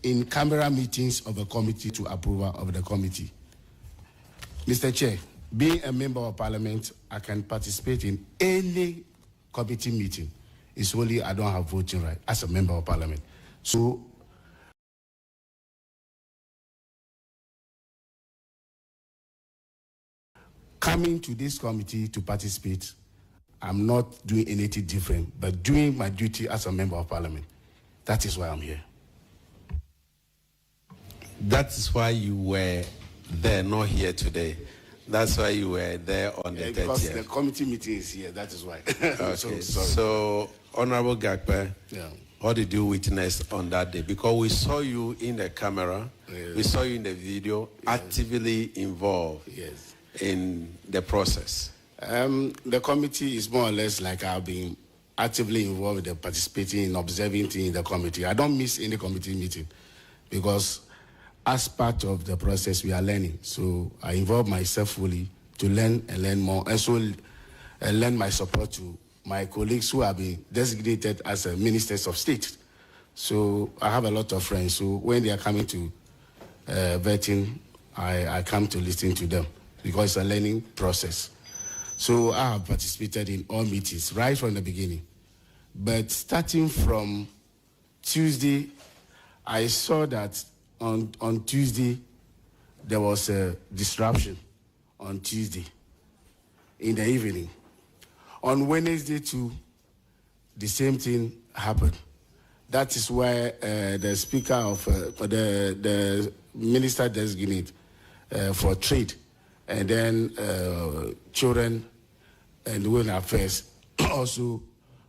in camera meetings of a committee to approval of the committee. Mr. Chair, being a member of Parliament, I can participate in any committee meeting. It's only I don't have voting right as a member of Parliament. So coming to this committee to participate, I'm not doing anything different, but doing my duty as a member of Parliament. That is why I'm here. That is why you were there, not here today. That's why you were there on the 30th. Because the committee meeting is here, that is why. Okay. So, Honorable Gakpe, what did you witness on that day? Because we saw you in the camera, we saw you in the video, actively involved in the process. The committee is more or less like I've been actively involved in participating in observing things in the committee. I don't miss any committee meeting because as part of the process we are learning. So I involve myself fully to learn and learn more, and so lend my support to my colleagues who have been designated as ministers of state. So I have a lot of friends. So when they are coming to vetting, I come to listen to them because it's a learning process. So I have participated in all meetings right from the beginning. But starting from Tuesday, I saw that on Tuesday, there was a disruption on Tuesday in the evening. On Wednesday too, the same thing happened. That is why the speaker of the minister designate for trade and then children and women affairs also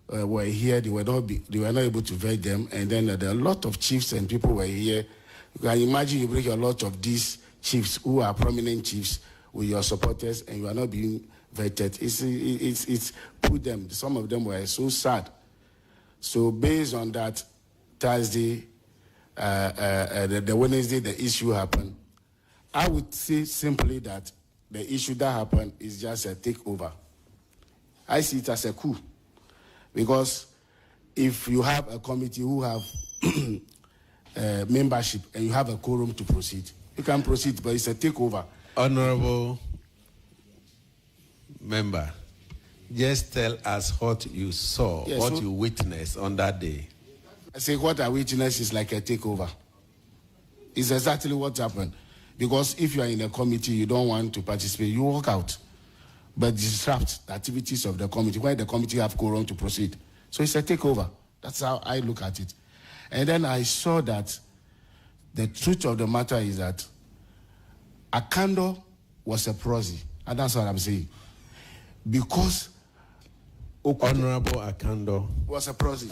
were here. They were not able to vet them, and then there are a lot of chiefs and people were here. You can imagine you bring a lot of these chiefs who are prominent chiefs with your supporters, and you are not being vetted. It's put them. Some of them were so sad So based on that, Thursday, the Wednesday, the issue happened. I would say simply that the issue that happened is just a takeover. I see it as a coup, because if you have a committee who have membership and you have a quorum to proceed, you can proceed, but it's a takeover. Honorable member, just tell us what you saw, Yes, what so you witnessed on that day. I say what I witnessed is like a takeover. It's exactly what happened. Because if you are in a committee, you don't want to participate, you walk out. But disrupt the activities of the committee, where the committee have quorum to proceed. So it's a takeover. That's how I look at it. And then I saw that the truth of the matter is that Akando was a prosy. And that's what I'm saying. Because Honorable Akando was a prosy.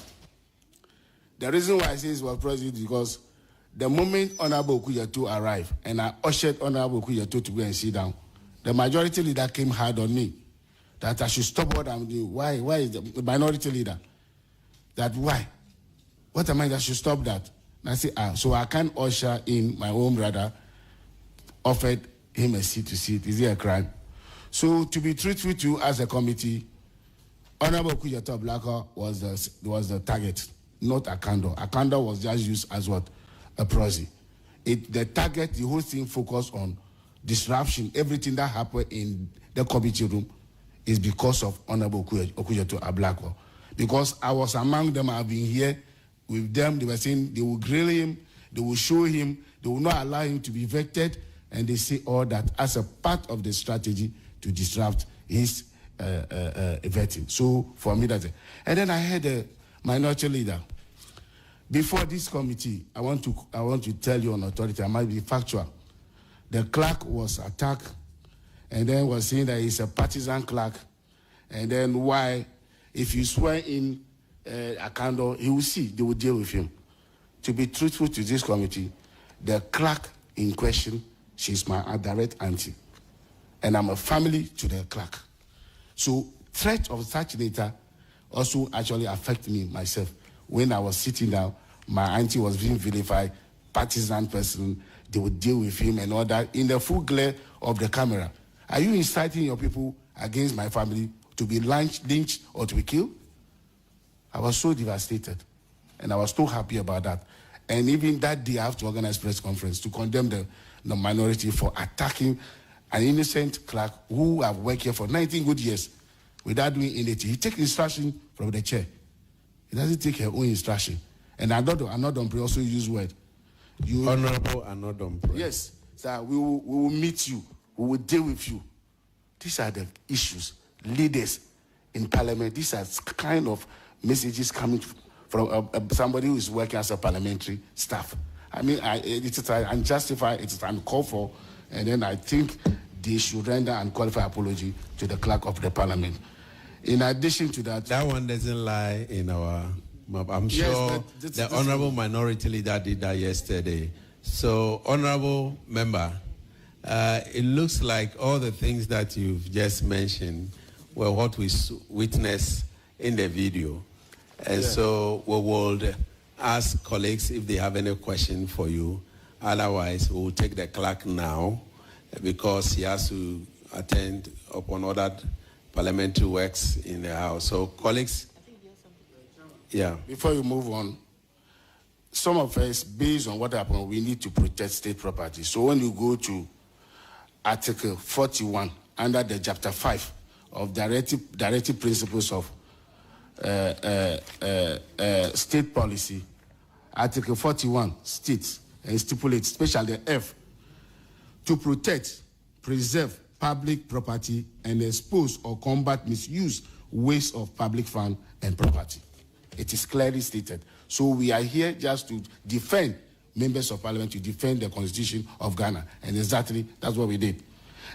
The reason why I say it was prosy is because the moment Honorable Okuyato arrived and I ushered Honorable Okuyato to go and sit down, the majority leader came hard on me that I should stop what I'm doing. Why is the minority leader? That why? What am I that should stop that? And I say, so I can't usher in my own brother, offered him a seat to sit. Is it a crime? So to be truthful to you as a committee, Honorable Okuyato Blacko was the target, not Akando. Akando was just used as what? A prosy. The target, the whole thing focused on disruption. Everything that happened in the committee room is because of Honorable Okuyato Blacko. Because I was among them, I've been here with them. They were saying they will grill him, they will show him, they will not allow him to be vetted, and they say all that as a part of the strategy to disrupt his vetting. So for me, that's it. And then I heard a minority leader. Before this committee, I want to tell you on authority, I might be factual. The clerk was attacked and then was saying that he's a partisan clerk. And then why, if you swear in Akando, he will see, they will deal with him. To be truthful to this committee, the clerk in question, she's my direct auntie. And I'm a family to the clerk. So threat of such data also actually affect me, myself. When I was sitting down, my auntie was being vilified, partisan person, they would deal with him and all that in the full glare of the camera. Are you inciting your people against my family to be lynched or to be killed? I was so devastated, and I was so happy about that. And even that day, I have to organize press conference to condemn the minority for attacking an innocent clerk who have worked here for 19 good years without doing anything. He takes instruction from the chair. He doesn't take her own instruction. And Anodom also use word. Honorable Anodom. Yes, sir, we will meet you. We will deal with you. These are the issues. Leaders in parliament, these are kind of messages coming from somebody who is working as a parliamentary staff. I mean, it is unjustified, it is uncalled for, and then I think they should render unqualified apology to the clerk of the parliament. In addition to that... That one doesn't lie in our map. I'm sure the Honorable Minority Leader did that yesterday. So, Honorable Member, it looks like all the things that you've just mentioned were what we witnessed in the video. And so we will ask colleagues if they have any question for you. Otherwise, we will take the clerk now because he has to attend upon other parliamentary works in the House. So, colleagues, before you move on, some of us, based on what happened, we need to protect state property. So when you go to Article 41, under the Chapter 5 of Directive Principles of State Policy, Article 41 states and stipulates, especially the F, to protect, preserve public property and expose or combat misuse, waste of public fund and property. It is clearly stated. So we are here just to defend members of parliament, to defend the Constitution of Ghana. And exactly that's what we did.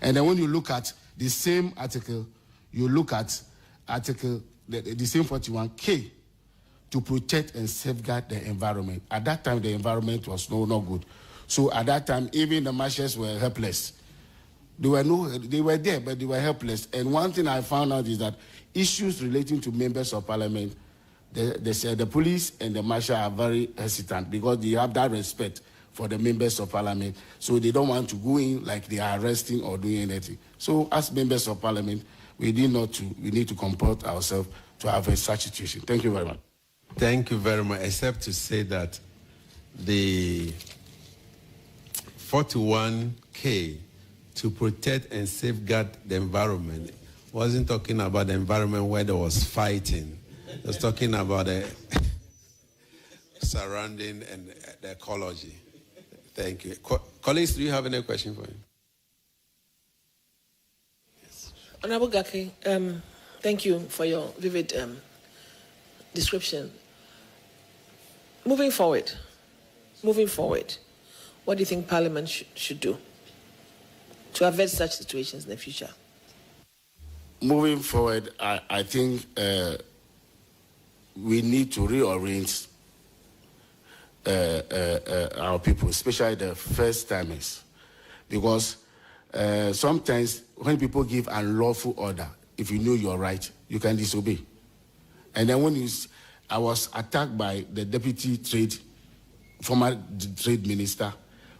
And then when you look at the same article, you look at article, the same 41K, to protect and safeguard the environment. At that time, the environment was not good. So at that time, even the marshals were helpless. They were there, but they were helpless. And one thing I found out is that issues relating to members of parliament, the police and the marshal are very hesitant because they have that respect for the members of parliament. So they don't want to go in like they are arresting or doing anything. So as members of parliament, we need to comport ourselves to have such situation. Thank you very much. Thank you very much, except to say that the 41K to protect and safeguard the environment wasn't talking about the environment where there was fighting. It was talking about the surrounding and the ecology. Thank you. Colleagues, do you have any question for me? Yes. Honorable Gaki, thank you for your vivid description. Moving forward, what do you think Parliament should do to avert such situations in the future? Moving forward, I think we need to rearrange our people, especially the first timers, because sometimes when people give unlawful order, if you know you're right, you can disobey. And then I was attacked by the former trade minister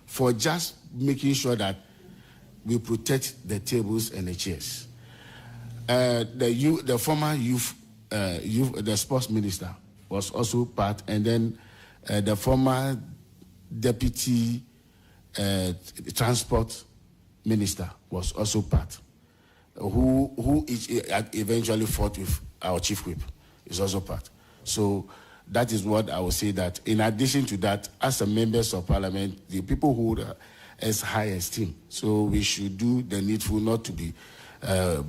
for just making sure that we protect the tables and the chairs. The former the sports minister was also part, and then the former deputy transport minister was also part, who eventually fought with our chief whip, is also part. So that is what I would say, that in addition to that, as a members of parliament, the people hold as high esteem. So we should do the needful not to be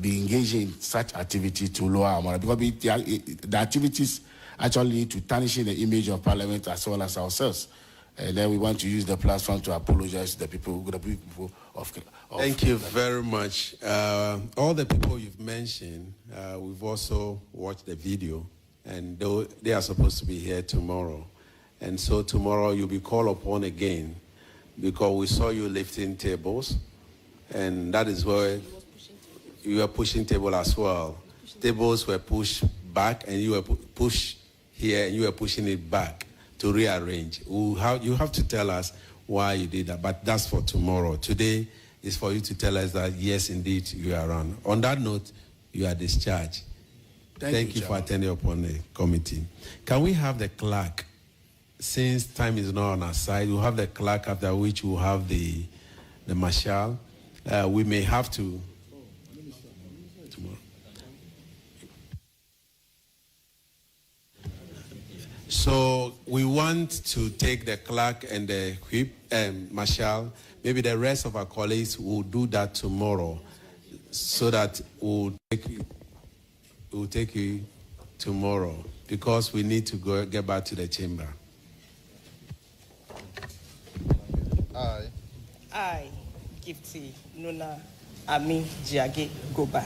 engaging in such activity to lower our morale, because the activities actually lead to tarnishing the image of parliament as well as ourselves. And then we want to use the platform to apologize to the people of Thank you very much. All the people you've mentioned, we've also watched the video, and they are supposed to be here tomorrow. And so tomorrow you'll be called upon again, because we saw you lifting tables, and that is where you were pushing table as well. Tables were pushed back, and you were pushed here, and you were pushing it back to rearrange. You have to tell us why you did that, but that's for tomorrow. Today is for you to tell us that, yes, indeed, you are wrong. On that note, you are discharged. Thank you for attending upon the committee. Can we have the clerk, since time is not on our side, we'll have the clerk, after which we'll have the marshal. We may have to tomorrow. So we want to take the clerk and the whip marshal. Maybe the rest of our colleagues will do that tomorrow, so that we'll take you tomorrow, because we need to get back to the chamber. I, Gifty Nuna Ami Jiage Goba.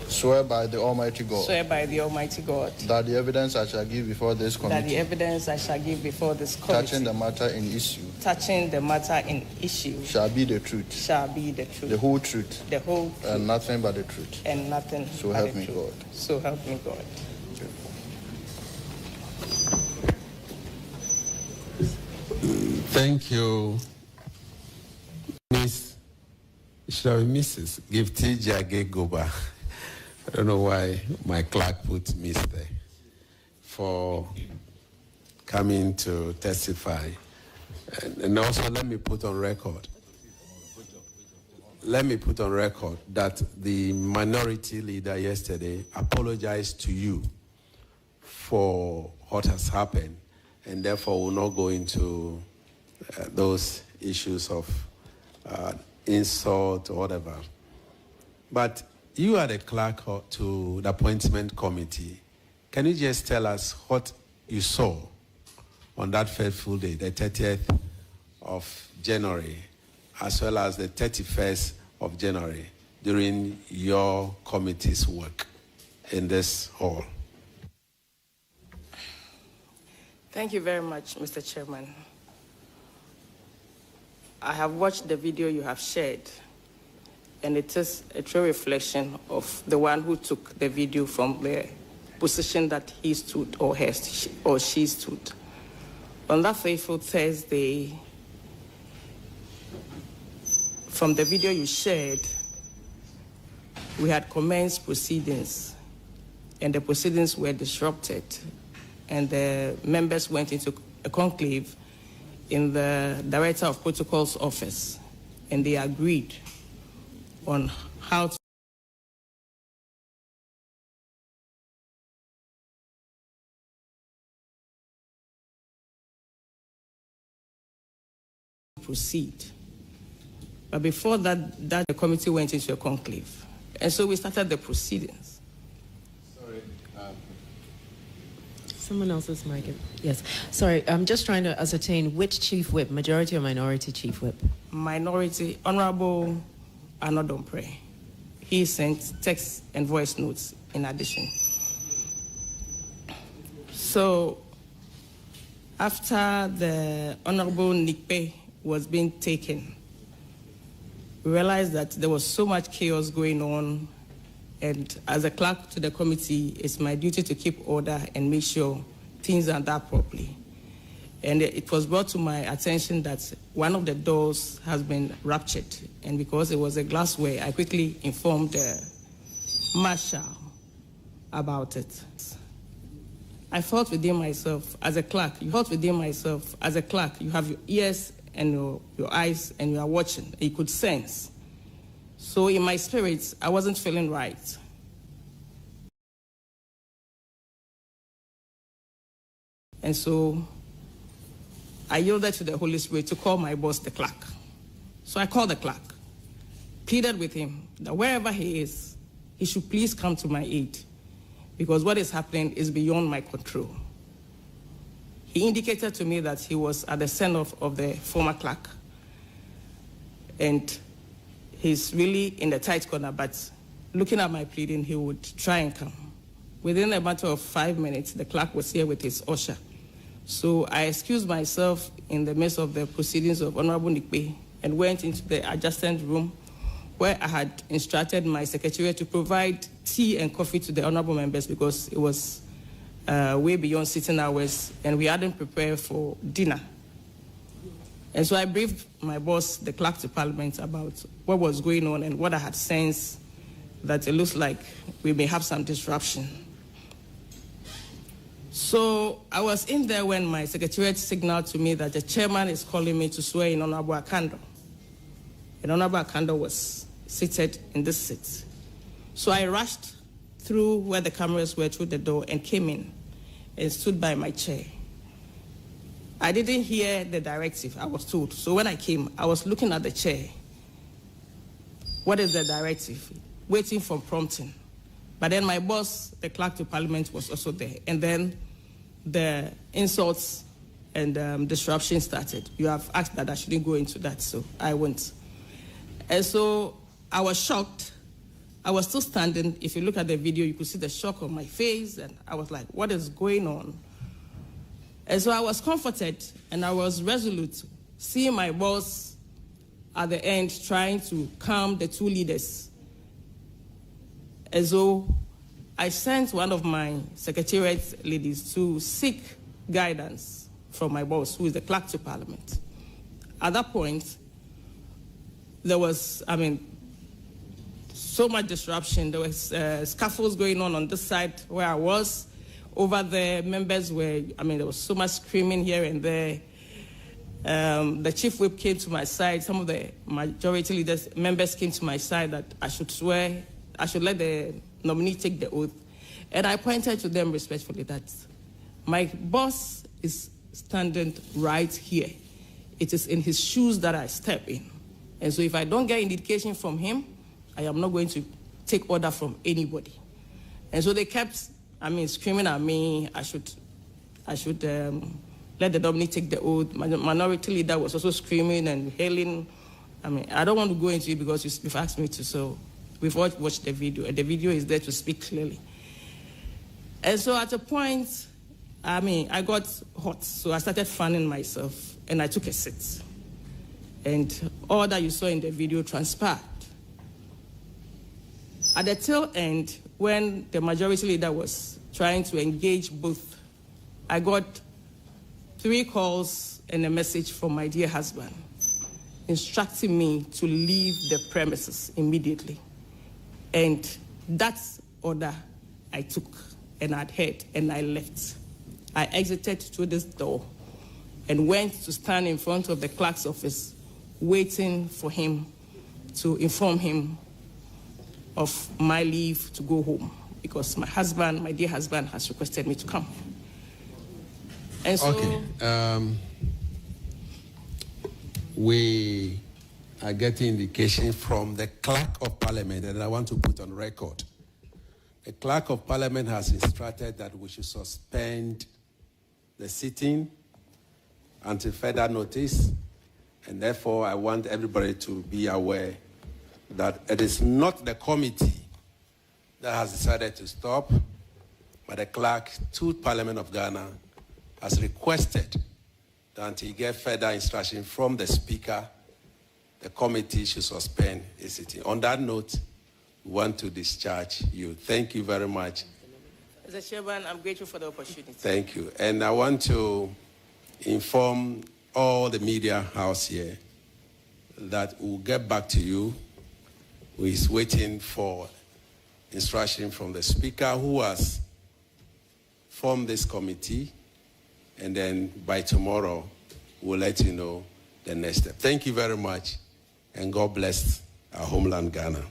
Swear by the Almighty God. Swear by the Almighty God. That the evidence I shall give before this committee. That the evidence I shall give before this committee. Touching the matter in issue. Touching the matter in issue. Shall be the truth. Shall be the truth. The whole truth. The whole truth. And nothing but the truth. And nothing so but help the me truth. God. So help me God. Thank you, Miss. Shall we Mrs. Gifty Jage Goba? I don't know why my clerk put Miss there, for coming to testify. And also let me put on record that the minority leader yesterday apologized to you for what has happened, and therefore will not go into those issues of insult or whatever. But you are the clerk to the appointment committee. Can you just tell us what you saw on that fateful day, the 30th of January, as well as the 31st of January, during your committee's work in this hall? Thank you very much, Mr. Chairman. I have watched the video you have shared, and it is a true reflection of the one who took the video from the position that he stood or she stood. On that fateful Thursday, from the video you shared, we had commenced proceedings, and the proceedings were disrupted, and the members went into a conclave in the Director of Protocol's office, and they agreed on how to proceed. But before that, the committee went into a conclave, and so we started the proceedings. Someone else's mic. Yes. Sorry, I'm just trying to ascertain which chief whip, majority or minority chief whip? Minority, Honorable Anodompre. He sent text and voice notes in addition. So after the Honorable Nikpe was being taken, we realized that there was so much chaos going on, and as a clerk to the committee, it's my duty to keep order and make sure things are done properly. And it was brought to my attention that one of the doors has been ruptured, and because it was a glassware, I quickly informed the marshal about it. I thought within myself, as a clerk, you have your ears and your eyes, and you are watching, you could sense. So in my spirit, I wasn't feeling right. And so I yielded to the Holy Spirit to call my boss, the clerk. So I called the clerk, pleaded with him that wherever he is, he should please come to my aid, because what is happening is beyond my control. He indicated to me that he was at the send-off of the former clerk, and he's really in the tight corner, but looking at my pleading, he would try and come. Within a matter of 5 minutes, the clerk was here with his usher. So I excused myself in the midst of the proceedings of Honorable Nikpe and went into the adjacent room where I had instructed my secretariat to provide tea and coffee to the honorable members, because it was way beyond sitting hours and we hadn't prepared for dinner. And so I briefed my boss, the clerk to Parliament, about what was going on and what I had sensed, that it looks like we may have some disruption. So I was in there when my secretariat signaled to me that the chairman is calling me to swear in Honorable Akando. And Honorable Akando was seated in this seat. So I rushed through where the cameras were through the door and came in and stood by my chair. I didn't hear the directive, I was told. So when I came, I was looking at the chair. What is the directive? Waiting for prompting. But then my boss, the clerk to Parliament, was also there. And then the insults and disruption started. You have asked that I shouldn't go into that, so I went. And so I was shocked. I was still standing. If you look at the video, you could see the shock on my face, and I was like, what is going on? And so I was comforted, and I was resolute, seeing my boss at the end trying to calm the two leaders. And so I sent one of my secretariat ladies to seek guidance from my boss, who is the clerk to Parliament. At that point, there was, so much disruption. There was scuffles going on this side where I was. Over there, members were, there was so much screaming here and there. The chief whip came to my side. Some of the majority members came to my side that I should swear, I should let the nominee take the oath. And I pointed to them respectfully that my boss is standing right here. It is in his shoes that I step in. And so if I don't get indication from him, I am not going to take order from anybody. And so they kept, screaming at me. I should let the nominee take the oath. My minority leader was also screaming and hailing. I don't want to go into it because you've asked me to, so we've all watched the video, and the video is there to speak clearly. And so at a point, I got hot, so I started fanning myself, and I took a seat. And all that you saw in the video transpired. At the tail end, when the majority leader was trying to engage both, I got 3 calls and a message from my dear husband instructing me to leave the premises immediately. And that's order I took and adhered, and I left. I exited through this door and went to stand in front of the clerk's office, waiting for him to inform him of my leave to go home, because my husband, my dear husband, has requested me to come. And so, okay. We are getting indication from the Clerk of Parliament that I want to put on record. The Clerk of Parliament has instructed that we should suspend the sitting until further notice, and therefore I want everybody to be aware that it is not the committee that has decided to stop, but the clerk to Parliament of Ghana has requested that until he gets further instruction from the Speaker, the committee should suspend its sitting. On that note, we want to discharge you. Thank you very much. Mr. Chairman, I'm grateful for the opportunity. Thank you. And I want to inform all the media house here that we'll get back to you. We're waiting for instruction from the Speaker, who has formed this committee, and then by tomorrow, we'll let you know the next step. Thank you very much, and God bless our homeland, Ghana.